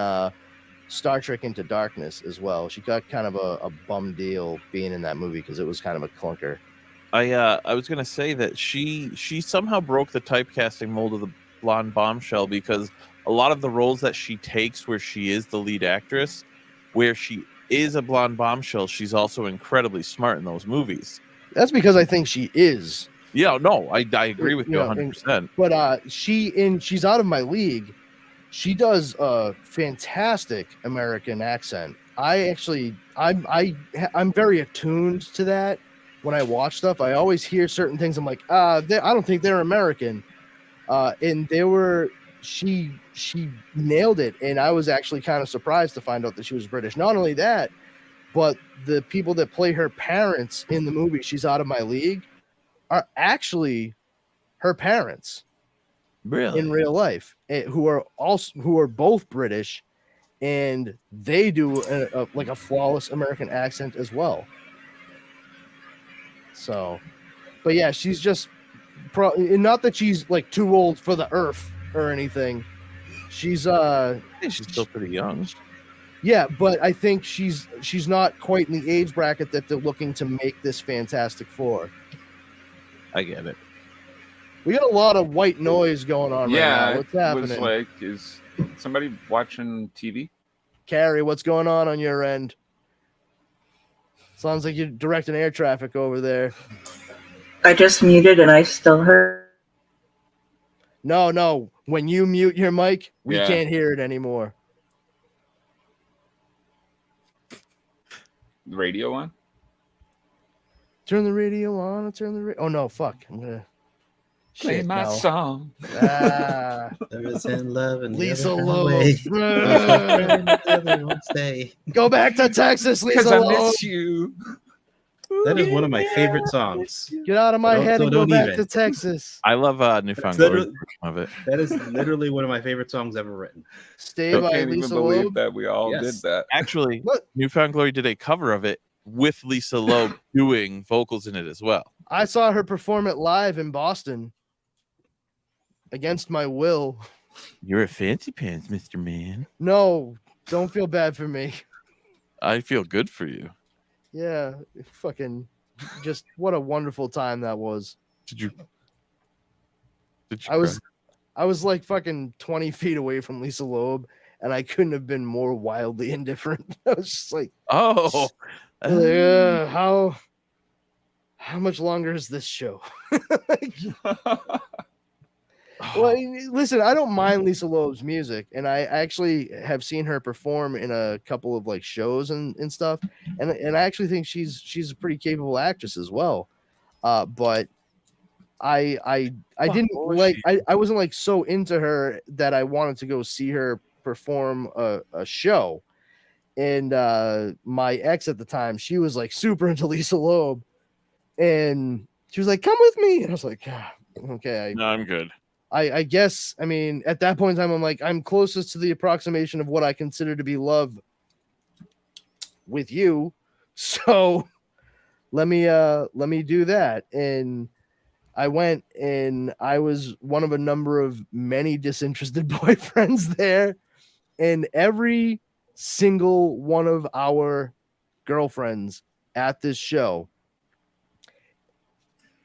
[SPEAKER 1] Star Trek Into Darkness as well. She got kind of a bum deal being in that movie because it was kind of a clunker.
[SPEAKER 10] I was gonna say that she somehow broke the typecasting mold blonde bombshell because a lot of the roles that she takes where she is the lead actress, where she is a blonde bombshell, she's also incredibly smart in those movies.
[SPEAKER 1] That's because I think she is.
[SPEAKER 10] Yeah, no, I agree with you 100%.
[SPEAKER 1] But she's out of my league. She does a fantastic American accent. I'm very attuned to that when I watch stuff. I always hear certain things. I'm like, I don't think they're American. And she nailed it. And I was actually kind of surprised to find out that she was British. Not only that, but the people that play her parents in the movie She's Out of My League are actually her parents.
[SPEAKER 10] Really?
[SPEAKER 1] In real life, who are both British, and they do a flawless American accent as well. So, but yeah, she's just not that she's like too old for the earth or anything. She's
[SPEAKER 10] still pretty young.
[SPEAKER 1] Yeah, but I think she's not quite in the age bracket that they're looking to make this Fantastic Four.
[SPEAKER 10] I get it.
[SPEAKER 1] We got a lot of white noise going on right now. What's happening?
[SPEAKER 3] Was like, is somebody watching TV?
[SPEAKER 1] Kari, what's going on your end? Sounds like you're directing air traffic over there.
[SPEAKER 8] I just muted and I still heard.
[SPEAKER 1] No. When you mute your mic, we can't hear it anymore.
[SPEAKER 3] The radio on?
[SPEAKER 1] Turn the radio on. Oh, no, fuck. I'm going to...
[SPEAKER 3] Play my song.
[SPEAKER 9] There is in love and
[SPEAKER 1] Lisa Loeb. Go back to Texas, Lisa Loeb.
[SPEAKER 3] I miss you.
[SPEAKER 9] That is one of my favorite songs.
[SPEAKER 1] Get out of my head and go back to Texas.
[SPEAKER 10] I love Newfound Glory version of it.
[SPEAKER 9] That is literally one of my favorite songs ever written.
[SPEAKER 1] Stay by Lisa Loeb.
[SPEAKER 3] That we all did that.
[SPEAKER 10] Actually, Newfound Glory did a cover of it with Lisa Loeb doing vocals in it as well.
[SPEAKER 1] I saw her perform it live in Boston. Against my will.
[SPEAKER 10] You're a fancy pants, Mr. Man.
[SPEAKER 1] No, don't feel bad for me.
[SPEAKER 10] I feel good for you.
[SPEAKER 1] Yeah, fucking just what a wonderful time that was.
[SPEAKER 10] Did you
[SPEAKER 1] I was like fucking 20 feet away from Lisa Loeb, and I couldn't have been more wildly indifferent. I was just like, how much longer is this show? Well, listen, I don't mind Lisa Loeb's music, and I actually have seen her perform in a couple of like shows and stuff, and I actually think she's a pretty capable actress as well. But I didn't like I wasn't like so into her that I wanted to go see her perform a show. And my ex at the time, she was like super into Lisa Loeb, and she was like, "Come with me," and I was like, "Okay,
[SPEAKER 10] no, I'm good."
[SPEAKER 1] I guess, I mean, at that point in time, I'm like, I'm closest to the approximation of what I consider to be love with you. So let me do that. And I went, and I was one of a number of many disinterested boyfriends there. And every single one of our girlfriends at this show,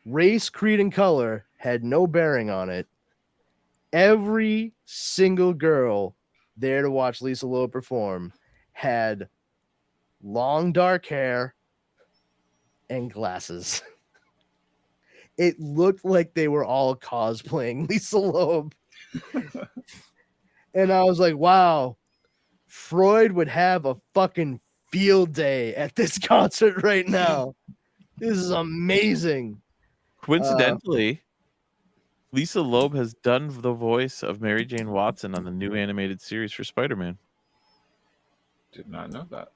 [SPEAKER 1] race, creed, and color had no bearing on it. Every single girl there to watch Lisa Loeb perform had long dark hair and glasses. It looked like they were all cosplaying Lisa Loeb. And I was like, wow, Freud would have a fucking field day at this concert right now. This is amazing.
[SPEAKER 10] Coincidentally, Lisa Loeb has done the voice of Mary Jane Watson on the new animated series for Spider-Man.
[SPEAKER 3] Did not know that.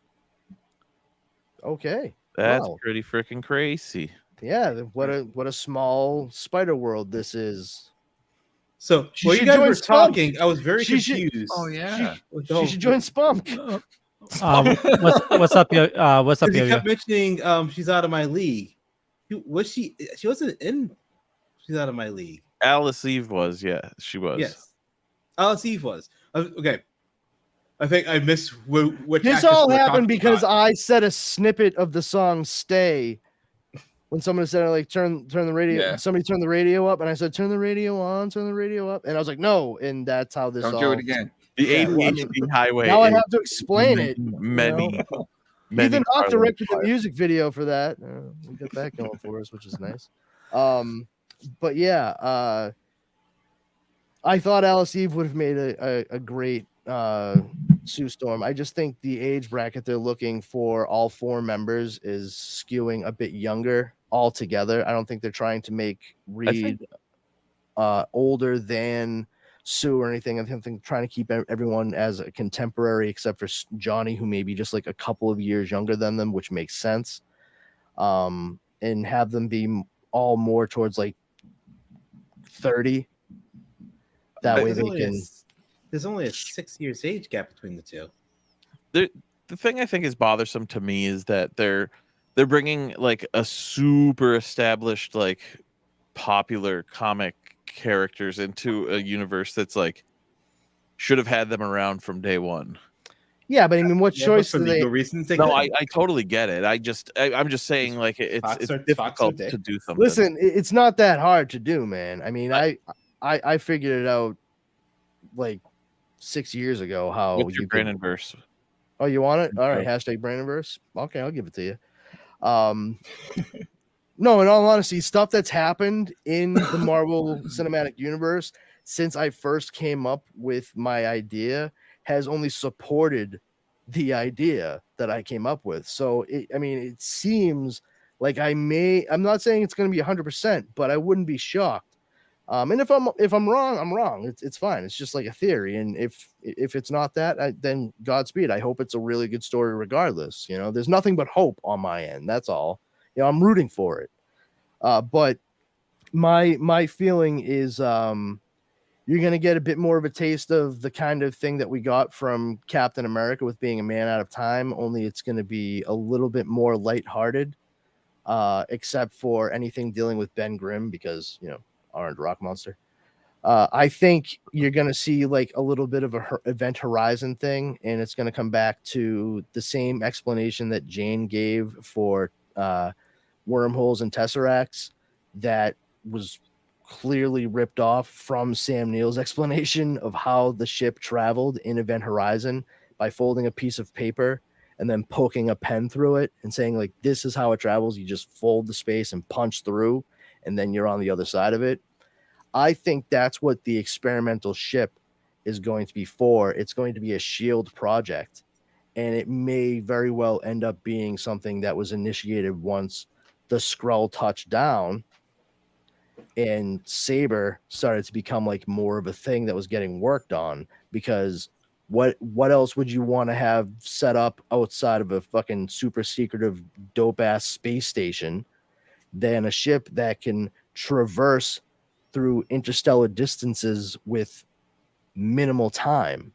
[SPEAKER 1] Okay.
[SPEAKER 10] That's pretty freaking crazy.
[SPEAKER 1] Yeah, what a small spider world this is.
[SPEAKER 9] So while you guys were talking, I was very confused.
[SPEAKER 1] She should join Spunk.
[SPEAKER 2] What's up, yo? What's up, yo?
[SPEAKER 9] You kept mentioning She's Out of My League. She wasn't in She's Out of My League.
[SPEAKER 10] Alice Eve was, she was.
[SPEAKER 9] Yes, Alice Eve was. Okay, I think I missed which.
[SPEAKER 1] This all happened because I said a snippet of the song "Stay" when someone said like turn the radio,
[SPEAKER 3] Yeah.
[SPEAKER 1] somebody turned the radio up, and I said turn the radio on, turn the radio up, and I was like no, and that's how this
[SPEAKER 3] Don't
[SPEAKER 1] all.
[SPEAKER 3] do it again.
[SPEAKER 10] The
[SPEAKER 1] Yeah,
[SPEAKER 10] ADHD
[SPEAKER 1] well, I mean,
[SPEAKER 10] highway.
[SPEAKER 1] now I
[SPEAKER 10] is
[SPEAKER 1] have to explain it.
[SPEAKER 10] Many.
[SPEAKER 1] Ethan Hawke
[SPEAKER 10] parallel
[SPEAKER 1] directed the
[SPEAKER 10] fires.
[SPEAKER 1] music video for that. We got that going for us, which is nice. But yeah, I thought Alice Eve would have made a great Sue Storm. I just think the age bracket they're looking for all 4 members is skewing a bit younger altogether. I don't think they're trying to make Reed older than Sue or anything. I think they're trying to keep everyone as a contemporary, except for Johnny, who may be just like a couple of years younger than them, which makes sense. And have them be all more towards like 30. That way they can.
[SPEAKER 9] There's only a 6 years age gap between the two.
[SPEAKER 10] The thing I think is bothersome to me is that they're bringing like a super established, like popular comic characters into a universe that's like should have had them around from day one.
[SPEAKER 1] Yeah, but I mean, what choice
[SPEAKER 9] for
[SPEAKER 1] do
[SPEAKER 9] legal
[SPEAKER 1] they?
[SPEAKER 9] reasons?
[SPEAKER 10] No, I totally get it. I'm just saying like it's difficult to do something.
[SPEAKER 1] Listen, it's not that hard to do, man. I mean, I figured it out like 6 years ago. How
[SPEAKER 10] What's your
[SPEAKER 1] you could...
[SPEAKER 10] Brandonverse?
[SPEAKER 1] Oh, you want it? All right,
[SPEAKER 10] Yeah.
[SPEAKER 1] hashtag Brandonverse. Okay, I'll give it to you. No, in all honesty, stuff that's happened in the Marvel Cinematic Universe since I first came up with my idea has only supported the idea that I came up with. So, it seems like I'm not saying it's going to be 100%, but I wouldn't be shocked. And if I'm wrong, I'm wrong. It's fine. It's just like a theory. And if it's not that, then Godspeed. I hope it's a really good story regardless. There's nothing but hope on my end. That's all. I'm rooting for it. But my feeling is you're going to get a bit more of a taste of the kind of thing that we got from Captain America with being a man out of time, only it's going to be a little bit more lighthearted, except for anything dealing with Ben Grimm because, Orange Rock Monster. I think you're going to see like a little bit of a Event Horizon thing, and it's going to come back to the same explanation that Jane gave for wormholes and tesseracts that was clearly ripped off from Sam Neill's explanation of how the ship traveled in Event Horizon by folding a piece of paper and then poking a pen through it and saying like, this is how it travels. You just fold the space and punch through, and then you're on the other side of it. I think that's what the experimental ship is going to be for. It's going to be a SHIELD project, and it may very well end up being something that was initiated once the Skrull touched down and Saber started to become like more of a thing that was getting worked on, because what else would you want to have set up outside of a fucking super secretive dope ass space station than a ship that can traverse through interstellar distances with minimal time?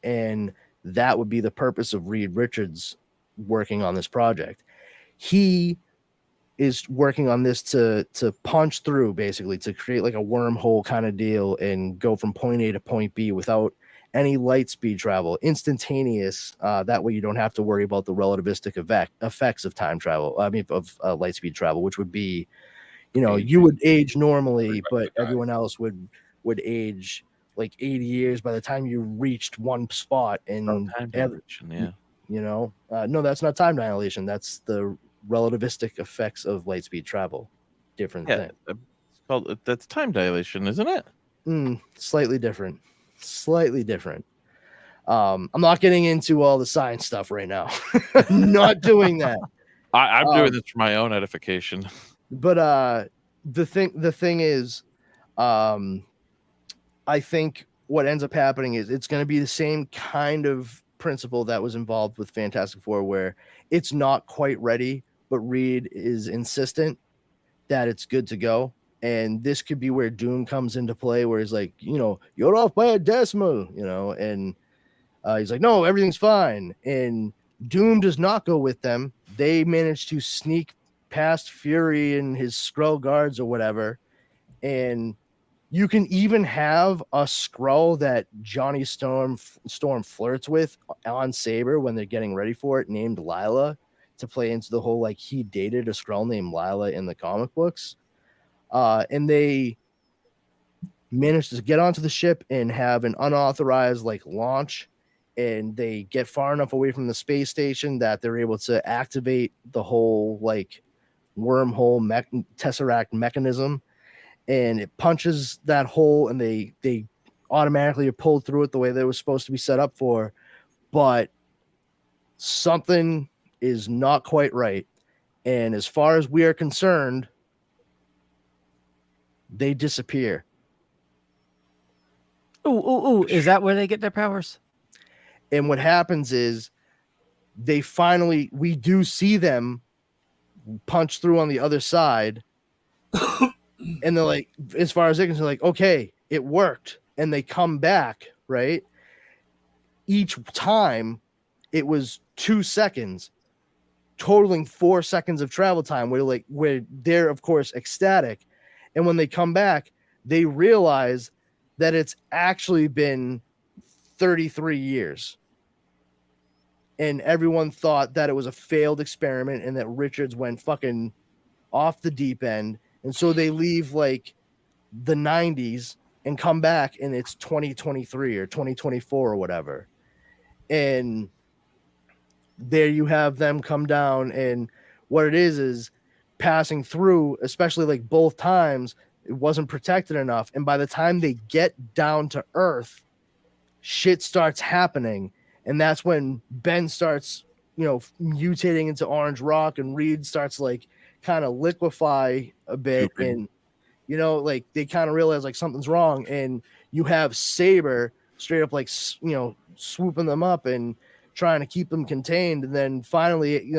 [SPEAKER 1] And that would be the purpose of Reed Richards working on this project. He is working on this to punch through, basically to create like a wormhole kind of deal and go from point A to point B without any light speed travel, instantaneous. That way you don't have to worry about the relativistic effects of time travel. I mean, of light speed travel, which would be, you would age normally, but everyone else would age like 80 years by the time you reached one spot. And
[SPEAKER 10] time dilation, yeah.
[SPEAKER 1] No, that's not time dilation. That's the relativistic effects of light speed travel. Different thing.
[SPEAKER 10] It's called, that's time dilation, isn't it?
[SPEAKER 1] Slightly different. I'm not getting into all the science stuff right now. Not doing that.
[SPEAKER 10] I'm doing this for my own edification.
[SPEAKER 1] But the thing is, I think what ends up happening is it's going to be the same kind of principle that was involved with Fantastic Four, where it's not quite ready, but Reed is insistent that it's good to go. And this could be where Doom comes into play, where he's like, you're off by a decimal, and he's like, no, everything's fine. And Doom does not go with them. They manage to sneak past Fury and his Skrull guards or whatever. And you can even have a Skrull that Johnny Storm flirts with on Saber when they're getting ready for it, named Lila, to play into the whole like he dated a Skrull named Lila in the comic books. And they managed to get onto the ship and have an unauthorized like launch, and they get far enough away from the space station that they're able to activate the whole like wormhole tesseract mechanism, and it punches that hole, and they automatically are pulled through it the way they were supposed to be set up for. But something is not quite right, and as far as we are concerned, they disappear.
[SPEAKER 2] Ooh! Is that where they get their powers?
[SPEAKER 1] And what happens is we do see them punch through on the other side, and they're like, as far as they can say, like, okay, it worked, and they come back, right? Each time it was 2 seconds, totaling 4 seconds of travel time, where they're of course ecstatic, and when they come back, they realize that it's actually been 33 years. And everyone thought that it was a failed experiment and that Richards went fucking off the deep end. And so they leave like the 90s and come back, and it's 2023 or 2024 or whatever. And there you have them come down, and what it is passing through, especially like both times, it wasn't protected enough. And by the time they get down to Earth, shit starts happening. And that's when Ben starts, mutating into Orange Rock, and Reed starts like kind of liquefy a bit. And, like they kind of realize like something's wrong. And you have Saber straight up like, swooping them up and trying to keep them contained. And then finally,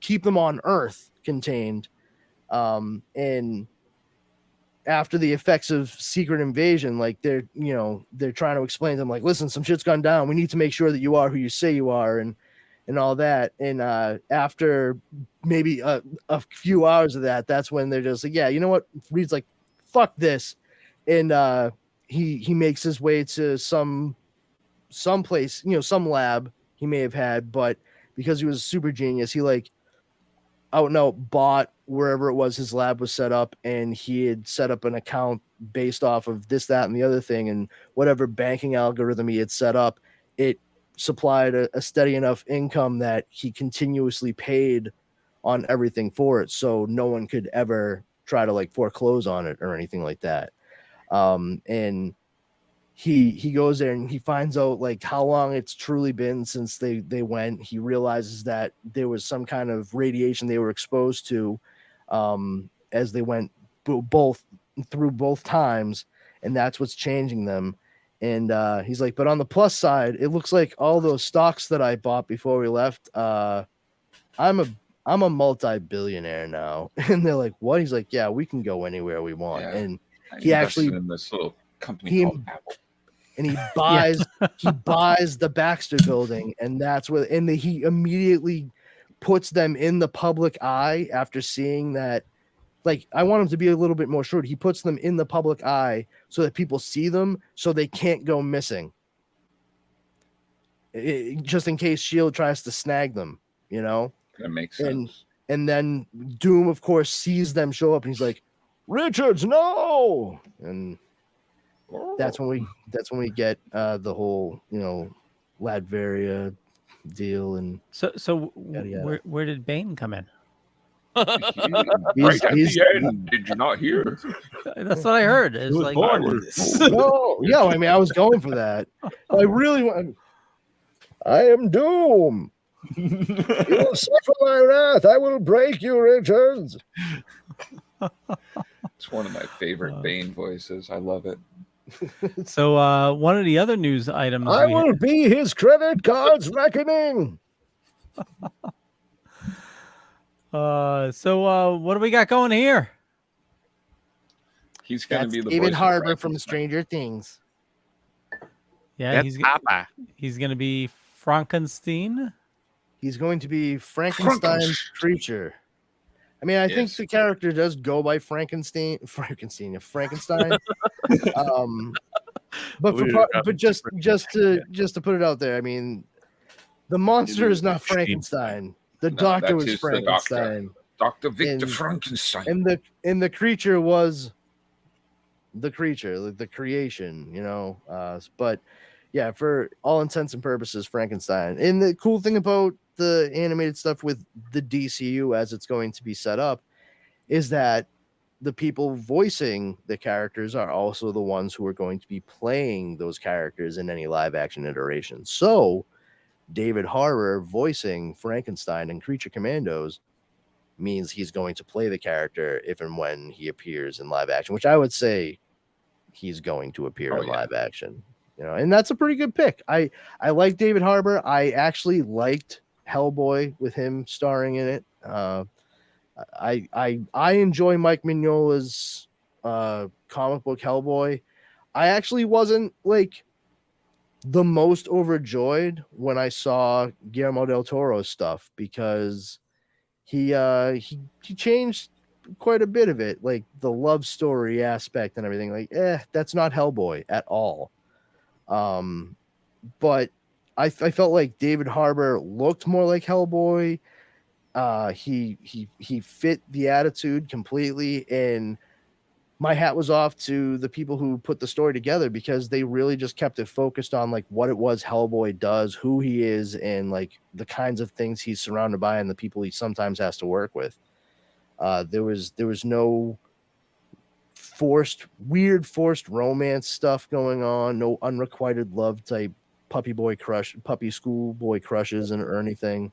[SPEAKER 1] keep them on Earth contained. And after the effects of Secret Invasion, like they're trying to explain to them, like, listen, some shit's gone down. We need to make sure that you are who you say you are, and all that. And after maybe a few hours of that, that's when they're just like, yeah, you know what? Reed's like, fuck this. And he makes his way to some place, some lab he may have had, but because he was a super genius, he like bought wherever it was his lab was set up, and he had set up an account based off of this, that, and the other thing, and whatever banking algorithm he had set up, it supplied a steady enough income that he continuously paid on everything for it, so no one could ever try to like foreclose on it or anything like that. And he goes there and he finds out like how long it's truly been since they went. He realizes that there was some kind of radiation they were exposed to as they went through both times, and that's what's changing them. And he's like, but on the plus side, it looks like all those stocks that I bought before we left, I'm a multi-billionaire now. And they're like, what? He's like, yeah, we can go anywhere we want. Yeah. And he actually
[SPEAKER 3] in this little company called Apple.
[SPEAKER 1] And he buys the Baxter building, and that's where he immediately puts them in the public eye after seeing that. Like, I want him to be a little bit more shrewd. He puts them in the public eye so that people see them, so they can't go missing. Just in case S.H.I.E.L.D. tries to snag them,
[SPEAKER 3] That makes sense.
[SPEAKER 1] And then Doom, of course, sees them show up, and he's like, Richards, no! And that's when we get the whole Latveria deal. And
[SPEAKER 2] so where did Bane come in?
[SPEAKER 3] Right at the end, did you not hear?
[SPEAKER 2] That's what I heard. It's like,
[SPEAKER 1] no, I mean, I was going for that. I really want. I am Doom. You will suffer my wrath. I will break you, Richards.
[SPEAKER 3] It's one of my favorite Bane voices. I love it.
[SPEAKER 2] So one of the other news items,
[SPEAKER 1] I will be his credit card's reckoning.
[SPEAKER 2] So what do we got going here?
[SPEAKER 3] He's going to be the
[SPEAKER 1] David Harbour from Stranger Things.
[SPEAKER 2] Yeah, he's going to be Frankenstein.
[SPEAKER 1] He's going to be Frankenstein's creature. I mean, I think the character does go by Frankenstein. But just to put it out there, I mean, the monster is not Frankenstein. The doctor
[SPEAKER 3] that
[SPEAKER 1] was
[SPEAKER 3] is the doctor.
[SPEAKER 1] Frankenstein.
[SPEAKER 3] Dr. Victor
[SPEAKER 1] And-
[SPEAKER 3] Frankenstein.
[SPEAKER 1] And the creature was the creature, like the creation, you know. But yeah, for all intents and purposes, Frankenstein. And the cool thing about the animated stuff with the DCU as it's going to be set up is that the people voicing the characters are also the ones who are going to be playing those characters in any live action iteration. So David Harbour voicing Frankenstein and Creature Commandos means he's going to play the character if and when he appears in live action, which I would say he's going to appear in live action, you know, and that's a pretty good pick. I like David Harbour. I actually liked Hellboy with him starring in it. I enjoy Mike Mignola's comic book Hellboy. I actually wasn't like the most overjoyed when I saw Guillermo del Toro's stuff because he changed quite a bit of it, like the love story aspect and everything. Like, that's not Hellboy at all. But I felt like David Harbour looked more like Hellboy. He fit the attitude completely, and my hat was off to the people who put the story together because they really just kept it focused on like what it was Hellboy does, who he is, and like the kinds of things he's surrounded by and the people he sometimes has to work with. There was no weird forced romance stuff going on, no unrequited love type puppy schoolboy crushes or anything.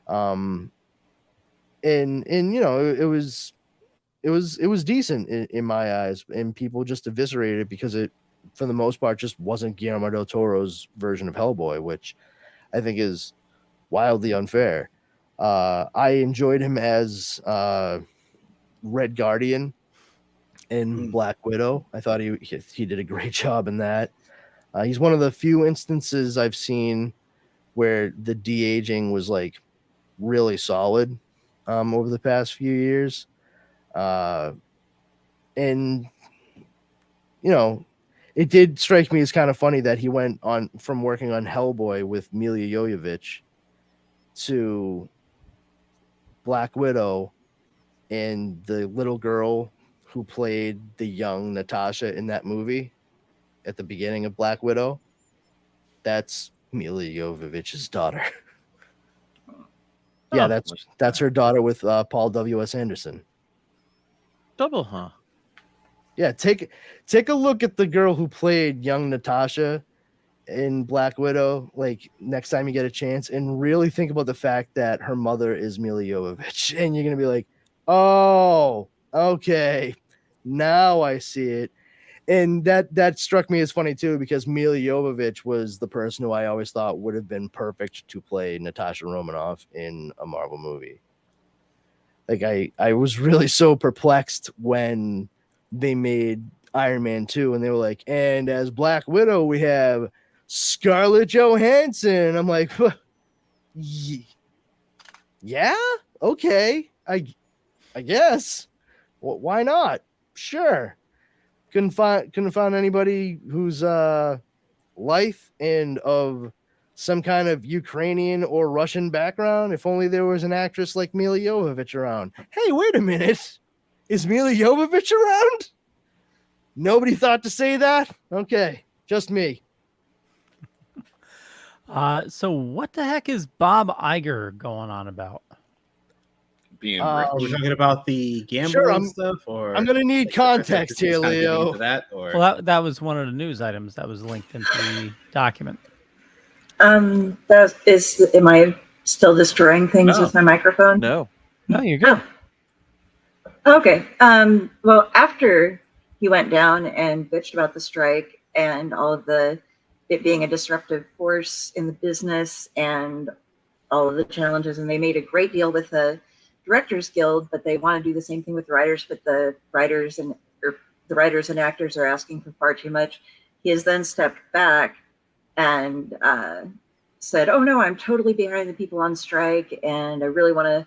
[SPEAKER 1] And you know, it was decent in my eyes, and people just eviscerated it because it, for the most part, just wasn't Guillermo del Toro's version of Hellboy, which I think is wildly unfair. I enjoyed him as Red Guardian in Black Widow. I thought he did a great job in that. He's one of the few instances I've seen where the de-aging was like really solid over the past few years. And you know, it did strike me as kind of funny that he went on from working on Hellboy with Mila Jovovich to Black Widow, and the little girl who played the young Natasha in that movie at the beginning of Black Widow, that's Mila Jovovich's daughter. Yeah, that's her daughter with Paul W.S. Anderson.
[SPEAKER 10] Double, huh?
[SPEAKER 1] Yeah, take a look at the girl who played young Natasha in Black Widow, like next time you get a chance, and really think about the fact that her mother is Mila Jovovich, and you're gonna be like, oh, okay, now I see it. And that struck me as funny too, because Mila Jovovich was the person who I always thought would have been perfect to play Natasha Romanoff in a Marvel movie. Like I was really so perplexed when they made Iron Man 2 and they were like, and as Black Widow we have Scarlett Johansson. I'm like, yeah, okay, I guess. Well, why not? Sure. Couldn't find anybody whose life and of some kind of Ukrainian or Russian background. If only there was an actress like Mila Jovovich around. Hey, wait a minute. Is Mila Jovovich around? Nobody thought to say that? Okay, just me.
[SPEAKER 2] So what the heck is Bob Iger going on about?
[SPEAKER 3] Being
[SPEAKER 9] Are we talking about the gambling
[SPEAKER 1] Sure,
[SPEAKER 9] stuff, or
[SPEAKER 1] I'm gonna need context here,
[SPEAKER 9] kind of getting
[SPEAKER 1] Leo.
[SPEAKER 9] into that, or
[SPEAKER 2] Well, that was one of the news items that was linked into the document.
[SPEAKER 8] That is. Am I still destroying things with my microphone?
[SPEAKER 10] No,
[SPEAKER 2] you're good.
[SPEAKER 8] Okay. Well, after he went down and bitched about the strike and all of it being a disruptive force in the business and all of the challenges, and they made a great deal with the Directors Guild, but they want to do the same thing with the writers, but the writers and actors are asking for far too much. He has then stepped back and said, oh no, I'm totally behind the people on strike, and I really want to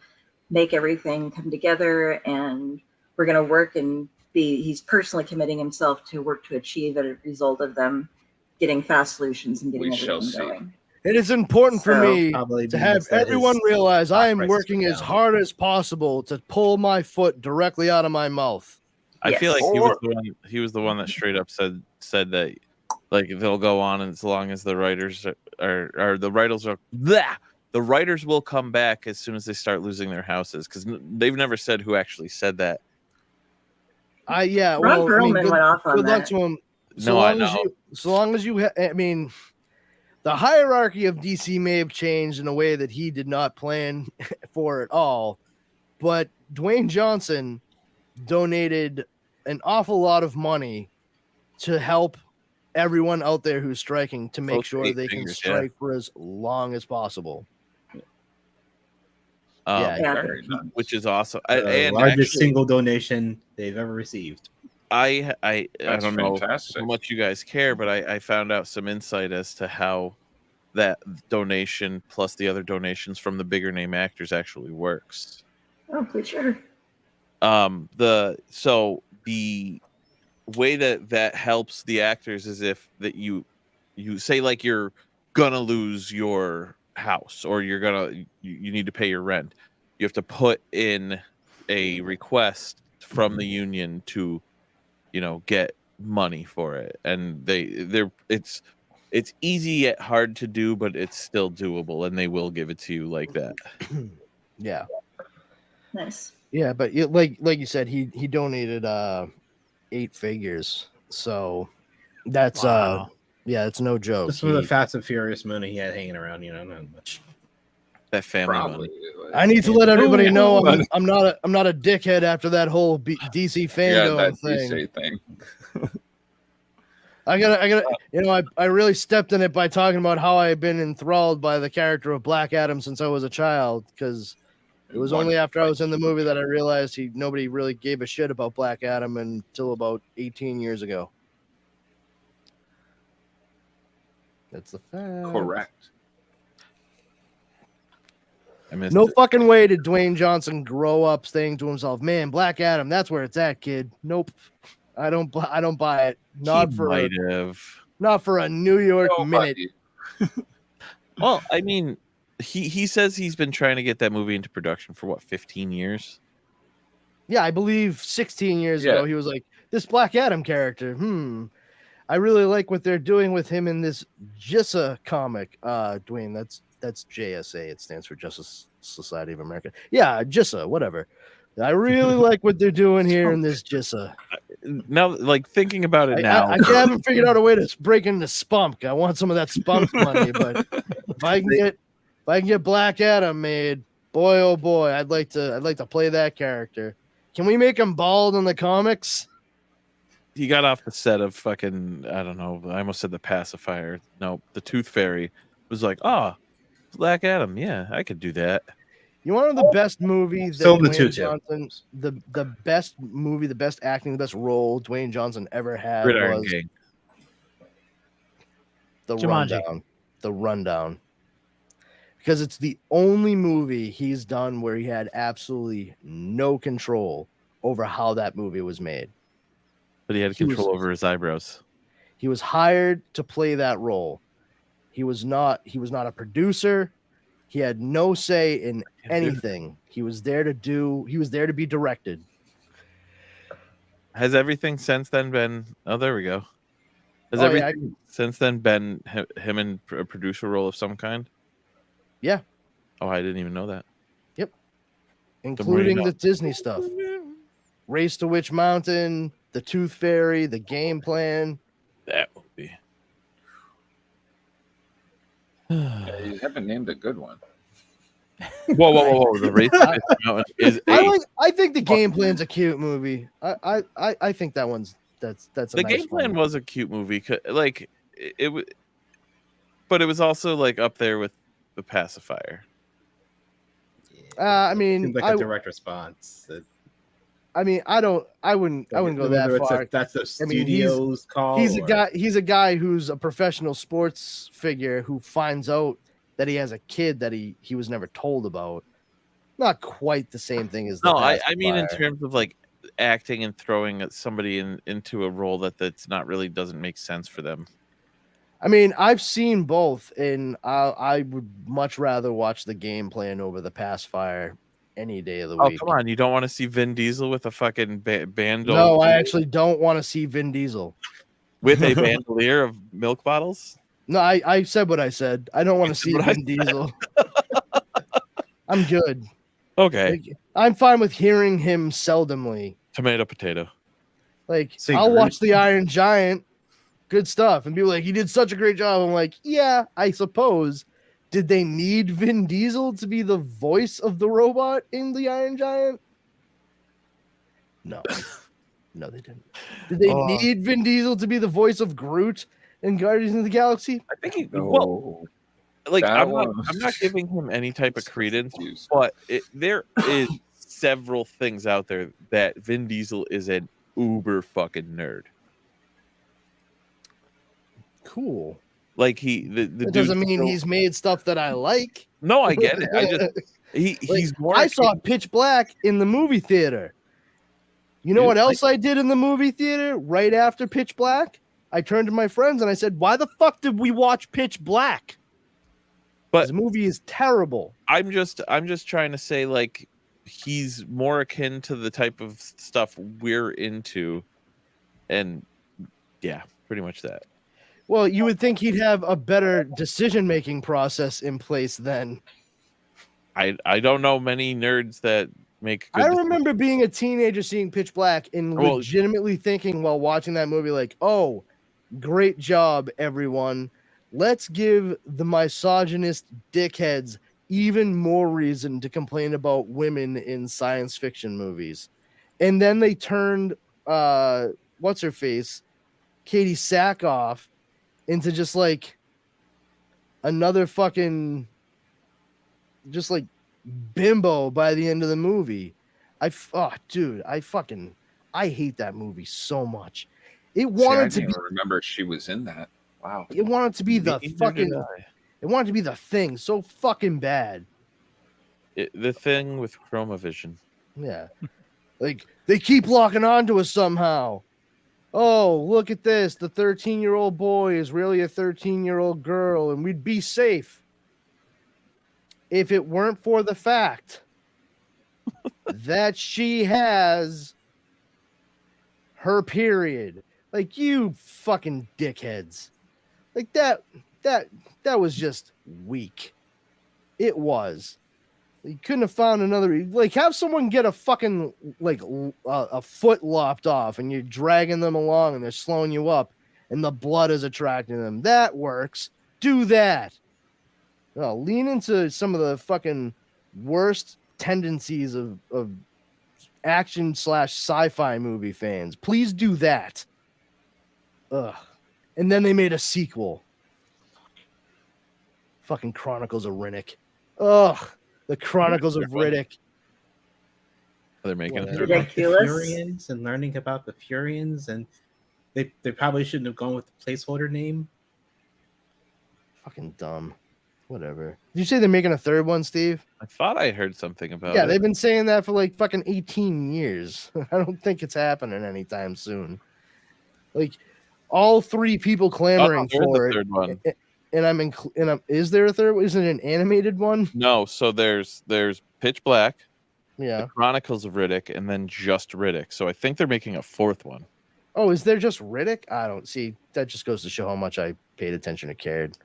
[SPEAKER 8] make everything come together, and we're going to work and he's personally committing himself to work to achieve a result of them getting fast solutions and getting everything going.
[SPEAKER 1] It is important for me
[SPEAKER 9] Probably
[SPEAKER 1] to
[SPEAKER 9] means
[SPEAKER 1] have
[SPEAKER 9] that
[SPEAKER 1] everyone
[SPEAKER 9] his
[SPEAKER 1] realize I am
[SPEAKER 9] prices
[SPEAKER 1] working
[SPEAKER 9] went
[SPEAKER 1] as
[SPEAKER 9] down.
[SPEAKER 1] hard as possible to pull my foot directly out of my mouth.
[SPEAKER 10] I feel like
[SPEAKER 8] Yes.
[SPEAKER 10] he was the one that straight up said that like they'll go on as long as the writers are the writers are blah, the writers will come back as soon as they start losing their houses, because they've never said who actually said that.
[SPEAKER 1] Yeah,
[SPEAKER 8] Ron
[SPEAKER 1] well, I mean,
[SPEAKER 8] Perlman went off on
[SPEAKER 1] good luck
[SPEAKER 8] that.
[SPEAKER 1] to him.
[SPEAKER 10] No, I know.
[SPEAKER 1] So long as you, I mean, the hierarchy of DC may have changed in a way that he did not plan for at all, but Dwayne Johnson donated an awful lot of money to help everyone out there who's striking to make
[SPEAKER 10] Close to
[SPEAKER 1] sure
[SPEAKER 10] 8
[SPEAKER 1] they can
[SPEAKER 10] figures,
[SPEAKER 1] strike for as long as possible.
[SPEAKER 8] Yeah.
[SPEAKER 3] Very nice.
[SPEAKER 10] Which is awesome.
[SPEAKER 9] The
[SPEAKER 10] And
[SPEAKER 9] largest
[SPEAKER 10] actually,
[SPEAKER 9] single donation they've ever received.
[SPEAKER 10] I
[SPEAKER 3] That's
[SPEAKER 10] don't know
[SPEAKER 3] fantastic.
[SPEAKER 10] how much you guys care, but I found out some insight as to how that donation plus the other donations from the bigger name actors actually works.
[SPEAKER 8] Oh, please, sure.
[SPEAKER 10] So the way that helps the actors is if that you say like you're gonna lose your house or you need to pay your rent. You have to put in a request from the union to, get money for it, and it's easy yet hard to do, but it's still doable, and they will give it to you like that.
[SPEAKER 1] Yeah.
[SPEAKER 8] Nice.
[SPEAKER 1] Yeah, but like you said, he donated 8 figures, so that's
[SPEAKER 2] Wow.
[SPEAKER 1] yeah, it's no joke.
[SPEAKER 9] Just for the Fast and Furious money he had hanging around, not much.
[SPEAKER 10] That family
[SPEAKER 3] Probably.
[SPEAKER 10] money.
[SPEAKER 1] I need to let everybody know
[SPEAKER 3] but-
[SPEAKER 1] I'm not a dickhead after that whole DC
[SPEAKER 3] Yeah,
[SPEAKER 1] fandom
[SPEAKER 3] that
[SPEAKER 1] thing.
[SPEAKER 3] DC thing.
[SPEAKER 1] I gotta, I really stepped in it by talking about how I've been enthralled by the character of Black Adam since I was a child, because it was only after I was in the movie that I realized nobody really gave a shit about Black Adam until about 18 years ago. That's the fact.
[SPEAKER 3] Correct.
[SPEAKER 10] I missed
[SPEAKER 1] No
[SPEAKER 10] it.
[SPEAKER 1] fucking way did Dwayne Johnson grow up saying to himself, "Man, Black Adam, that's where it's at, kid." Nope, I don't buy it. Not
[SPEAKER 10] He
[SPEAKER 1] for
[SPEAKER 10] might have.
[SPEAKER 1] not for a New York minute.
[SPEAKER 3] Nobody.
[SPEAKER 10] Well, I mean, he says he's been trying to get that movie into production for what, 15 years?
[SPEAKER 1] Yeah, I believe 16 years
[SPEAKER 3] Yeah.
[SPEAKER 1] ago he was like, "This Black Adam character, I really like what they're doing with him in this Jissa comic." Dwayne, that's JSA. It stands for Justice Society of America. Yeah, Jissa, whatever. I really like what they're doing here in this Jissa.
[SPEAKER 10] Now, like thinking about it now,
[SPEAKER 1] I haven't figured out a way to break into Spunk. I want some of that Spunk money, but if I can get Black Adam made, boy oh boy, I'd like to play that character. Can we make him bald in the comics?
[SPEAKER 10] he got off the set of fucking, I don't know, I almost said the pacifier. No, the Tooth Fairy. Was like, oh, Black Adam. Yeah, I could do that.
[SPEAKER 1] You want to know the best movie that
[SPEAKER 9] Still the
[SPEAKER 1] Dwayne
[SPEAKER 9] two,
[SPEAKER 1] Johnson, the best movie, the best acting, the best role Dwayne Johnson ever had
[SPEAKER 10] Gridiron
[SPEAKER 1] was
[SPEAKER 10] Gang.
[SPEAKER 1] The
[SPEAKER 2] Jumanji.
[SPEAKER 1] Rundown. The Rundown. Because it's the only movie he's done where he had absolutely no control over how that movie was made.
[SPEAKER 10] But he had control over his eyebrows.
[SPEAKER 1] He was hired to play that role. He was not a producer. He had no say in anything. He was there to be directed.
[SPEAKER 10] Has everything since then been? Oh, there we go. Has
[SPEAKER 1] Oh, yeah,
[SPEAKER 10] everything since then been him in a producer role of some kind?
[SPEAKER 1] Yeah.
[SPEAKER 10] Oh, I didn't even know that.
[SPEAKER 1] Yep.
[SPEAKER 10] more you
[SPEAKER 1] Including
[SPEAKER 10] know.
[SPEAKER 1] the Disney stuff. Race to Witch Mountain, The Tooth Fairy, The Game Plan.
[SPEAKER 10] That would be.
[SPEAKER 3] Yeah, you haven't named a good one.
[SPEAKER 10] Whoa! The Race to Witch Mountain is
[SPEAKER 1] I think The Game Plan's a cute movie. I think that one's that's a
[SPEAKER 10] the
[SPEAKER 1] nice
[SPEAKER 10] Game Plan
[SPEAKER 1] one.
[SPEAKER 10] was a cute movie. Like it was, but it was also like up there with the pacifier.
[SPEAKER 1] I mean,
[SPEAKER 9] Seems like a direct response.
[SPEAKER 1] I wouldn't go that far.
[SPEAKER 9] That's the
[SPEAKER 1] I mean,
[SPEAKER 9] studio's call.
[SPEAKER 1] He's
[SPEAKER 9] or-
[SPEAKER 1] a guy who's a professional sports figure who finds out that he has a kid that he was never told about. Not quite the same thing as the
[SPEAKER 10] No, I mean in
[SPEAKER 1] pacifier.
[SPEAKER 10] terms of like acting and throwing somebody into a role that's not really doesn't make sense for them.
[SPEAKER 1] I mean, I've seen both, and I would much rather watch the game plan over the pacifier any day of the
[SPEAKER 10] Oh,
[SPEAKER 1] week.
[SPEAKER 10] come on. You don't want to see Vin Diesel with a fucking bandolier?
[SPEAKER 1] No, I actually don't want to see Vin Diesel.
[SPEAKER 10] With a bandolier of milk bottles?
[SPEAKER 1] No, I said what I said. I don't want to see
[SPEAKER 10] what I
[SPEAKER 1] Vin Diesel. I'm good.
[SPEAKER 10] Okay.
[SPEAKER 1] Like, I'm fine with hearing him seldomly.
[SPEAKER 10] Tomato, potato.
[SPEAKER 1] Like,
[SPEAKER 9] Say
[SPEAKER 1] I'll
[SPEAKER 9] Groot.
[SPEAKER 1] watch the Iron Giant. Good stuff. And people are like, he did such a great job. I'm like, yeah, I suppose. Did they need Vin Diesel to be the voice of the robot in the Iron Giant? No. No, they didn't. Did they need Vin Diesel to be the voice of Groot in Guardians of the Galaxy?
[SPEAKER 10] I think he,
[SPEAKER 3] No.
[SPEAKER 10] well, like
[SPEAKER 3] That
[SPEAKER 10] I'm
[SPEAKER 3] one-
[SPEAKER 10] not giving him any type of credence,
[SPEAKER 3] confused.
[SPEAKER 10] but there is several things out there that Vin Diesel is an uber fucking nerd.
[SPEAKER 1] Cool.
[SPEAKER 10] Like the
[SPEAKER 1] That
[SPEAKER 10] dude
[SPEAKER 1] doesn't mean
[SPEAKER 10] still-
[SPEAKER 1] he's made stuff that I like.
[SPEAKER 10] No, I get it. I just
[SPEAKER 1] Like,
[SPEAKER 10] he's more.
[SPEAKER 1] I saw Pitch Black in the movie theater. You know
[SPEAKER 10] Dude,
[SPEAKER 1] what else I did in the movie theater right after Pitch Black? I turned to my friends and I said, "Why the fuck did we watch Pitch Black?"
[SPEAKER 10] But
[SPEAKER 1] This movie is terrible.
[SPEAKER 10] I'm just trying to say, like, he's more akin to the type of stuff we're into, and yeah, pretty much that.
[SPEAKER 1] Well, you would think he'd have a better decision-making process in place then.
[SPEAKER 10] I don't know many nerds that make. Good
[SPEAKER 1] I remember being a teenager seeing Pitch Black and
[SPEAKER 10] Well-
[SPEAKER 1] legitimately thinking while watching that movie, like, "Oh, great job, everyone. Let's give the misogynist dickheads even more reason to complain about women in science fiction movies." And then they turned what's her face, Katie Sackhoff, into just like another fucking just like bimbo by the end of the movie. Dude, I hate that movie so much. It
[SPEAKER 3] See, I
[SPEAKER 1] wanted to
[SPEAKER 3] didn't
[SPEAKER 1] be
[SPEAKER 3] even remember she was in that. Wow.
[SPEAKER 1] it wanted to be the
[SPEAKER 10] Neither did
[SPEAKER 1] fucking
[SPEAKER 10] I.
[SPEAKER 1] it wanted to be the Thing so fucking bad.
[SPEAKER 10] The Thing with Chromavision.
[SPEAKER 1] Yeah. Like they keep locking onto us somehow. Oh, look at this. The 13-year-old boy is really a 13-year-old girl, and we'd be safe if it weren't for the fact that she has her period. Like, you fucking dickheads. Like that was just weak. It was. You couldn't have found another. Like, have someone get a fucking like a foot lopped off, and you're dragging them along, and they're slowing you up, and the blood is attracting them. That works. Do that. No, lean into some of the fucking worst tendencies of action / sci-fi movie fans. Please do that. Ugh. And then they made a sequel. Fucking Chronicles of Riddick. Ugh. The Chronicles of Riddick.
[SPEAKER 10] They're making
[SPEAKER 9] What,
[SPEAKER 10] a
[SPEAKER 9] about
[SPEAKER 10] third one.
[SPEAKER 9] the Furians and learning about the Furians, and they probably shouldn't have gone with the placeholder name.
[SPEAKER 1] Fucking dumb. Whatever. Did you say they're making a third one, Steve?
[SPEAKER 10] I thought I heard something about
[SPEAKER 1] Yeah,
[SPEAKER 10] it.
[SPEAKER 1] they've been saying that for like fucking 18 years. I don't think it's happening anytime soon. Like, all three people clamoring
[SPEAKER 10] there's
[SPEAKER 1] for
[SPEAKER 10] a
[SPEAKER 1] it.
[SPEAKER 10] third one.
[SPEAKER 1] Is there a third? Is it an animated one?
[SPEAKER 10] No, so there's Pitch Black,
[SPEAKER 1] Yeah.
[SPEAKER 10] The Chronicles of Riddick, and then just Riddick. So I think they're making a fourth one.
[SPEAKER 1] Oh, is there just Riddick? I don't see. That just goes to show how much I paid attention to cared.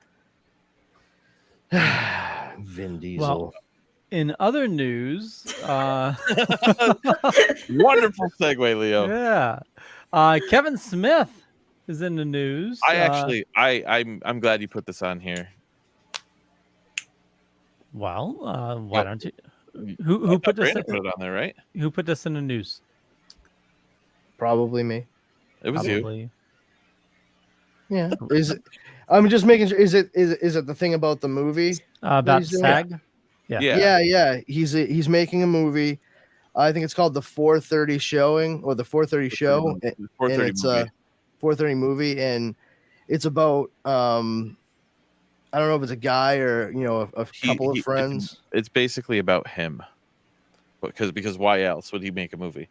[SPEAKER 1] Vin Diesel.
[SPEAKER 2] Well, in other news,
[SPEAKER 10] Wonderful segue, Leo.
[SPEAKER 2] yeah, Kevin Smith is in the news.
[SPEAKER 10] I'm glad you put this on here.
[SPEAKER 2] Well, why don't you? Who put this?
[SPEAKER 10] Brandon put it on there, right?
[SPEAKER 2] Who put this in the news?
[SPEAKER 1] Probably me.
[SPEAKER 10] It was you.
[SPEAKER 2] Probably.
[SPEAKER 1] Yeah. Is it? I'm just making sure. Is it the thing about the movie?
[SPEAKER 2] About
[SPEAKER 1] he's doing?
[SPEAKER 2] SAG. Yeah.
[SPEAKER 1] Yeah. He's making a movie. I think it's called the 4:30 showing or the 4:30 show. And
[SPEAKER 10] 4:30
[SPEAKER 1] it's
[SPEAKER 10] movie.
[SPEAKER 1] a 4:30 movie, and it's about I don't know if it's a guy or a couple of friends.
[SPEAKER 10] It's basically about him. Because why else would he make a movie?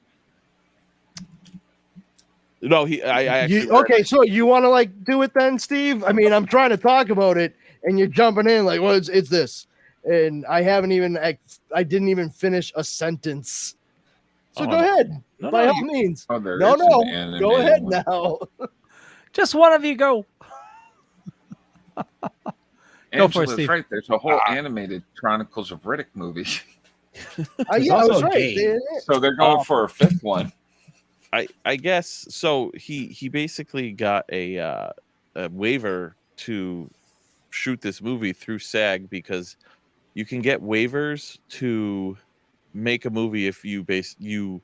[SPEAKER 10] No, I actually
[SPEAKER 1] okay, so you want to like do it then, Steve? I mean, I'm trying to talk about it, and you're jumping in like, well, it's this, and I didn't even finish a sentence. So go ahead, by all means.
[SPEAKER 3] Oh, there
[SPEAKER 1] No,
[SPEAKER 3] is an animated
[SPEAKER 1] go ahead
[SPEAKER 3] one.
[SPEAKER 1] now.
[SPEAKER 2] Just one of you go. Go for it,
[SPEAKER 3] Angela's
[SPEAKER 2] Steve.
[SPEAKER 3] right. There's a whole animated Chronicles of Riddick movie.
[SPEAKER 1] Yeah, I was right.
[SPEAKER 3] So they're going for a fifth one.
[SPEAKER 10] I guess so. He basically got a waiver to shoot this movie through SAG because you can get waivers to make a movie if you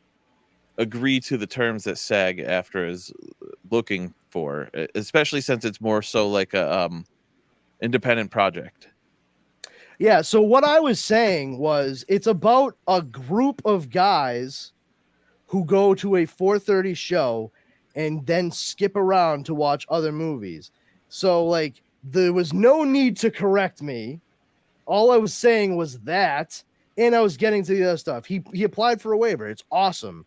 [SPEAKER 10] agree to the terms that SAG-AFTRA is looking for, especially since it's more so like a independent project.
[SPEAKER 1] Yeah, so what I was saying was it's about a group of guys who go to a 4:30 show and then skip around to watch other movies. So like there was no need to correct me. All I was saying was that, and I was getting to the other stuff. He applied for a waiver. It's awesome.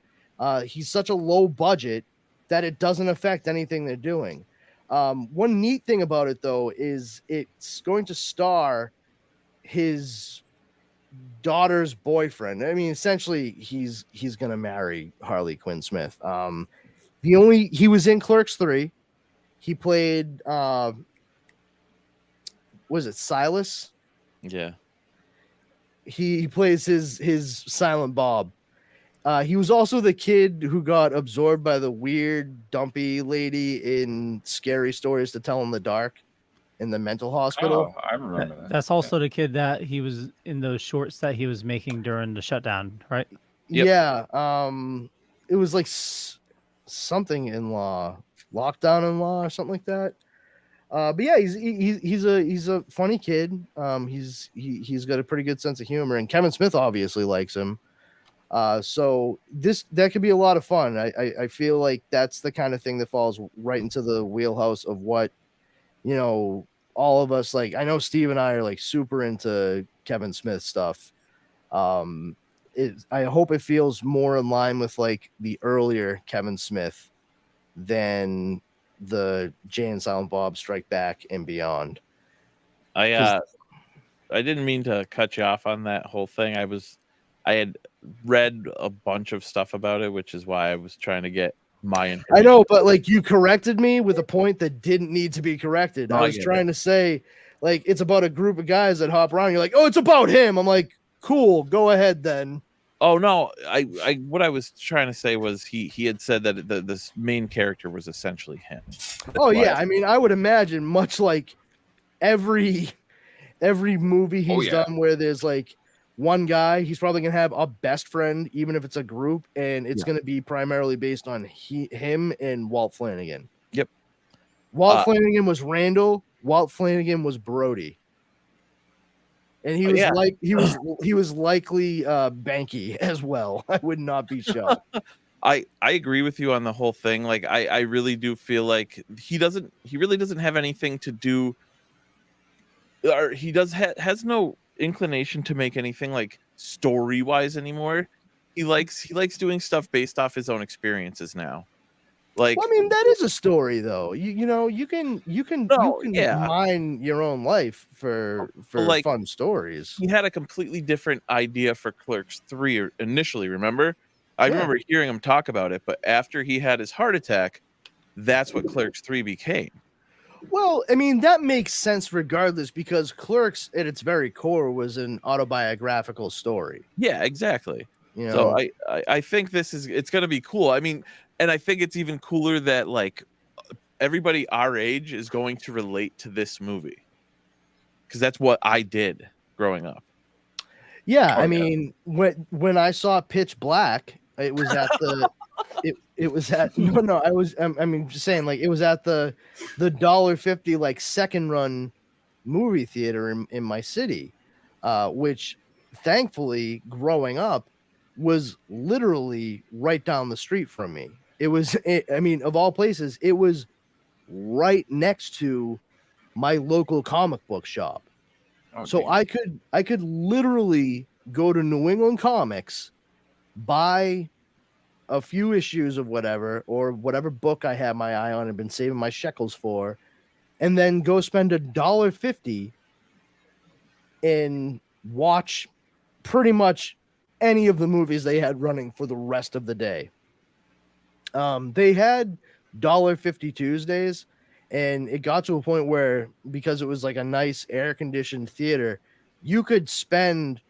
[SPEAKER 1] He's such a low budget that it doesn't affect anything they're doing. One neat thing about it though is it's going to star his daughter's boyfriend. I mean, essentially, he's gonna marry Harley Quinn Smith. He was in Clerks 3. He played was it Silas?
[SPEAKER 10] Yeah.
[SPEAKER 1] He plays his Silent Bob. He was also the kid who got absorbed by the weird dumpy lady in Scary Stories to Tell in the Dark in the mental hospital.
[SPEAKER 3] Oh, I remember that.
[SPEAKER 2] That's also the kid that he was in those shorts that he was making during the shutdown, right?
[SPEAKER 10] Yep.
[SPEAKER 1] Yeah. It was like something in law, lockdown in law, or something like that. But yeah, he's a funny kid. He's got a pretty good sense of humor, and Kevin Smith obviously likes him. So that could be a lot of fun. I feel like that's the kind of thing that falls right into the wheelhouse of what, you know, all of us like. I know Steve and I are like super into Kevin Smith stuff. I hope it feels more in line with like the earlier Kevin Smith than the Jay and Silent Bob Strike Back and beyond.
[SPEAKER 10] I didn't mean to cut you off on that whole thing. I had read a bunch of stuff about it, which is why I was trying to get my information.
[SPEAKER 1] I know, but like you corrected me with a point that didn't need to be corrected.
[SPEAKER 10] No,
[SPEAKER 1] I was trying to say like it's about a group of guys that hop around. You're like, oh, it's about him. I'm like, cool, go ahead then.
[SPEAKER 10] Oh no, I what I was trying to say was he had said that this main character was essentially him.
[SPEAKER 1] Oh yeah, I mean, I would imagine much like every movie he's done where there's like one guy, he's probably gonna have a best friend, even if it's a group, and it's gonna be primarily based on him and Walt Flanagan.
[SPEAKER 10] Yep.
[SPEAKER 1] Walt Flanagan was Randall. Walt Flanagan was Brody. And he was he was likely Banky as well. I would not be shocked.
[SPEAKER 10] I agree with you on the whole thing. Like I really do feel like he really doesn't have anything to do, or he has no inclination to make anything like story wise anymore. He likes doing stuff based off his own experiences now. Like,
[SPEAKER 1] well, I mean, that is a story though. You know, you can mine your own life for
[SPEAKER 10] like,
[SPEAKER 1] fun stories.
[SPEAKER 10] He had a completely different idea for Clerks 3 initially, remember? I remember hearing him talk about it, but after he had his heart attack, that's what Clerks 3 became.
[SPEAKER 1] Well, I mean, that makes sense regardless, because Clerks at its very core was an autobiographical story.
[SPEAKER 10] Yeah, exactly.
[SPEAKER 1] You know?
[SPEAKER 10] So I think it's going to be cool. I mean, and I think it's even cooler that like everybody our age is going to relate to this movie, because that's what I did growing up.
[SPEAKER 1] Yeah, I mean, when I saw Pitch Black, it was at the it was at I mean, just saying, like, it was at the $1.50 like second run movie theater in my city, which thankfully growing up was literally right down the street from me. I mean, of all places, it was right next to my local comic book shop. Oh, so damn. I could literally go to New England Comics, buy a few issues of whatever, or whatever book I had my eye on and been saving my shekels for, and then go spend $1.50 and watch pretty much any of the movies they had running for the rest of the day. They had $1.50 Tuesdays, and it got to a point where, because it was like a nice air conditioned theater, you could spend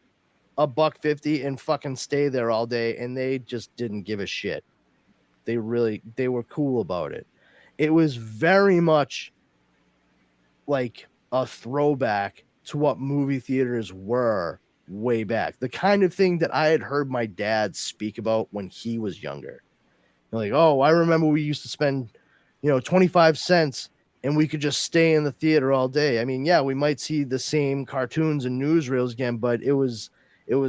[SPEAKER 1] $1.50 and fucking stay there all day, and they just didn't give a shit. They were cool about it. It was very much like a throwback to what movie theaters were way back. The kind of thing that I had heard my dad speak about when he was younger. Like, oh, I remember we used to spend, 25 cents and we could just stay in the theater all day. I mean, yeah, we might see the same cartoons and newsreels again, but it was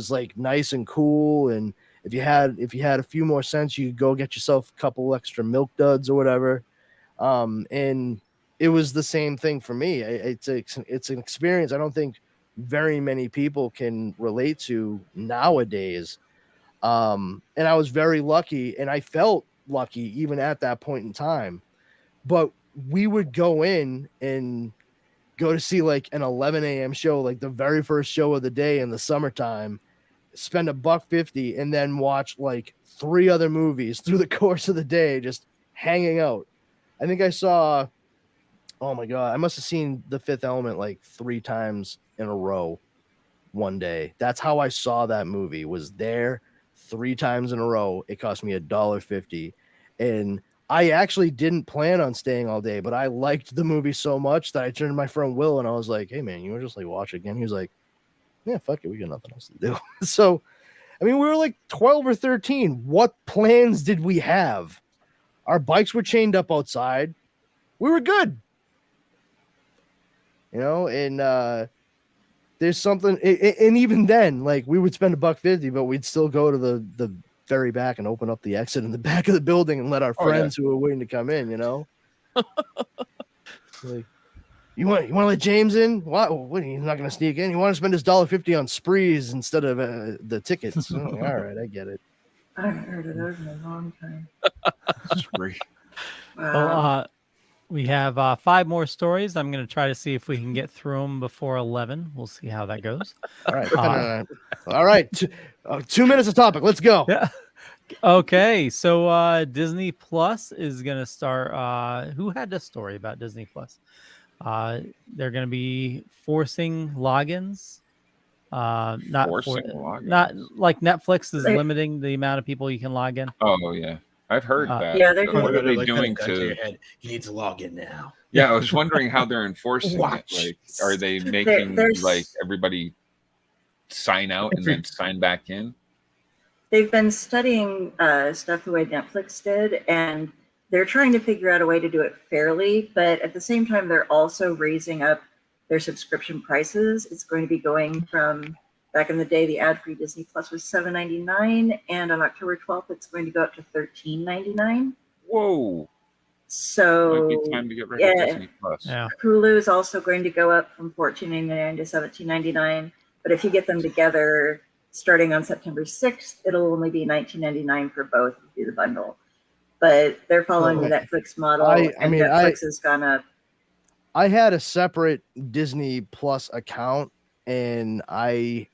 [SPEAKER 1] like nice and cool. And if you had a few more cents, you could go get yourself a couple extra milk duds or whatever. And it was the same thing for me. It's an experience I don't think very many people can relate to nowadays. And I was very lucky, and I felt lucky even at that point in time. But we would go in and go to see like an 11 a.m. show, like the very first show of the day in the summertime, spend $1.50, and then watch like 3 other movies through the course of the day, just hanging out. I think I saw, oh my God, I must have seen The Fifth Element like 3 times in a row one day. That's how I saw that movie, was there 3 times in a row. It cost me $1.50. And I actually didn't plan on staying all day, but I liked the movie so much that I turned to my friend Will and I was like, hey man, you want to just like watch it again? He was like, yeah, fuck it, we got nothing else to do. So, I mean, we were like 12 or 13. What plans did we have? Our bikes were chained up outside. We were good. And there's something, and even then, like, we would spend $1.50, but we'd still go to the very back and open up the exit in the back of the building and let our friends who were waiting to come in, like, you want to let James in? What? He's not going to sneak in. You want to spend his $1.50 on sprees instead of the tickets? All right, I get it.
[SPEAKER 8] I haven't heard of those in a long time.
[SPEAKER 3] Spree.
[SPEAKER 8] Wow.
[SPEAKER 2] Well, we have 5 more stories. I'm going to try to see if we can get through them before 11. We'll see how that goes.
[SPEAKER 1] All right. All right. 2 minutes of topic. Let's go.
[SPEAKER 2] Yeah. Okay. So Disney Plus is going to start. Who had this story about Disney Plus? They're going to be forcing logins. Not
[SPEAKER 3] logins.
[SPEAKER 2] Not like Netflix is limiting the amount of people you can log in.
[SPEAKER 3] Oh yeah, I've heard that.
[SPEAKER 8] Yeah, they're
[SPEAKER 3] what are they
[SPEAKER 9] like
[SPEAKER 3] doing
[SPEAKER 9] to your
[SPEAKER 3] to?
[SPEAKER 9] head. You need to log in now.
[SPEAKER 3] Yeah, I was wondering how they're enforcing it.
[SPEAKER 9] Watch.
[SPEAKER 3] Like, are they making
[SPEAKER 8] there's-
[SPEAKER 3] like everybody sign out and then sign back in?
[SPEAKER 8] They've been studying stuff the way Netflix did, and they're trying to figure out a way to do it fairly, but at the same time, they're also raising up their subscription prices. It's going to be going from, back in the day, the ad-free Disney Plus was $7.99, and on October 12th, it's going to go up to $13.99.
[SPEAKER 3] Whoa!
[SPEAKER 8] So
[SPEAKER 3] Might be time to get rid of Disney Plus.
[SPEAKER 2] Yeah.
[SPEAKER 8] Hulu is also going to go up from $14.99 to $17.99, but if you get them together, starting on September 6th, it'll only be $19.99 for both if you do the bundle. But they're following the Netflix model, and Netflix has gone up.
[SPEAKER 1] I had a separate Disney Plus account, and I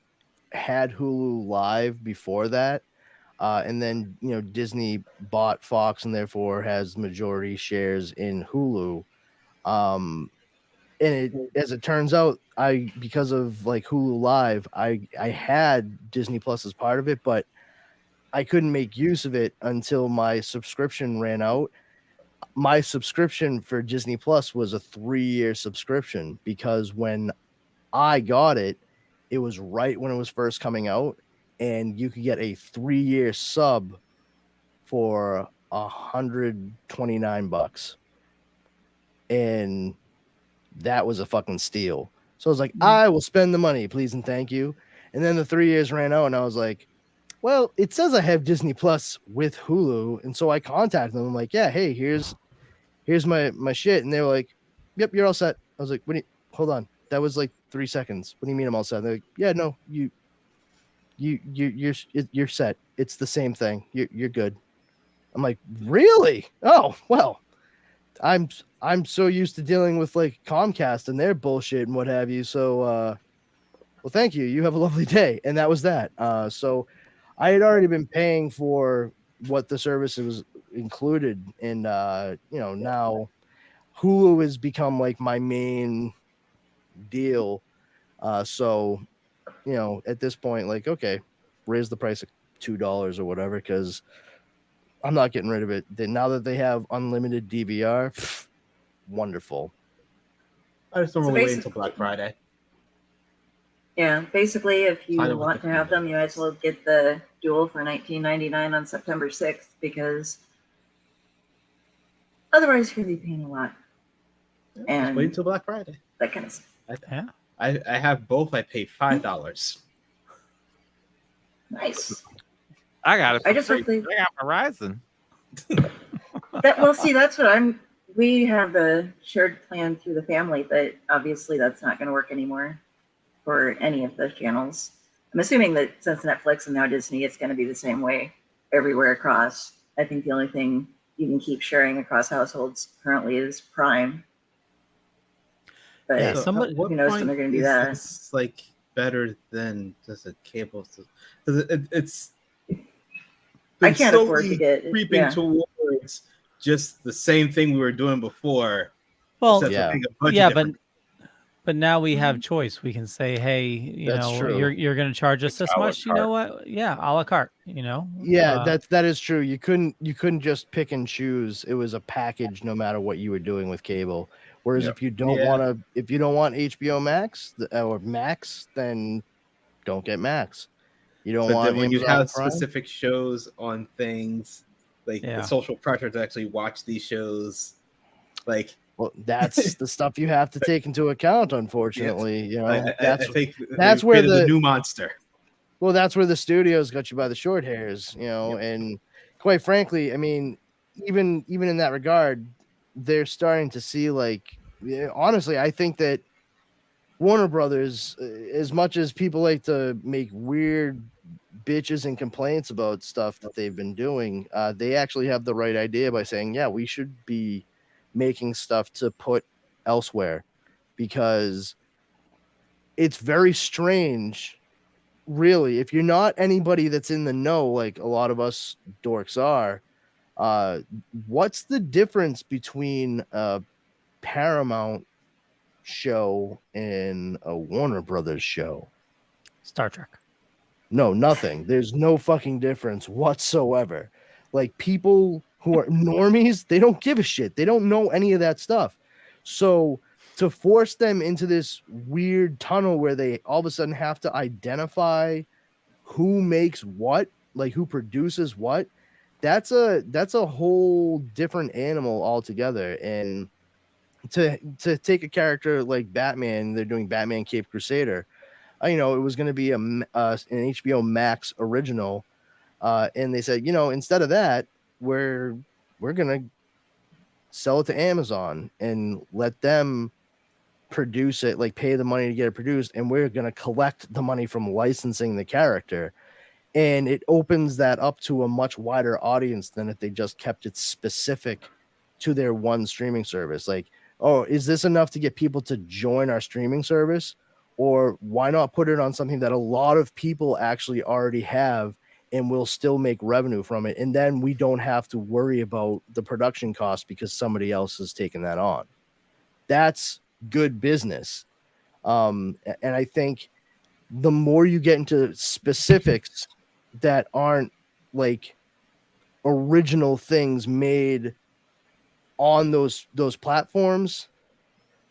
[SPEAKER 1] had Hulu Live before that. And then, Disney bought Fox and therefore has majority shares in Hulu. And as it turns out, because of like Hulu Live, I had Disney Plus as part of it, but I couldn't make use of it until my subscription ran out. My subscription for Disney Plus was a 3-year subscription, because when I got it, it was right when it was first coming out, and you could get a 3-year sub for $129, and that was a fucking steal. So I was like, I will spend the money, please and thank you. And then the 3 years ran out, and I was like, well, it says I have Disney Plus with Hulu, and so I contacted them. I'm like, yeah, hey, here's my shit, and they were like, yep, you're all set. I was like, hold on, that was like 3 seconds. What do you mean I'm all set? They're like, yeah, no, you're set. It's the same thing. You're good. I'm like, really? Oh, well, I'm so used to dealing with like Comcast and their bullshit and what have you. So, well, thank you. You have a lovely day. And that was that. So I had already been paying for what the service was included. And, now Hulu has become like my main deal. So, at this point, like, okay, raise the price of $2 or whatever, because I'm not getting rid of it. Now that they have unlimited DVR, wonderful.
[SPEAKER 9] I just normally wait until Black Friday.
[SPEAKER 8] Yeah, basically, if you
[SPEAKER 9] Sign up with
[SPEAKER 8] want
[SPEAKER 9] the
[SPEAKER 8] to have them, you might as well get the dual for $19.99 on September 6th, because otherwise you're going to be paying a lot.
[SPEAKER 9] Just wait until Black Friday.
[SPEAKER 8] That kind of stuff.
[SPEAKER 9] I have both. I pay $5.
[SPEAKER 8] Nice.
[SPEAKER 10] I got it.
[SPEAKER 8] I just hope they-
[SPEAKER 10] I got Verizon.
[SPEAKER 8] See, that's what we have a shared plan through the family, but obviously that's not going to work anymore for any of those channels. I'm assuming that since Netflix and now Disney, it's going to be the same way everywhere across. I think the only thing you can keep sharing across households currently is Prime. But
[SPEAKER 2] Yeah, somebody,
[SPEAKER 8] who knows when they're going to do that?
[SPEAKER 9] It's like better than just a cable system, because it's
[SPEAKER 8] I can't afford to get
[SPEAKER 9] creeping towards just the same thing we were doing before.
[SPEAKER 2] Well,
[SPEAKER 9] except for being a bunch
[SPEAKER 2] yeah,
[SPEAKER 9] of different-
[SPEAKER 2] but now we have choice. We can say, hey,
[SPEAKER 1] That's true.
[SPEAKER 2] you're going to charge us this much. You know what? Yeah, a la carte.
[SPEAKER 1] Yeah, that is true. You couldn't just pick and choose. It was a package, no matter what you were doing with cable. Whereas if you don't want HBO Max or Max, then don't get Max. You don't want.
[SPEAKER 9] Then when you
[SPEAKER 1] Amazon
[SPEAKER 9] have
[SPEAKER 1] Prime?
[SPEAKER 9] specific shows on things, like the social pressure to actually watch these shows, like.
[SPEAKER 1] Well, that's the stuff you have to take into account. Unfortunately,
[SPEAKER 9] I think
[SPEAKER 1] that's where the
[SPEAKER 9] new monster.
[SPEAKER 1] Well, that's where the studios got you by the short hairs, and quite frankly, I mean, even in that regard, they're starting to see honestly, I think that Warner Brothers, as much as people like to make weird bitches and complaints about stuff that they've been doing, they actually have the right idea by saying, yeah, we should be making stuff to put elsewhere, because it's very strange, really, if you're not anybody that's in the know like a lot of us dorks are. What's the difference between a Paramount show and a Warner Brothers show?
[SPEAKER 2] Star Trek.
[SPEAKER 1] No, nothing. There's no fucking difference whatsoever. Like, people who are normies, they don't give a shit. They don't know any of that stuff. So to force them into this weird tunnel where they all of a sudden have to identify who makes what, like who produces what, that's a whole different animal altogether. And to take a character like Batman, they're doing Batman Cape Crusader. It was going to be an HBO Max original, and they said, instead of that, we're gonna sell it to Amazon and let them produce it, like pay the money to get it produced, and we're gonna collect the money from licensing the character. And it opens that up to a much wider audience than if they just kept it specific to their one streaming service. Like, oh, is this enough to get people to join our streaming service? Or why not put it on something that a lot of people actually already have and will still make revenue from it? And then we don't have to worry about the production cost because somebody else has taken that on. That's good business. And I think the more you get into specifics that aren't like original things made on those platforms,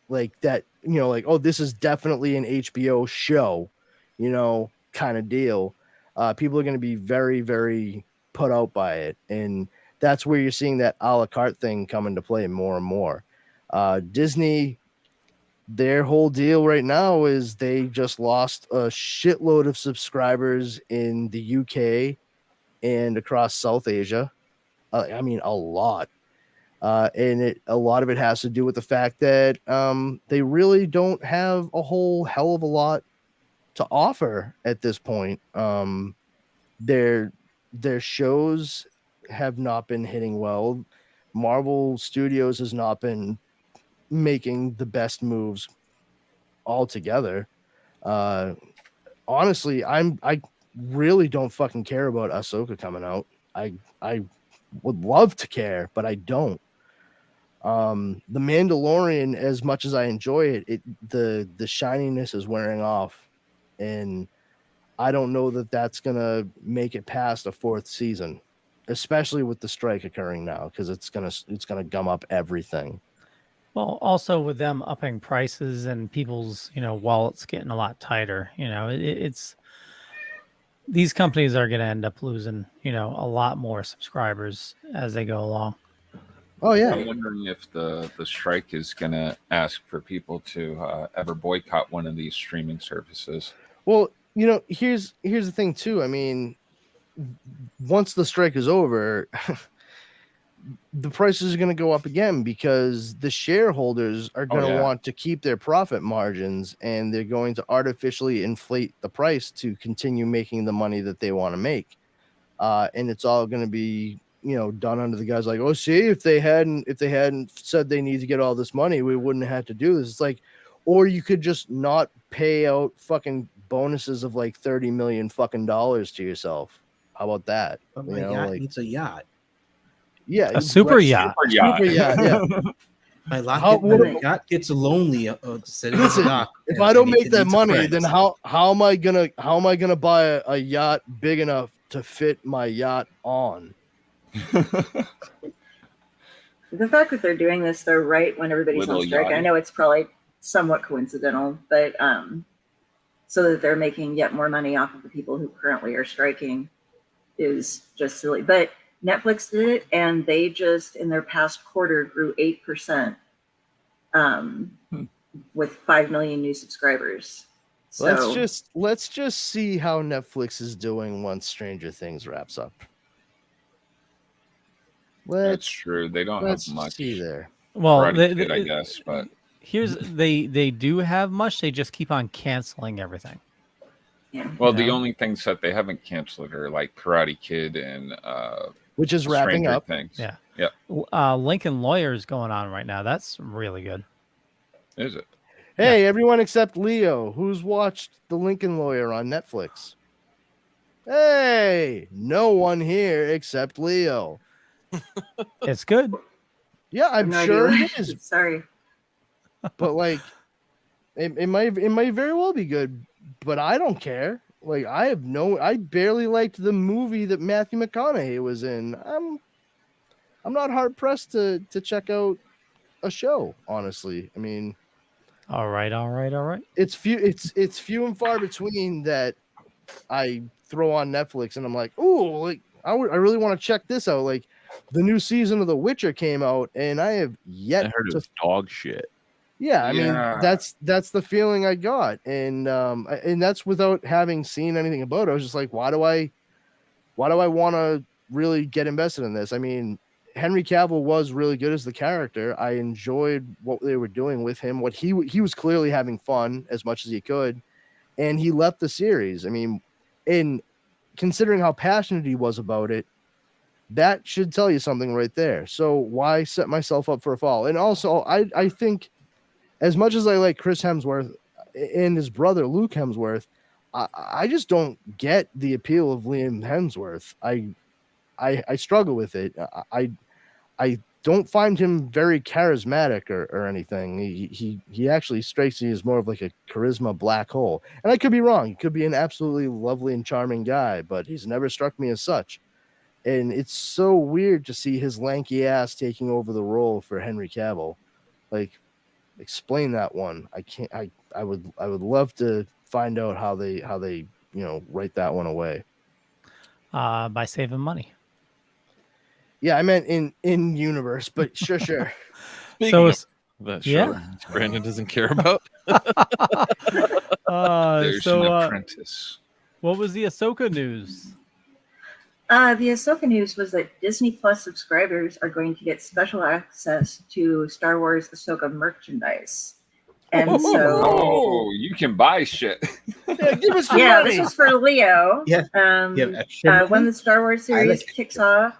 [SPEAKER 1] like that, like, oh, this is definitely an HBO show, kind of deal. People are going to be very, very put out by it. And that's where you're seeing that a la carte thing come into play more and more. Disney, their whole deal right now is they just lost a shitload of subscribers in the UK and across South Asia. I mean, a lot. And a lot of it has to do with the fact that they really don't have a whole hell of a lot to offer at this point. Their shows have not been hitting well. Marvel Studios has not been making the best moves altogether. Honestly, I really don't fucking care about Ahsoka coming out. I would love to care, but I don't. The Mandalorian, as much as I enjoy it, the shininess is wearing off, and I don't know that that's gonna make it past a 4th season, especially with the strike occurring now, because it's gonna gum up everything.
[SPEAKER 2] Well, also with them upping prices and people's, wallets getting a lot tighter, it's these companies are going to end up losing, a lot more subscribers as they go along.
[SPEAKER 1] Oh yeah.
[SPEAKER 3] I'm wondering if the strike is going to ask for people to ever boycott one of these streaming services.
[SPEAKER 1] Well, here's the thing too. I mean, once the strike is over, the prices are going to go up again because the shareholders are going to want to keep their profit margins, and they're going to artificially inflate the price to continue making the money that they want to make. And it's all going to be, done under the guys like, oh, see, if they hadn't said they need to get all this money, we wouldn't have had to do this. It's like, or you could just not pay out fucking bonuses of like $30 million fucking dollars to yourself. How about that?
[SPEAKER 9] But my yacht needs a yacht.
[SPEAKER 1] Yeah,
[SPEAKER 2] a super yacht.
[SPEAKER 1] Super yacht, yeah.
[SPEAKER 9] My yacht gets lonely sitting on the dock.
[SPEAKER 1] If I don't make that money, then how am I gonna buy a yacht big enough to fit my yacht on?
[SPEAKER 8] The fact that they're doing this, they're right when everybody's on strike. I know it's probably somewhat coincidental, but so that they're making yet more money off of the people who currently are striking is just silly. But Netflix did it, and they just in their past quarter grew 8% with 5 million new subscribers. So
[SPEAKER 1] let's just see how Netflix is doing once Stranger Things wraps up.
[SPEAKER 3] That's true. They don't have much
[SPEAKER 1] there.
[SPEAKER 2] Well,
[SPEAKER 3] I guess, but
[SPEAKER 2] they do have much. They just keep on canceling everything.
[SPEAKER 8] Yeah.
[SPEAKER 3] Well, the only things that they haven't canceled are like Karate Kid and
[SPEAKER 1] which is wrapping
[SPEAKER 3] Stranger
[SPEAKER 1] up.
[SPEAKER 3] Things.
[SPEAKER 2] Yeah.
[SPEAKER 3] Yeah.
[SPEAKER 2] Lincoln Lawyer is going on right now. That's really good.
[SPEAKER 3] Is it?
[SPEAKER 1] Hey, everyone except Leo, who's watched The Lincoln Lawyer on Netflix. Hey, no one here except Leo.
[SPEAKER 2] It's good.
[SPEAKER 1] Yeah, I'm sure it is.
[SPEAKER 8] Sorry.
[SPEAKER 1] But like it might very well be good, but I don't care. Like I barely liked the movie that Matthew McConaughey was in. I'm not hard pressed to check out a show, honestly. I mean,
[SPEAKER 2] all right.
[SPEAKER 1] It's few and far between that I throw on Netflix and I'm like, ooh, like I really want to check this out. Like the new season of The Witcher came out, and I have yet
[SPEAKER 10] I heard it was dog shit.
[SPEAKER 1] Yeah, I mean that's the feeling I got, and that's without having seen anything about it. I was just like, why do I want to really get invested in this? I mean, Henry Cavill was really good as the character. I enjoyed what they were doing with him. What he was clearly having fun as much as he could, and he left the series. I mean, in considering how passionate he was about it, that should tell you something right there. So why set myself up for a fall? And also, I think, as much as I like Chris Hemsworth and his brother Luke Hemsworth, I just don't get the appeal of Liam Hemsworth. I struggle with it. I don't find him very charismatic or anything. He actually strikes me as more of like a charisma black hole. And I could be wrong. He could be an absolutely lovely and charming guy, but he's never struck me as such. And it's so weird to see his lanky ass taking over the role for Henry Cavill. Like, explain that one. I can't. I would love to find out how they write that one away.
[SPEAKER 2] By saving money.
[SPEAKER 1] Yeah, I meant in universe, but sure.
[SPEAKER 2] So it's
[SPEAKER 10] Brandon doesn't care about.
[SPEAKER 3] There's an apprentice.
[SPEAKER 2] What was the Ahsoka news?
[SPEAKER 8] The Ahsoka news was that Disney Plus subscribers are going to get special access to Star Wars Ahsoka merchandise. And so
[SPEAKER 3] you can buy shit.
[SPEAKER 1] Yeah, give us your money.
[SPEAKER 8] This is for Leo.
[SPEAKER 9] Yeah.
[SPEAKER 8] When the Star Wars series kicks off,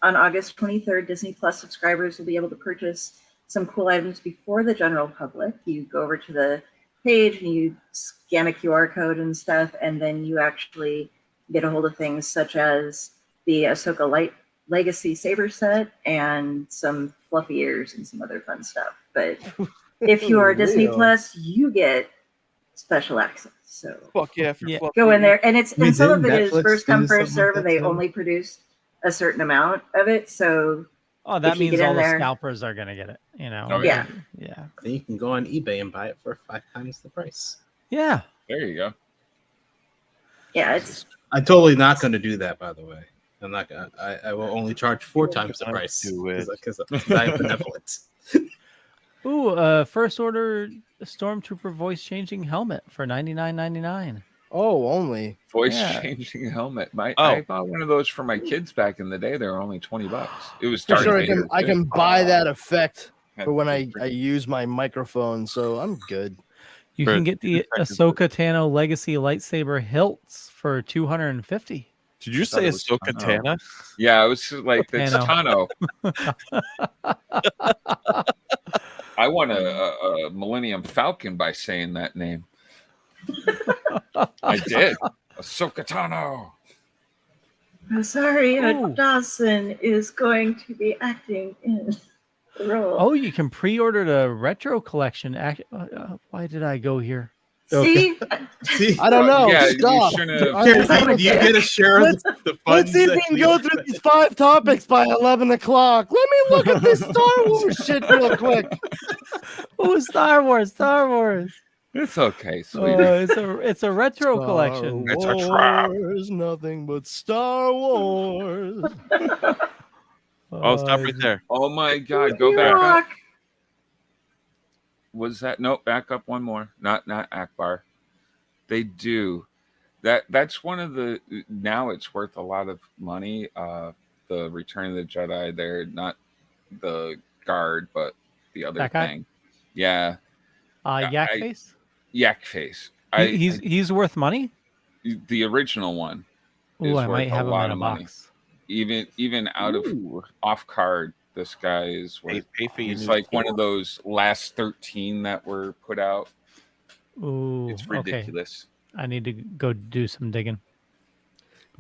[SPEAKER 8] on August 23rd, Disney Plus subscribers will be able to purchase some cool items before the general public. You go over to the page and you scan a QR code and stuff, and then you actually get a hold of things such as the Ahsoka Light Legacy Saber set and some fluffy ears and some other fun stuff. But if you are Disney Plus, you get special access. So
[SPEAKER 10] Fuck yeah,
[SPEAKER 8] go in there, and it's and some of it
[SPEAKER 9] Netflix
[SPEAKER 8] is first come
[SPEAKER 9] do
[SPEAKER 8] first
[SPEAKER 9] something
[SPEAKER 8] serve,
[SPEAKER 9] like
[SPEAKER 8] and they
[SPEAKER 9] that too?
[SPEAKER 8] only produce a certain amount of it. So
[SPEAKER 2] that
[SPEAKER 8] if you
[SPEAKER 2] means
[SPEAKER 8] get
[SPEAKER 2] all
[SPEAKER 8] in
[SPEAKER 2] the
[SPEAKER 8] there-
[SPEAKER 2] scalpers are gonna get it. You know.
[SPEAKER 3] Oh,
[SPEAKER 8] yeah.
[SPEAKER 2] Yeah.
[SPEAKER 9] Then you can go on eBay and buy it for 5 times the price.
[SPEAKER 2] Yeah.
[SPEAKER 3] There you go.
[SPEAKER 8] Yeah, it's
[SPEAKER 9] I'm totally not going to do that, by the way. I'm not going. I will only charge 4 times the
[SPEAKER 10] Don't
[SPEAKER 9] price
[SPEAKER 10] do it.
[SPEAKER 9] because I'm benevolent.
[SPEAKER 2] Ooh, first order stormtrooper voice changing helmet for $99.99.
[SPEAKER 1] Oh, only.
[SPEAKER 3] Voice
[SPEAKER 2] Yeah.
[SPEAKER 3] changing helmet. I
[SPEAKER 10] Oh.
[SPEAKER 3] bought one of those for my kids back in the day. They were only $20. It was
[SPEAKER 1] For
[SPEAKER 3] Darth
[SPEAKER 1] sure,
[SPEAKER 3] Vader,
[SPEAKER 1] I
[SPEAKER 3] too.
[SPEAKER 1] can buy that effect
[SPEAKER 3] Had
[SPEAKER 1] for when
[SPEAKER 3] to
[SPEAKER 1] I use my microphone, so I'm good.
[SPEAKER 2] You
[SPEAKER 10] For
[SPEAKER 2] can get the Ahsoka Tano Legacy lightsaber hilts for $250.
[SPEAKER 10] Did you
[SPEAKER 3] thought
[SPEAKER 10] say
[SPEAKER 3] it was
[SPEAKER 10] Ahsoka
[SPEAKER 3] Tano.
[SPEAKER 10] Tana?
[SPEAKER 3] Yeah, I was like, it's
[SPEAKER 2] Tano.
[SPEAKER 3] Tano. I won a Millennium Falcon by saying that name. I did. Ahsoka Tano.
[SPEAKER 8] I'm sorry,
[SPEAKER 2] Ooh.
[SPEAKER 8] Dawson is going to be acting in the role.
[SPEAKER 2] Oh, you can pre-order the retro collection. Why did I go here?
[SPEAKER 8] See,
[SPEAKER 9] See,
[SPEAKER 1] I don't know.
[SPEAKER 3] Yeah,
[SPEAKER 1] Stop.
[SPEAKER 3] you shouldn't have.
[SPEAKER 9] you get a share of the funds.
[SPEAKER 1] Let's see if we
[SPEAKER 9] that
[SPEAKER 1] can
[SPEAKER 9] you-
[SPEAKER 1] go through these 5 topics by 11 o'clock. Let me look at this Star Wars shit real quick.
[SPEAKER 2] Oh, Star Wars, Star Wars.
[SPEAKER 3] It's okay, sweetie.
[SPEAKER 2] It's a retro collection.
[SPEAKER 3] It's a trap.
[SPEAKER 1] Wars, nothing but Star Wars.
[SPEAKER 10] Oh, stop right there.
[SPEAKER 3] Oh my God, go back up.
[SPEAKER 8] Rock.
[SPEAKER 3] Was that back up one more? Not Akbar. They do. That's one of the now it's worth a lot of money. The Return of the Jedi, they're not the guard, but the other
[SPEAKER 2] That guy?
[SPEAKER 3] thing. Yeah.
[SPEAKER 2] Yak face.
[SPEAKER 3] Yak face.
[SPEAKER 2] He's worth money.
[SPEAKER 3] The original one.
[SPEAKER 2] Ooh,
[SPEAKER 3] is
[SPEAKER 2] I might
[SPEAKER 3] worth
[SPEAKER 2] have
[SPEAKER 3] a
[SPEAKER 2] him
[SPEAKER 3] lot
[SPEAKER 2] in a
[SPEAKER 3] of money.
[SPEAKER 2] box.
[SPEAKER 3] Even out of off card, this guy is worth.
[SPEAKER 10] Pay for your
[SPEAKER 3] He's
[SPEAKER 10] new
[SPEAKER 3] like one
[SPEAKER 10] store.
[SPEAKER 3] of those last 13 that were put out.
[SPEAKER 2] Ooh,
[SPEAKER 3] It's
[SPEAKER 2] okay.
[SPEAKER 3] ridiculous.
[SPEAKER 2] I need to go do some digging.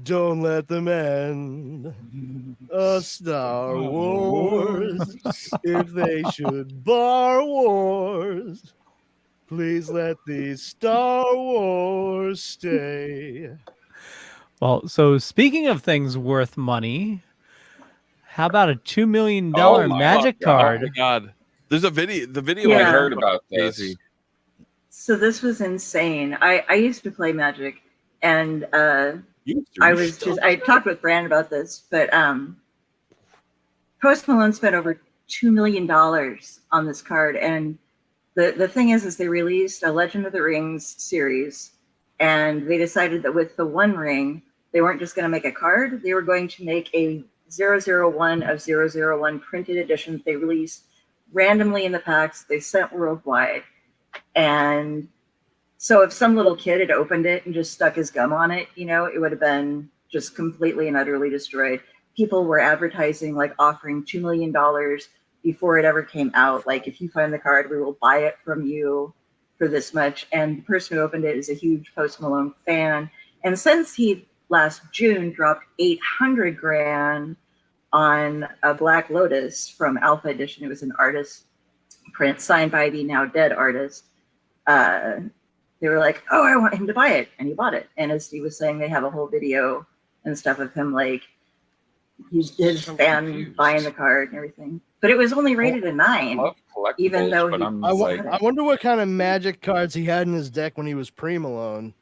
[SPEAKER 1] Don't let them end a Star Wars. If they should bar wars, please let these Star Wars stay.
[SPEAKER 2] Well, so speaking of things worth money, how about a $2 million
[SPEAKER 3] Oh my
[SPEAKER 2] magic
[SPEAKER 3] God.
[SPEAKER 10] Oh
[SPEAKER 2] card?
[SPEAKER 10] my God. There's a video. The video
[SPEAKER 8] Yeah.
[SPEAKER 3] I
[SPEAKER 8] Yeah.
[SPEAKER 3] heard about this.
[SPEAKER 10] Crazy.
[SPEAKER 8] So this was insane. I used to play Magic, and I talked with Brand about this, but Post Malone spent over $2 million on this card, and the thing is they released a Legend of the Rings series, and they decided that with the One Ring, they weren't just going to make a card; they were going to make a 001 of 001 printed edition that they released randomly in the packs. They sent worldwide. And so if some little kid had opened it and just stuck his gum on it, it would have been just completely and utterly destroyed. People were advertising, like offering $2 million before it ever came out. Like, if you find the card, we will buy it from you for this much. And the person who opened it is a huge Post Malone fan. And since he last June dropped $800,000 on a Black Lotus from Alpha Edition, it was an artist print signed by the now dead artist. They were like, "Oh, I want him to buy it," and he bought it. And as he was saying, they have a whole video and stuff of him like his fan buying the card and everything. But it was only rated a 9, even though he.
[SPEAKER 1] I wonder what kind of magic cards he had in his deck when he was pre-Malone.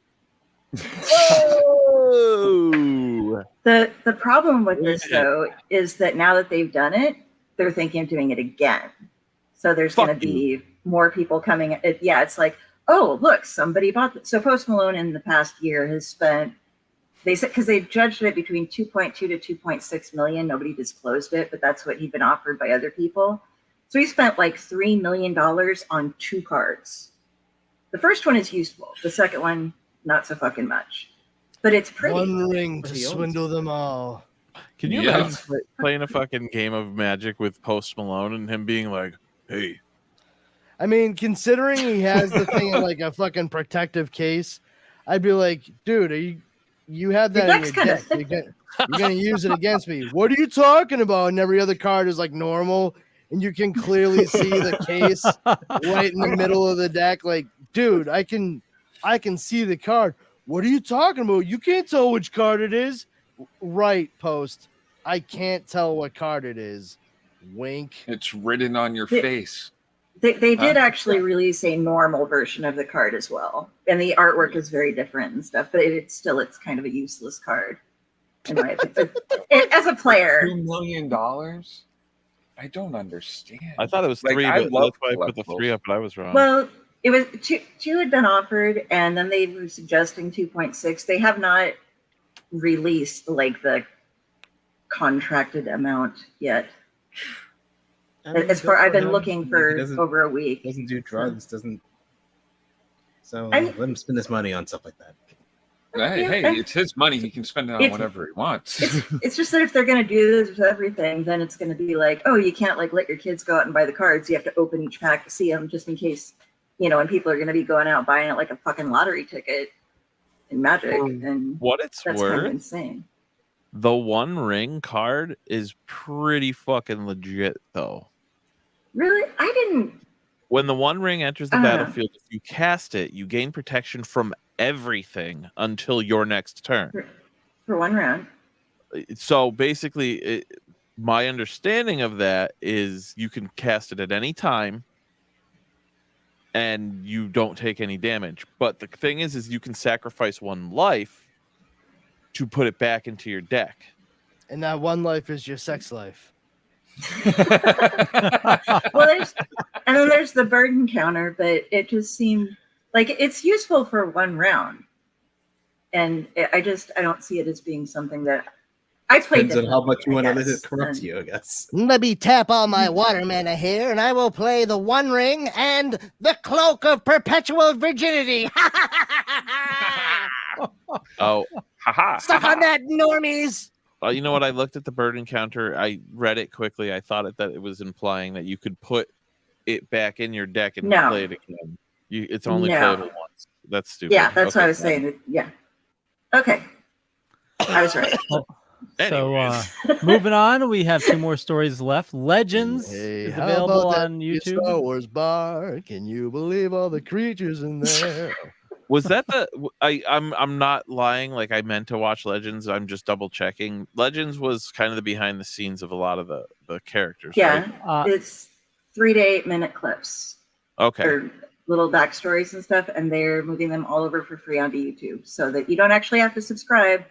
[SPEAKER 8] The problem with this though is that now that they've done it, they're thinking of doing it again. So there's going to be more people coming. It's like, oh, look, somebody bought this. So Post Malone in the past year has spent, they said, because they judged it between 2.2 to 2.6 million. Nobody disclosed it, but that's what he'd been offered by other people. So he spent like $3 million on 2 cards. The first one is useful. The second one, not so fucking much. But it's pretty.
[SPEAKER 1] One ring to swindle them all.
[SPEAKER 10] Can you imagine playing a fucking game of Magic with Post Malone and him being like, "Hey"?
[SPEAKER 1] I mean, considering he has the thing in like a fucking protective case, I'd be like, dude, you have that in your deck. You're gonna use it against me. What are you talking about? And every other card is like normal, and you can clearly see the case right in the middle of the deck. Like, dude, I can see the card. What are you talking about? You can't tell which card it is. Right, Post. I can't tell what card it is. Wink.
[SPEAKER 3] It's written on your face.
[SPEAKER 8] They did actually release a normal version of the card as well, and the artwork is very different and stuff. But it's kind of a useless card, in my opinion. As a player,
[SPEAKER 3] $2 million. I don't understand.
[SPEAKER 10] I thought it was 3, but that's why I put the 3 up, but I was wrong.
[SPEAKER 8] Well, it was two had been offered, and then they were suggesting 2.6. They have not released like the contracted amount yet. As far I've been looking for over a week.
[SPEAKER 9] Doesn't do drugs, doesn't. So let him spend his money on stuff like that.
[SPEAKER 3] Hey, it's his money. He can spend it on whatever he wants.
[SPEAKER 8] It's just that if they're going to do this with everything, then it's going to be like, oh, you can't like let your kids go out and buy the cards. You have to open each pack to see them, just in case, and people are going to be going out buying it like a fucking lottery ticket in Magic. And
[SPEAKER 10] what it's
[SPEAKER 8] that's
[SPEAKER 10] worth,
[SPEAKER 8] kind of insane.
[SPEAKER 10] The One Ring card is pretty fucking legit, though.
[SPEAKER 8] Really? I didn't.
[SPEAKER 10] When the One Ring enters the battlefield, if you cast it, you gain protection from everything until your next turn.
[SPEAKER 8] For 1 round.
[SPEAKER 10] So basically, my understanding of that is you can cast it at any time and you don't take any damage. But the thing is you can sacrifice 1 life to put it back into your deck.
[SPEAKER 1] And that 1 life is your sex life.
[SPEAKER 8] Well, there's the burden counter, but it just seemed like it's useful for 1 round, and I don't see it as being something that I played.
[SPEAKER 9] Depends on how much you want to let it corrupt you, I guess.
[SPEAKER 1] Let me tap all my water mana here, and I will play the One Ring and the Cloak of Perpetual Virginity.
[SPEAKER 10] Oh, haha!
[SPEAKER 1] Stuck on that, normies.
[SPEAKER 10] You know what? I looked at the burden counter. I read it quickly. I thought that it was implying that you could put it back in your deck and play it again. It's only playable once. That's stupid.
[SPEAKER 8] Yeah, that's what I was saying. Yeah. Okay. I was right.
[SPEAKER 2] So moving on, we have 2 more stories left. Legends is available on YouTube.
[SPEAKER 1] Star Wars bar. Can you believe all the creatures in there?
[SPEAKER 10] Was that I'm not lying. Like, I meant to watch Legends. I'm just double checking. Legends was kind of the behind the scenes of a lot of the characters.
[SPEAKER 8] Yeah,
[SPEAKER 10] right?
[SPEAKER 8] it's 3 to 8 minute clips.
[SPEAKER 10] Okay.
[SPEAKER 8] Or little backstories and stuff, and they're moving them all over for free onto YouTube, so that you don't actually have to subscribe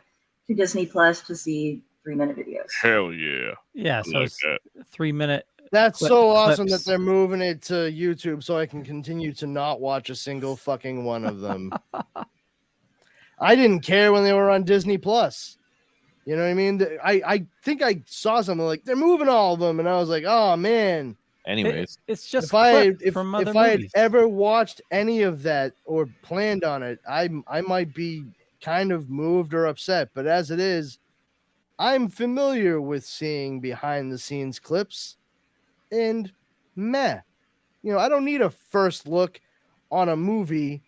[SPEAKER 8] to Disney Plus to see 3-minute videos.
[SPEAKER 10] Hell yeah!
[SPEAKER 2] Yeah, so it's 3-minute.
[SPEAKER 1] That's so awesome that they're moving it to YouTube so I can continue to not watch a single fucking one of them. I didn't care when they were on Disney Plus. You know what I mean? I think I saw something like they're moving all of them, and I was like, oh man.
[SPEAKER 10] Anyways,
[SPEAKER 2] it's just
[SPEAKER 1] if I had
[SPEAKER 2] movies.
[SPEAKER 1] ever watched any of that or planned on it, I might be kind of moved or upset. But as it is, I'm familiar with seeing behind the scenes clips. And I don't need a first look on a movie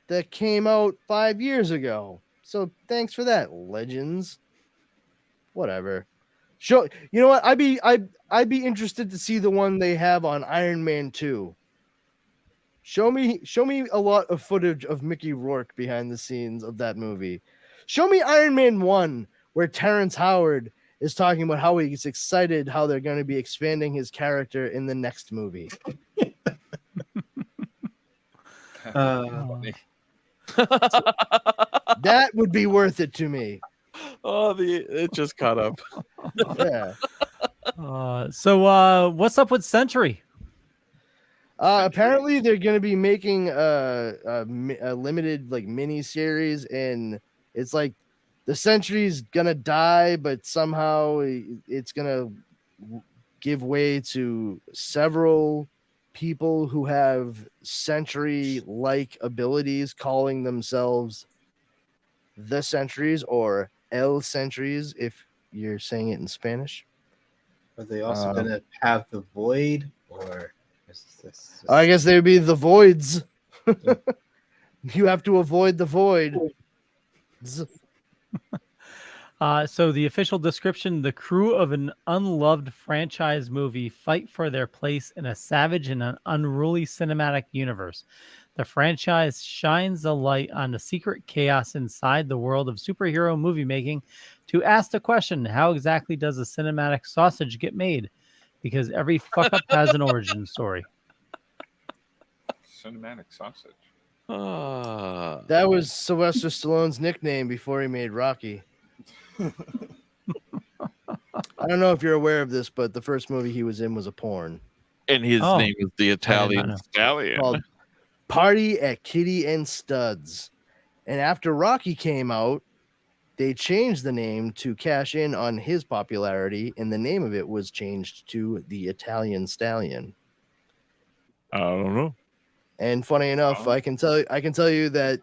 [SPEAKER 1] that came out 5 years ago. So thanks for that, Legends. Whatever. You know what? I'd be interested to see the one they have on Iron Man 2. Show me a lot of footage of Mickey Rourke behind the scenes of that movie. Show me Iron Man 1, where Terrence Howard is talking about how he's excited how they're going to be expanding his character in the next movie. That would be worth it to me.
[SPEAKER 10] Oh, it just caught up.
[SPEAKER 1] Yeah.
[SPEAKER 2] So what's up with Century?
[SPEAKER 1] Apparently they're going to be making a limited like mini series, and it's like the Century's gonna die, but somehow it's gonna give way to several people who have Century-like abilities, calling themselves the Centuries or El Centuries, if you're saying it in Spanish.
[SPEAKER 9] Are they also going to have the void, or?
[SPEAKER 1] I guess they would be the voids. You have to avoid the void.
[SPEAKER 2] So the official description: the crew of an unloved franchise movie fight for their place in a savage and an unruly cinematic universe. The franchise shines a light on the secret chaos inside the world of superhero movie making to ask the question, how exactly does a cinematic sausage get made? Because every fuck up has an origin story.
[SPEAKER 3] Cinematic sausage.
[SPEAKER 1] That was Sylvester Stallone's nickname before he made Rocky. I don't know if you're aware of this, but the first movie he was in was a porn.
[SPEAKER 10] And his name is the Italian Stallion.
[SPEAKER 1] Called Party at Kitty and Studs. And after Rocky came out, they changed the name to cash in on his popularity, and the name of it was changed to the Italian Stallion.
[SPEAKER 10] I don't know.
[SPEAKER 1] And funny enough, I can tell you that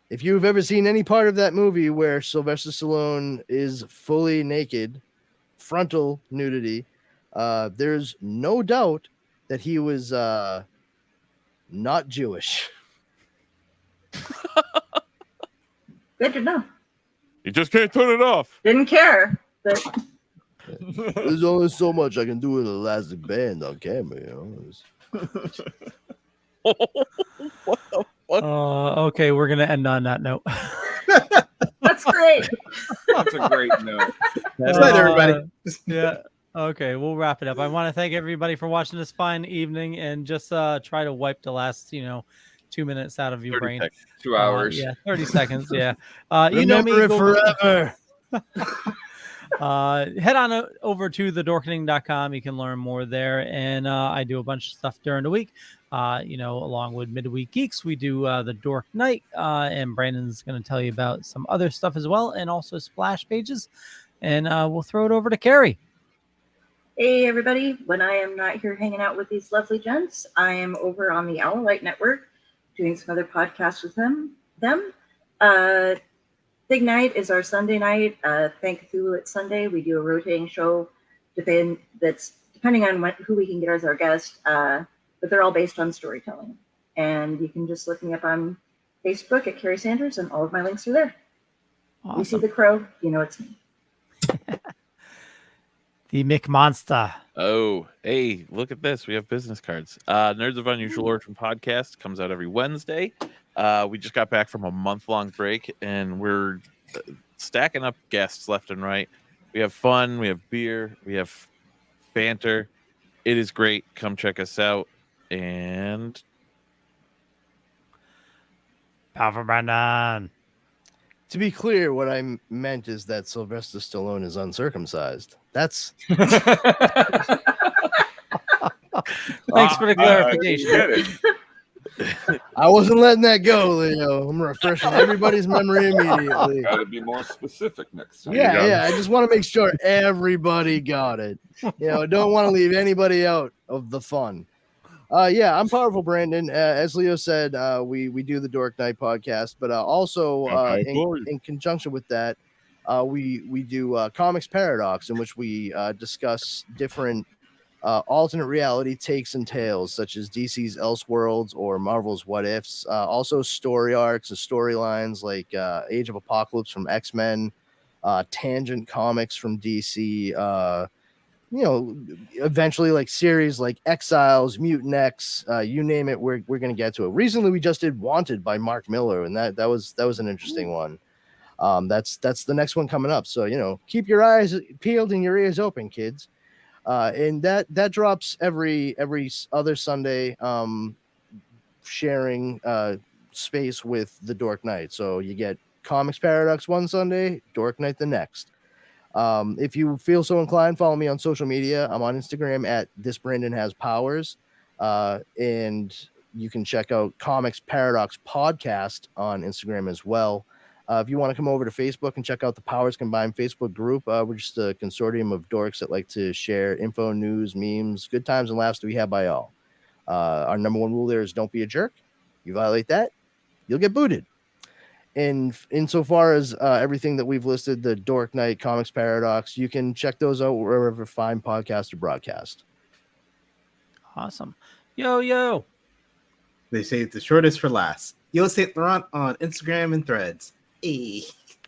[SPEAKER 1] if you've ever seen any part of that movie where Sylvester Stallone is fully naked, frontal nudity, there's no doubt that he was not Jewish.
[SPEAKER 8] Good to know.
[SPEAKER 10] You just can't turn it off.
[SPEAKER 8] Didn't care. But...
[SPEAKER 1] There's only so much I can do with an elastic band on camera, you know.
[SPEAKER 10] What the fuck?
[SPEAKER 2] Okay, we're gonna end on that note.
[SPEAKER 8] That's great.
[SPEAKER 3] That's a great note.
[SPEAKER 9] That's right, everybody.
[SPEAKER 2] Yeah. Okay, we'll wrap it up. I want to thank everybody for watching this fine evening, and just try to wipe the last 2 minutes out of your brain.
[SPEAKER 3] 2 hours.
[SPEAKER 2] 30 seconds. Yeah.
[SPEAKER 1] Remember it forever.
[SPEAKER 2] Head on over to thedorkening.com. You can learn more there, and I do a bunch of stuff during the week. Along with Midweek Geeks, we do the Dork Night, and Brandon's going to tell you about some other stuff as well, and also splash pages. And we'll throw it over to Kari.
[SPEAKER 8] Hey, everybody. When I am not here hanging out with these lovely gents, I am over on the Owl Light Network doing some other podcasts with them. Big Night is our Sunday night. Thank Cthulhu it's Sunday. We do a rotating show that's depending on who we can get as our guest, but they're all based on storytelling. And you can just look me up on Facebook at Kari Sanders, and all of my links are there.
[SPEAKER 2] Awesome.
[SPEAKER 8] You see the crow, you know it's me.
[SPEAKER 2] The McMonster.
[SPEAKER 10] Oh, hey, look at this. We have business cards. Nerds of Unusual Origin podcast comes out every Wednesday. We just got back from a month-long break, and we're stacking up guests left and right. We have fun. We have beer. We have banter. It is great. Come check us out. And
[SPEAKER 2] Power Brandon.
[SPEAKER 1] To be clear, what I meant is that Sylvester Stallone is uncircumcised. That's.
[SPEAKER 2] Thanks for the clarification.
[SPEAKER 1] I wasn't letting that go, Leo. I'm refreshing everybody's memory immediately.
[SPEAKER 3] Got to be more specific next time.
[SPEAKER 1] Yeah. I just want to make sure everybody got it. Don't want to leave anybody out of the fun. I'm Powerful Brandon. As Leo said, we do the Dork Night podcast, but also in conjunction with that, we do Comics Paradox, in which we discuss different alternate reality takes and tales, such as DC's Elseworlds or Marvel's What Ifs. Also story arcs and storylines like Age of Apocalypse from X-Men, Tangent Comics from DC, eventually like series like Exiles, Mutant X, you name it, we're going to get to it. Recently, we just did Wanted by Mark Miller, and that was an interesting one. That's the next one coming up. So, keep your eyes peeled and your ears open, kids. And that drops every other Sunday, sharing space with the Dork Night. So you get Comics Paradox one Sunday, Dork Night the next. If you feel so inclined, follow me on social media. I'm on Instagram at thisbrandonhaspowers. And you can check out Comics Paradox podcast on Instagram as well. If you want to come over to Facebook and check out the Powers Combined Facebook group, we're just a consortium of dorks that like to share info, news, memes, good times and laughs to be had by all. Our number one rule there is don't be a jerk. You violate that, you'll get booted. insofar as everything that we've listed, the Dork Night, Comics Paradox, you can check those out wherever fine podcast or broadcast.
[SPEAKER 2] Awesome. Yo.
[SPEAKER 9] They say the shortest for last. Yo Saint Laurent on Instagram and Threads. Hey.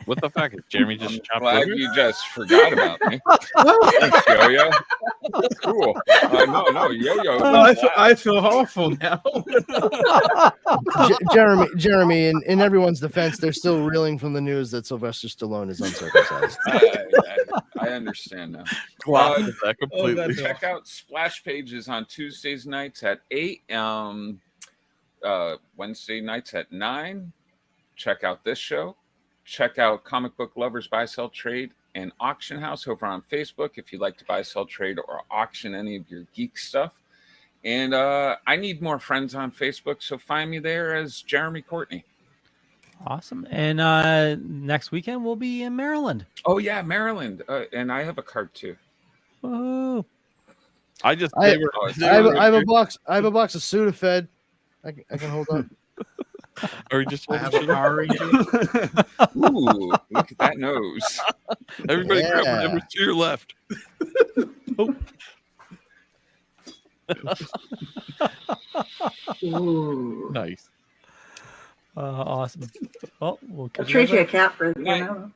[SPEAKER 10] What the fuck? Is Jeremy just chopped
[SPEAKER 3] Glad
[SPEAKER 10] over?
[SPEAKER 3] you just forgot about me. Thanks, Yo-Yo. Cool. No, Yo-Yo.
[SPEAKER 9] I feel awful now.
[SPEAKER 1] Jeremy, in everyone's defense, they're still reeling from the news that Sylvester Stallone is uncircumcised.
[SPEAKER 3] I understand now.
[SPEAKER 10] That completely.
[SPEAKER 3] Check out Splash Pages on Tuesdays nights at 8, Wednesday nights at 9. Check out this show. Check out Comic Book Lovers Buy, Sell, Trade, and Auction House over on Facebook if you'd like to buy, sell, trade, or auction any of your geek stuff. And I need more friends on Facebook, so find me there as Jeremy Courtney.
[SPEAKER 2] Awesome. And next weekend we'll be in Maryland.
[SPEAKER 3] Oh yeah, Maryland. And I have a card too.
[SPEAKER 2] Whoa.
[SPEAKER 1] I have a box of Sudafed. I can hold up.
[SPEAKER 10] Or just
[SPEAKER 9] I have a Kari.
[SPEAKER 3] Ooh, look at that nose.
[SPEAKER 10] Everybody grab whatever's to your left.
[SPEAKER 8] Ooh.
[SPEAKER 10] Nice.
[SPEAKER 2] Awesome. Well, we'll
[SPEAKER 8] I'll trade you a cat for the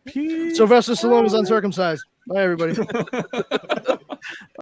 [SPEAKER 1] Sylvester Stallone is uncircumcised. Bye, everybody.